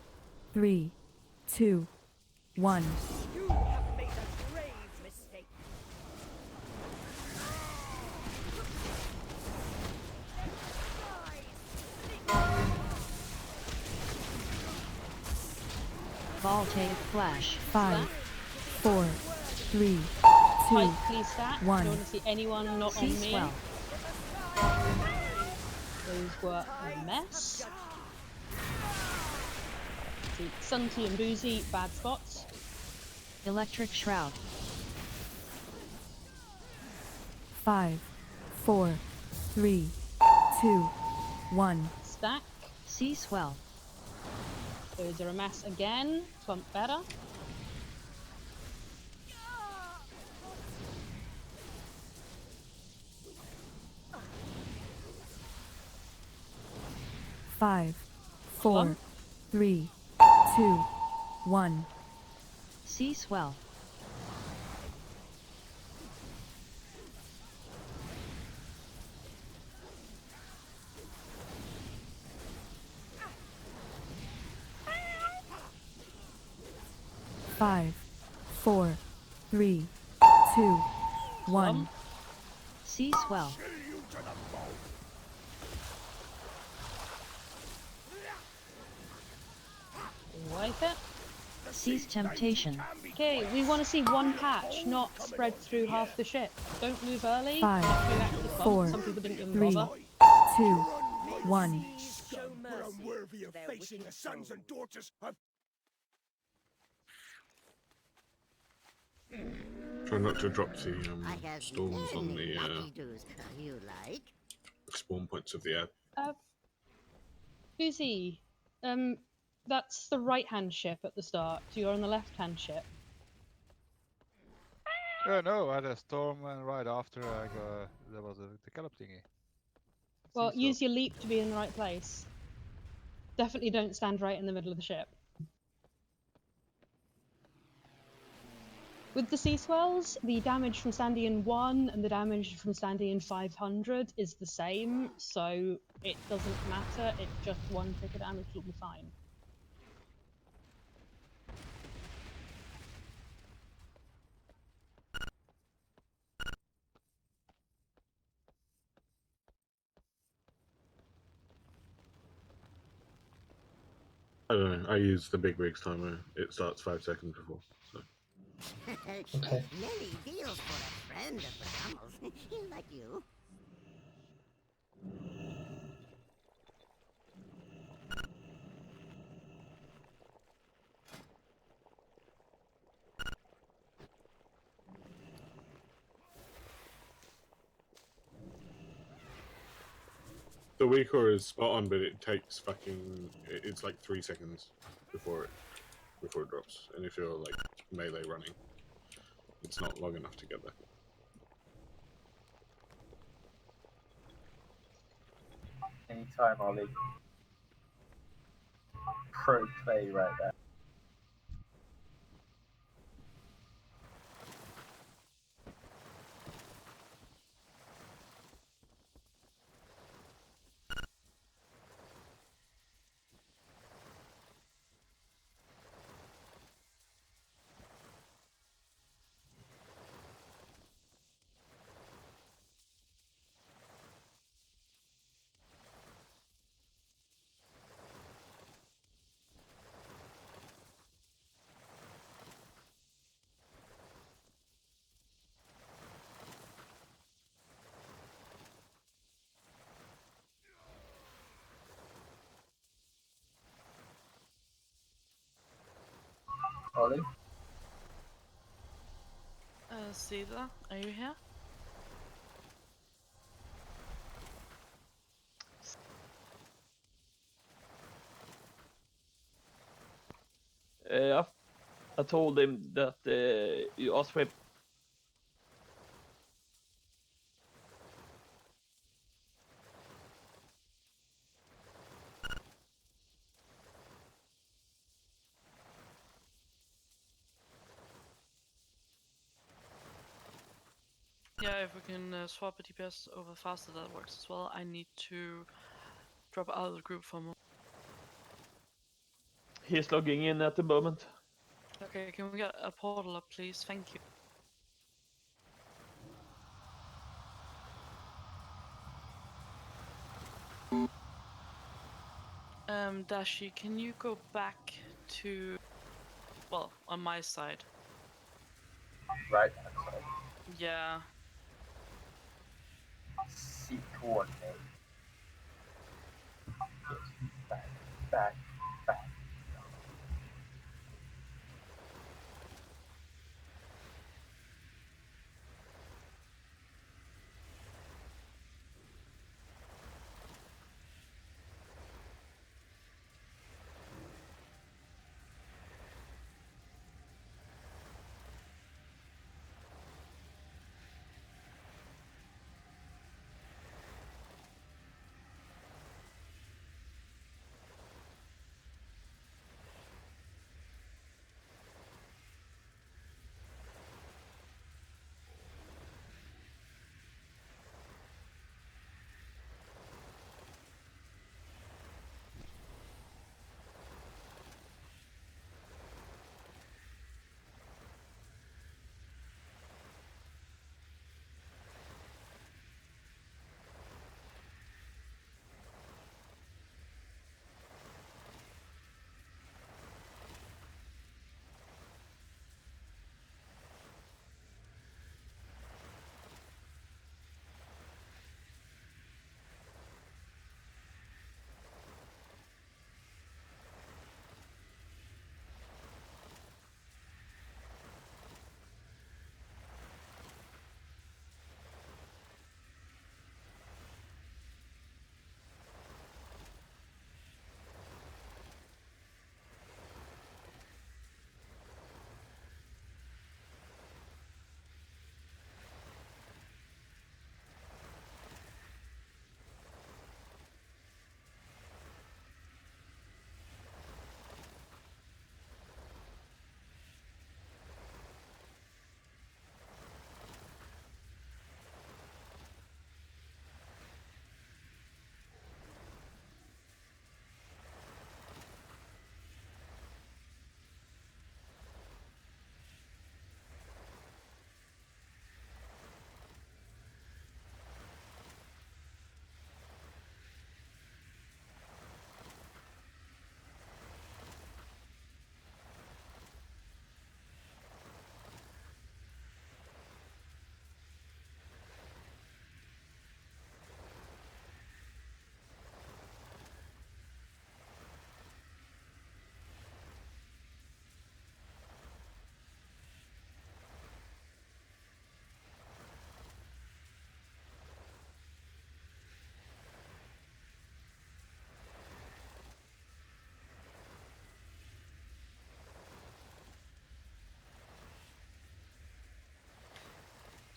3, 2, 1. You have made a grave mistake. Volte flash. 5, 4, 3, 2, Tightly stacked. 1. I don't want to see anyone not on me. Swell. Those were a mess. See, Sunty and Boozy, bad spots. Electric shroud. 5, 4, 3, 2, 1. Stack. Sea swell. Those are a mess again. Clump better. Five, 4, 3, 2, 1. Sea swell. Five, 4, 3, 2, 1. Sea swell. Wipe it. Seize temptation. Okay, we want to see one patch, not spread through half the ship. Don't move early. 5, not do active bump. 4, Some people didn't even 3, bother. 2, 1. Show mercy. unworthy of Their facing wicked the sons soul. and daughters of... Try not to drop the I have storms on many the lucky do's you like. spawn points of the air. Boozy, that's the right-hand ship at the start. So you're on the left-hand ship. No, I had a storm right after there was the gallop thingy. Well, use your leap to be in the right place. Definitely don't stand right in the middle of the ship. With the sea swells, the damage from standing in 1 and the damage from standing in 500 is the same, so it doesn't matter, it's just 1 tick of damage will be fine. I don't know. I use the big rigs timer. It starts 5 seconds before. So. Okay. Many deals for a friend of the Hummels, like you. The weaker is spot on, but it takes fucking. It's like 3 seconds before it drops. And if you're like melee running, it's not long enough to get there. Anytime, Ollie. Pro play right there. Ollie? Caesar, are you here? I told him that you asked for him. Yeah, if we can swap a DPS over faster, that works as well. I need to drop out of the group for a moment. He's logging in at the moment. Okay, can we get a portal up, please? Thank you. Dashi, can you go back to, well, on my side? Right hand side. Yeah. C coordinate. Back, back, back.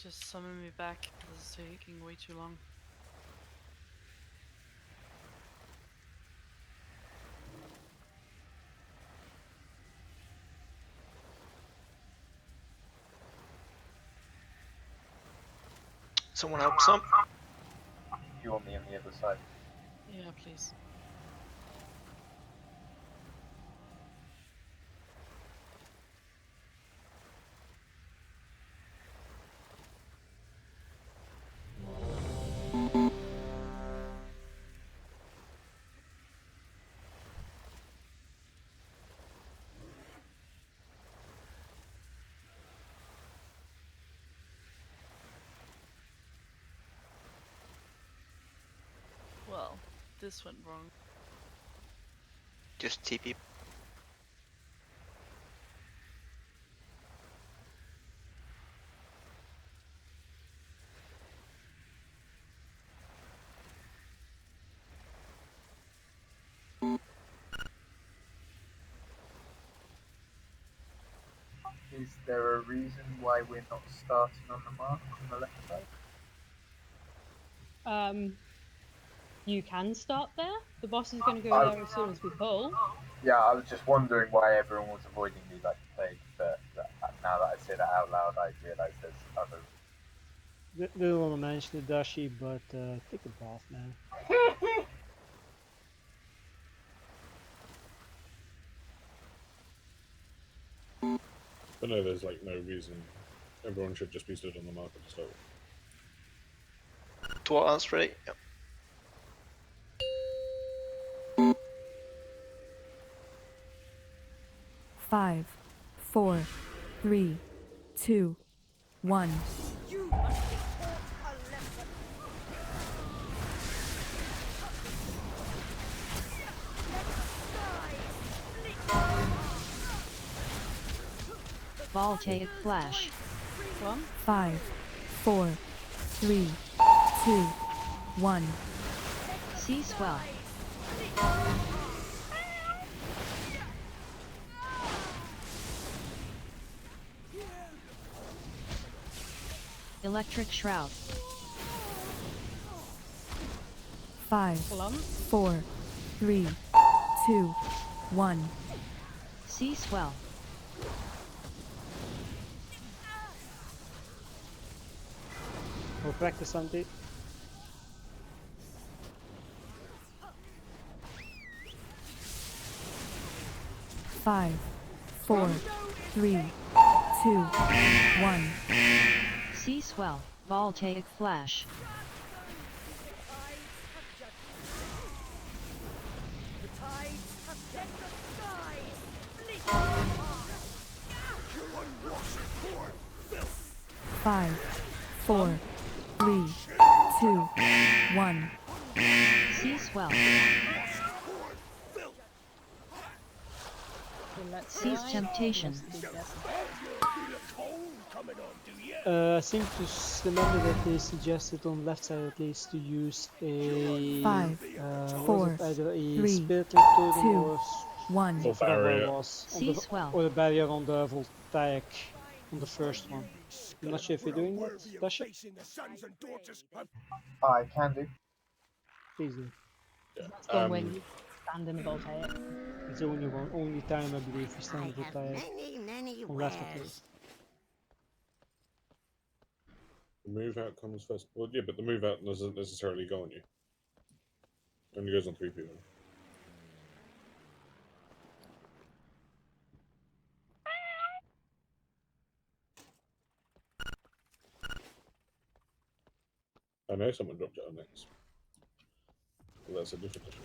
Just summon me back. This is taking way too long. Someone help some? You want me on the other side? Yeah, please. Well, this went wrong. Just TP. Is there a reason why we're not starting on the mark on the left side? You can start there. The boss is going to go there as soon as we pull. Yeah, I was just wondering why everyone was avoiding me like the plague, but now that I say that out loud, I realise there's other. Didn't want to mention it, Dashi, but take a bath, man. But no, there's like no reason. Everyone should just be stood on the marker to start with. To what else, ready? Yep. 5, 4, 3, 2, 1. You must be taught a lesson. Voltaic flash. 5, 4, 3, 2, 1. Sea swell. Electric shroud. 5, 4, 3, 2, 1. Sea swell. We'll practice something. Five, 4, 3, 2, 1. Sea swell. Voltaic flash. The tides have set the skies. 5, 4, 3, 2, 1. Sea swell. Seize temptation. I seem to remember that they suggested on the left side at least to use a 5, was 4, it either a 3, spirit link totem 2, or 1. I forgot what it was. On Sea the, swell. or the barrier on the voltaic on the first one. I'm not sure if you're doing that, Dasha. I can do. Please do. That's one way you stand in the voltaic. It's the only time I believe you stand in voltaic. Many On left at wares. least. The move out comes first. Well, yeah, but the move out doesn't necessarily go on you. It only goes on 3 people. I know someone dropped it on next. Well, that's a different issue.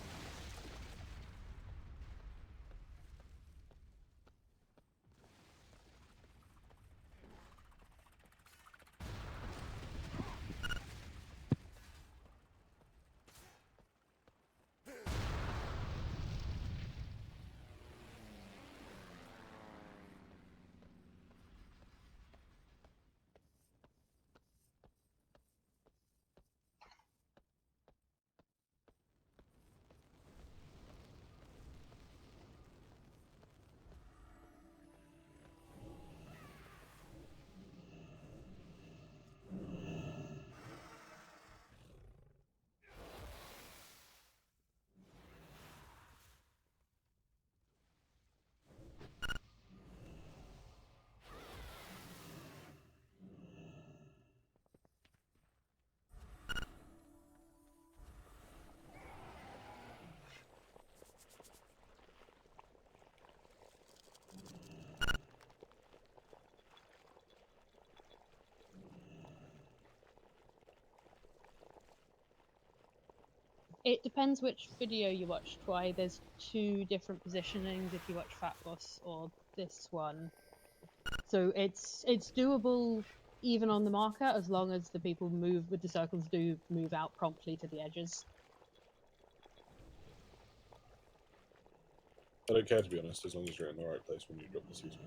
It depends which video you watched. Why there's 2 different positionings if you watch Fat Boss or this one. So it's doable even on the marker as long as the people move with the circles do move out promptly to the edges. I don't care, to be honest, as long as you're in the right place when you drop the season.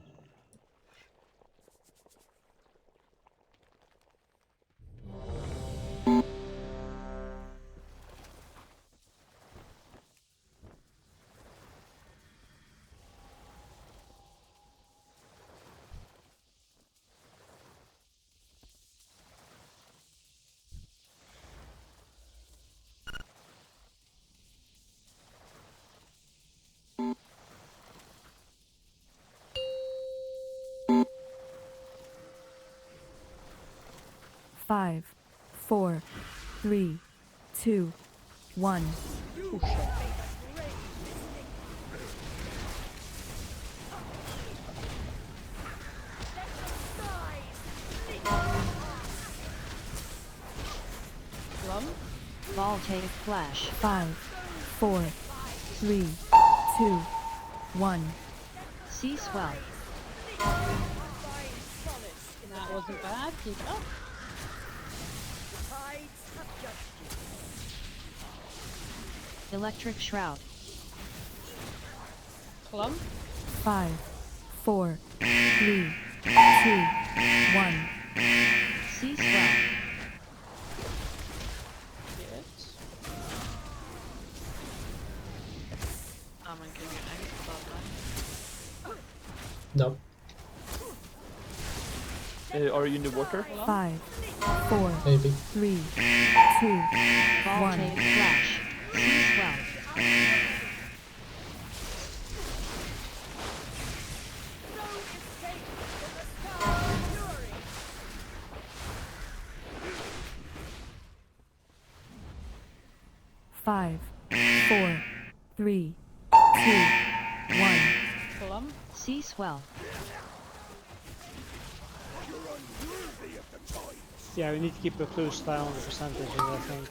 Five, 4, 3, 2, 1. Voltaic flash. 5, 4, 3, 2, 1. Sea swell. That wasn't bad. Keep it up. Electric shroud. Clump. 5, 4, 3, 2, 1. Sea swell. Can you act about No. Are you in the water? 5, 4, Maybe. 3, 2, 1. Voltaic flash. Sea swell. 5, 4, 3, 2, 1. Clump. Sea swell. Yeah, we need to keep a close eye on the percentages, I think.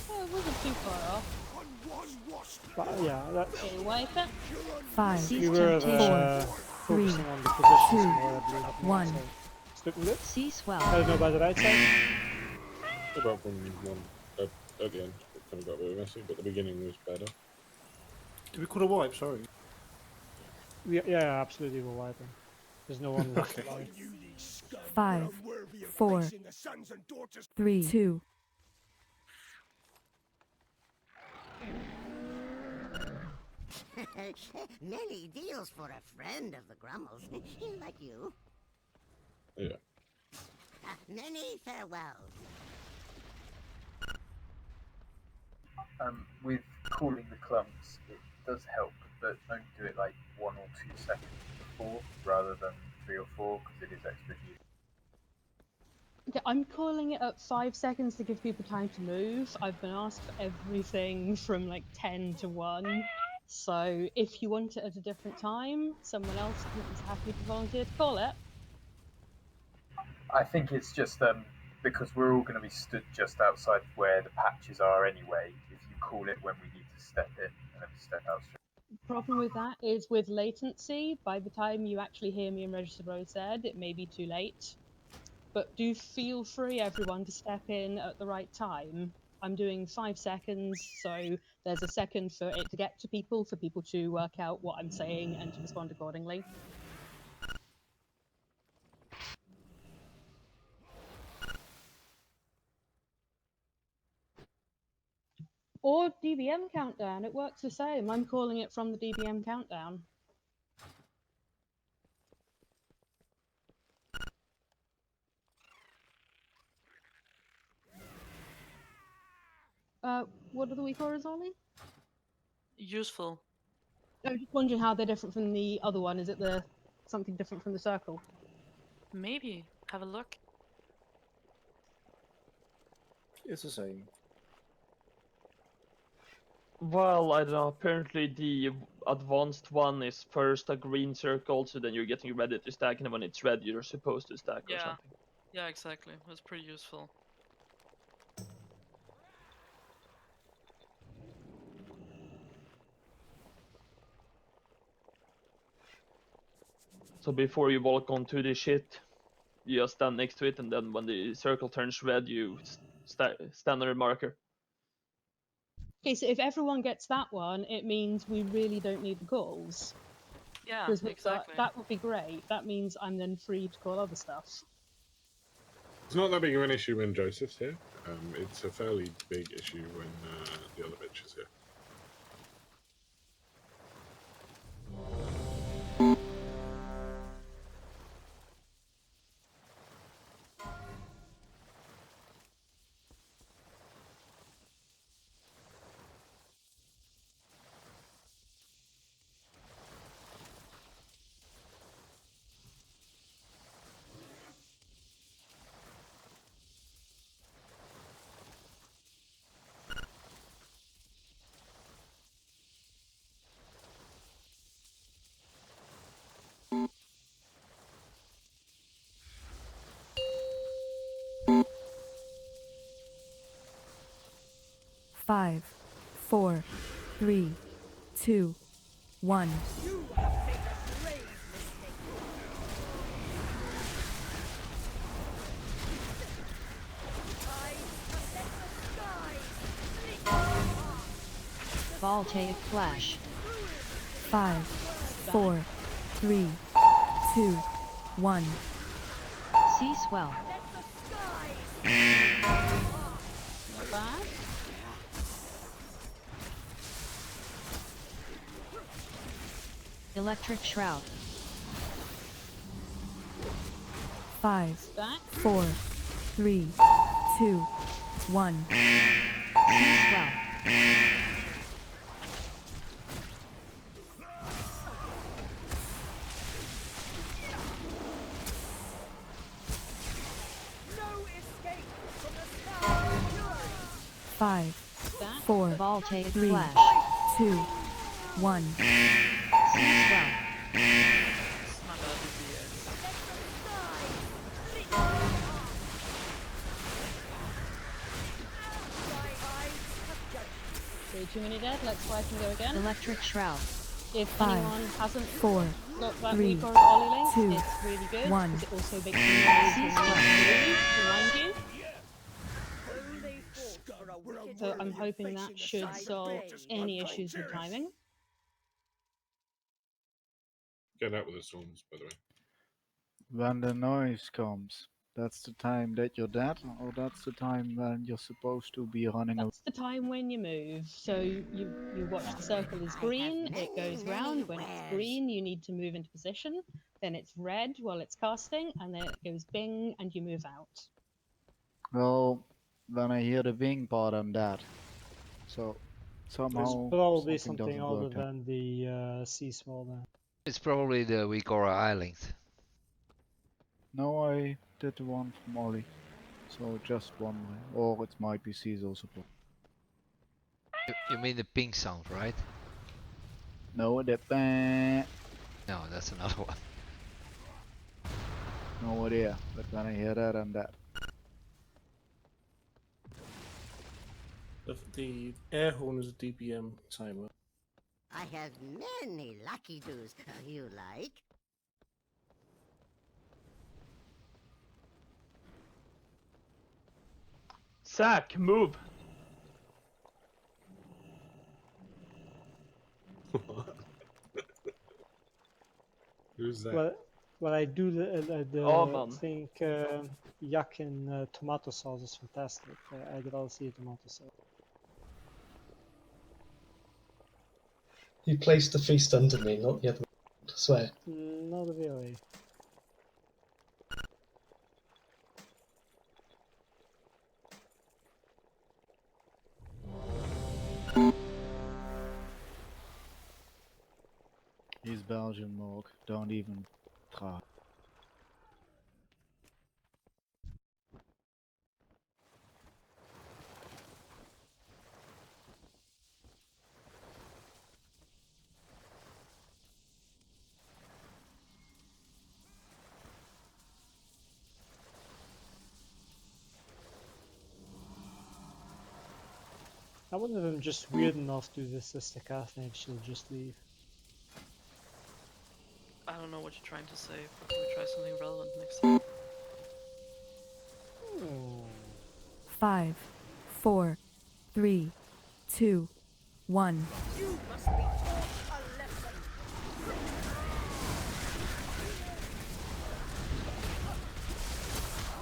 Oh, it wasn't too far off. But yeah, that, Okay, wipe it. 5, we were 4, 3, focusing on the positions 2, more, I believe. at the 1. moment, so it's looking good. Sea swell. I don't know about the right side. About one at the end, it kind of got a bit messy, but the beginning was better. Did we call a wipe? Sorry. Yeah, absolutely, we're wiping. There's no one left alive. 5, 4, 3, 2. Many deals for a friend of the Grummels. Like you. Yeah. Many farewells. With calling the clumps, it does help, but don't do it like 1 or 2 seconds before rather than 3 or 4 because it is extra heat. Okay, I'm calling it at 5 seconds to give people time to move. I've been asked for everything from like 10 to 1. So if you want it at a different time, someone else is happy to volunteer to call it. I think it's just because we're all going to be stood just outside where the patches are anyway. If you call it when we need to step in and then step out straight. Problem with that is with latency, by the time you actually hear me and register what I said, it may be too late. But do feel free, everyone, to step in at the right time. I'm doing 5 seconds, so there's a second for it to get to people, for people to work out what I'm saying and to respond accordingly. Or DBM countdown, it works the same. I'm calling it from the DBM countdown. What are the weak auras, Ollie? Useful. I was just wondering how they're different from the other one. Is it something different from the circle? Maybe. Have a look. It's the same. Well, I don't know. Apparently, the advanced one is first a green circle, so then you're getting ready to stack, and when it's red, you're supposed to stack or something. Yeah, exactly. That's pretty useful. So before you walk onto the shit, you just stand next to it, and then when the circle turns red, you stand on the marker. Okay, so if everyone gets that one, it means we really don't need the calls. Yeah, Because exactly. that would be great. That means I'm then free to call other stuff. It's not that big of an issue when Joseph's here. It's a fairly big issue when the other bitch is here. Five, 4, 3, 2, 1. You have made a grave mistake. Voltaic flash. 5, 4, 3, 2, 1. Sea swell. Not bad. Electric shroud. 5, Back. 4, 3, 2, 1. Sea swell. No escape from the sky of fury. 5, Back. 4, Voltaic 3, flash. 2, 1. Sea swell. It's not that easy. Okay, too many dead. Let's try and go again. Electric shroud. If 5, anyone hasn't 4, got that 3, weak or Ollie link, 2, it's really good 1. because it also makes you noise when you remind you. Only fought for a wicked So I'm rule hoping that facing the should side of solve pain. any issues with timing. Get out with the storms, by the way. When the noise comes, that's the time that you're dead, or that's the time when you're supposed to be running away? That's the time when you move. So you watch the circle is green, it goes round. When it's green, you need to move into position. Then it's red while it's casting, and then it goes bing, and you move out. Well, when I hear the wing part, I'm dead. So somehow There's probably something something doesn't other work then. than the sea swell then. It's probably the weak aura eye length. No, I did the one from Ollie. So just one way. Or it might be Caesar support. You mean the ping sound, right? No, the bang. No, that's another one. No idea. But when I hear that, I'm dead. The air horn is a DPM timer. I have many lucky doos you like. Zack, move! Who's that? Well, I do think yak and tomato sauce is fantastic. I'd rather see a tomato sauce. You placed the feast under me, not the other way. I swear. Not really. He's Belgian, Morg. Don't even try. I wonder if I'm just weird enough to this Staccath and she'll just leave. I don't know what you're trying to say, but we'll try something relevant next time. 5, 4, 3, 2, 1. You must be taught a lesson.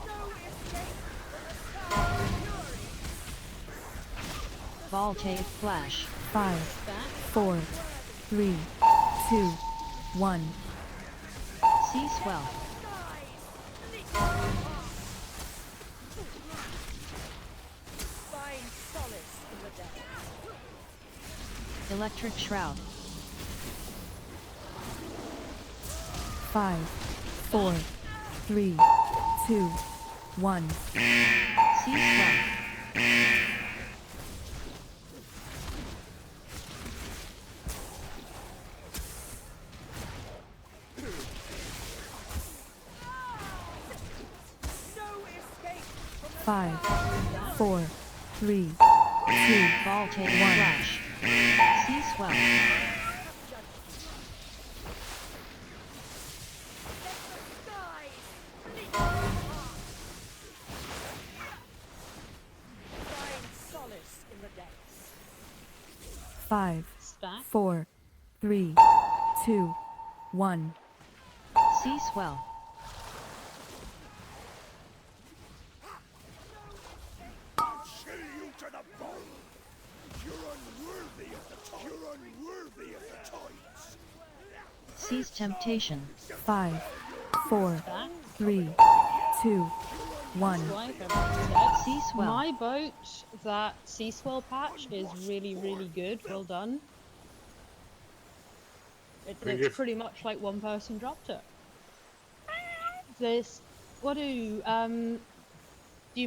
No escape from the sky fury. Voltage flash. 5, 4, 3, 2, 1. Sea swell. Find solace in the depths. Electric shroud. 5, 4, 3, 2, 1. Sea swell. No escape from the 5, 4, 3, 2, Voltage 1. flash. Sea swell. Find solace in the depths. 5, Stack. 4, 3, 2, 1. Sea swell. Chill you to the bone. You're unworthy of the tides. You're unworthy of the tides. Seize temptation. 5, 4, 3, 2, 1. Sea swell. My boat, that sea swell patch is really, really good. Well done. Thank It's you. pretty much like one person dropped it. This, what do you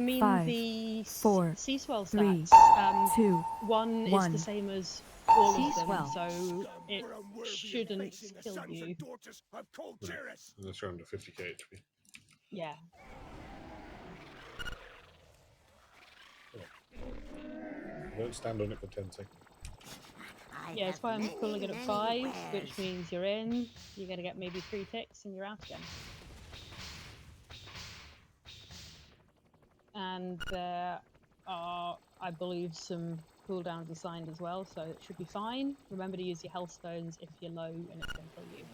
mean 5, the 4, sea swell 3, stats? 2, One is 1. the same as all Sea of them, swell. so it shouldn't kill you. Let's round to 50k HP. Yeah. Don't stand on it for 10 seconds. Yeah, it's why I'm pulling it at 5, which means you're in. You're gonna get maybe 3 ticks and you're out again. And there are, I believe, some cooldowns assigned as well, so it should be fine. Remember to use your health stones if you're low and it's gonna kill you.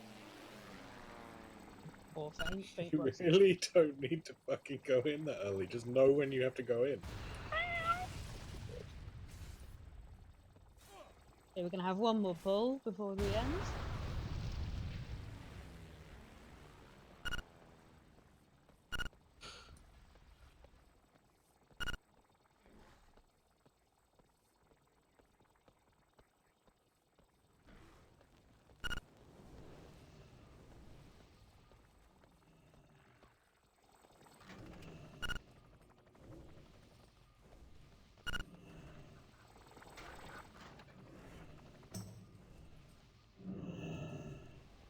Or faint, faint You works. really don't need to fucking go in that early. Just know when you have to go in. Okay, we're gonna have one more pull before we end.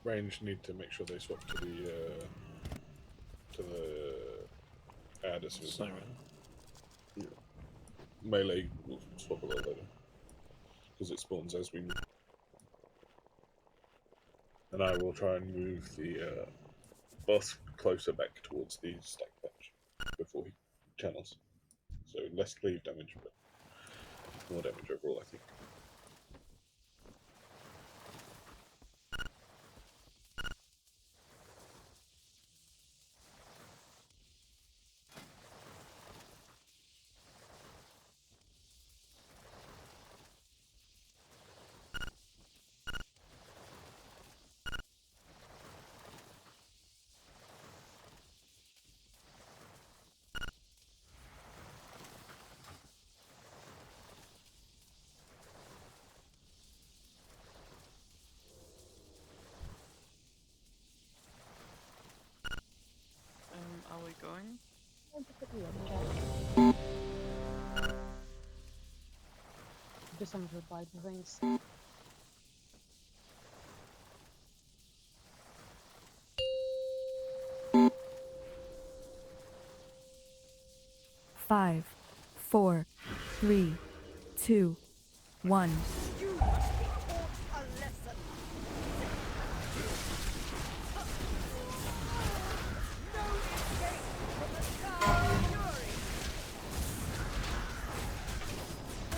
Range need to make sure they swap to the add as soon as they Siren. can. Yeah. Melee will swap a little later because it spawns as we move. And I will try and move the boss closer back towards the stack patch before he channels. So less cleave damage, but more damage overall, I think. Are we going? Just some reply to things. Five, 4, 3, 2, 1. You must be taught a lesson.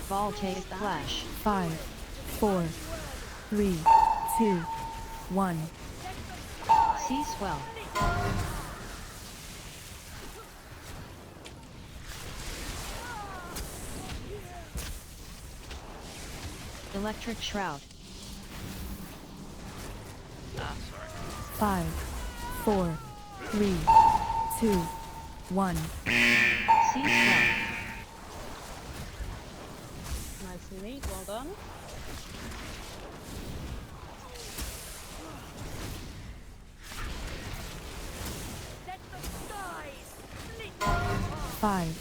Voltaic flash. 5, 4, 3, 2, 1. Sea swell. Electric shroud. 5, 4, 3, 2, 1. Sea swell. Nice and neat, well done. Five,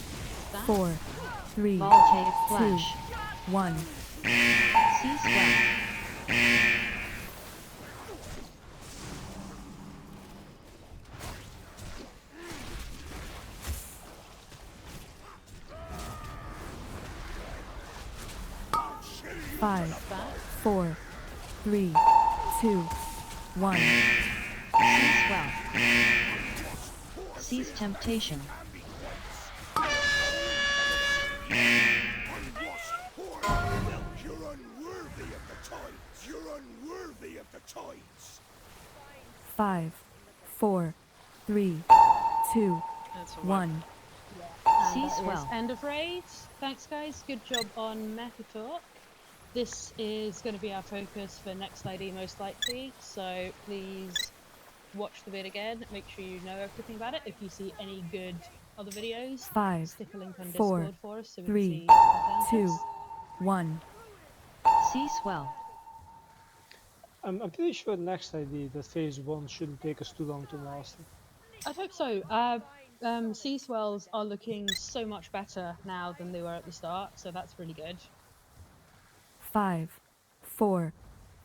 4, 3, Voltaic 2, flash. 1. Sea swell. 5, 4, 3, 2, 1. Sea swell. Seize temptation. You're unworthy of the tides! You're unworthy of the tides! 5, 4, 3, 2, 1. And that is swell. end of raid. Thanks, guys. Good job on Meta Talk. This is going to be our focus for next ID, most likely. So please watch the vid again. Make sure you know everything about it. If you see any good other videos, 5, stick a link on 4, Discord for us so we 3, can see alternatives. 2, 1. Sea swell. I'm pretty sure next ID that phase 1 shouldn't take us too long to master. I hope so. Sea swells are looking so much better now than they were at the start, so that's really good. 5, 4,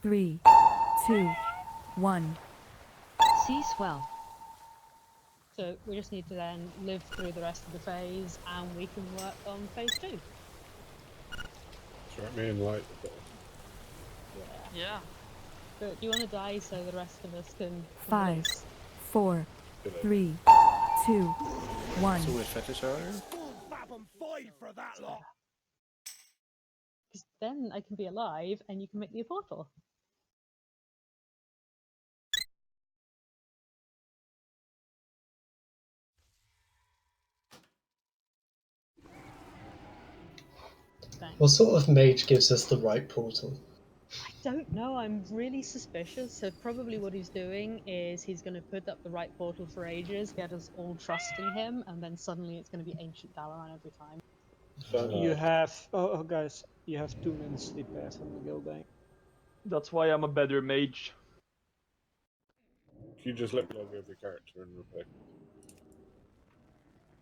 3, 2, 1. Sea swell. So we just need to then live through the rest of the phase, and we can work on phase 2. Strike me in light. Yeah. But do you want to die so the rest of us can... 5, 4, 3, 2, 1. It's a weird fetish earlier. For that lot. Because then I can be alive, and you can make me a portal. Thanks. What sort of mage gives us the right portal? I don't know, I'm really suspicious. So probably what he's doing is he's going to put up the right portal for ages, get us all trusting him, and then suddenly it's going to be Ancient Dalaran every time. You have... Oh, guys, you have 2 minutes sleep after the Gilbane. That's why I'm a better mage. Can you just let me log every character and replay?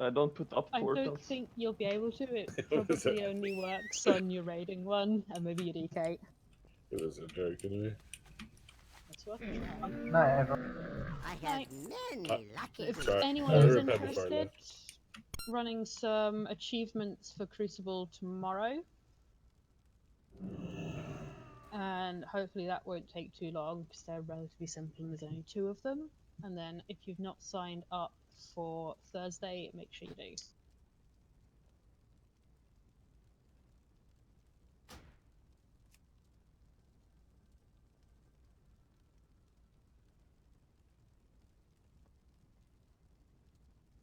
I don't put up I portals. don't think you'll be able to. It probably only works on your raiding one, and maybe your DK. It was a joke, anyway. That's what I'm trying. No, everyone. I have many lucky If Sorry. anyone Sorry, is Rebel, sorry, interested, left. running some achievements for Crucible tomorrow. And hopefully that won't take too long because they're relatively simple and there's only 2 of them. And then if you've not signed up for Thursday, make sure you do.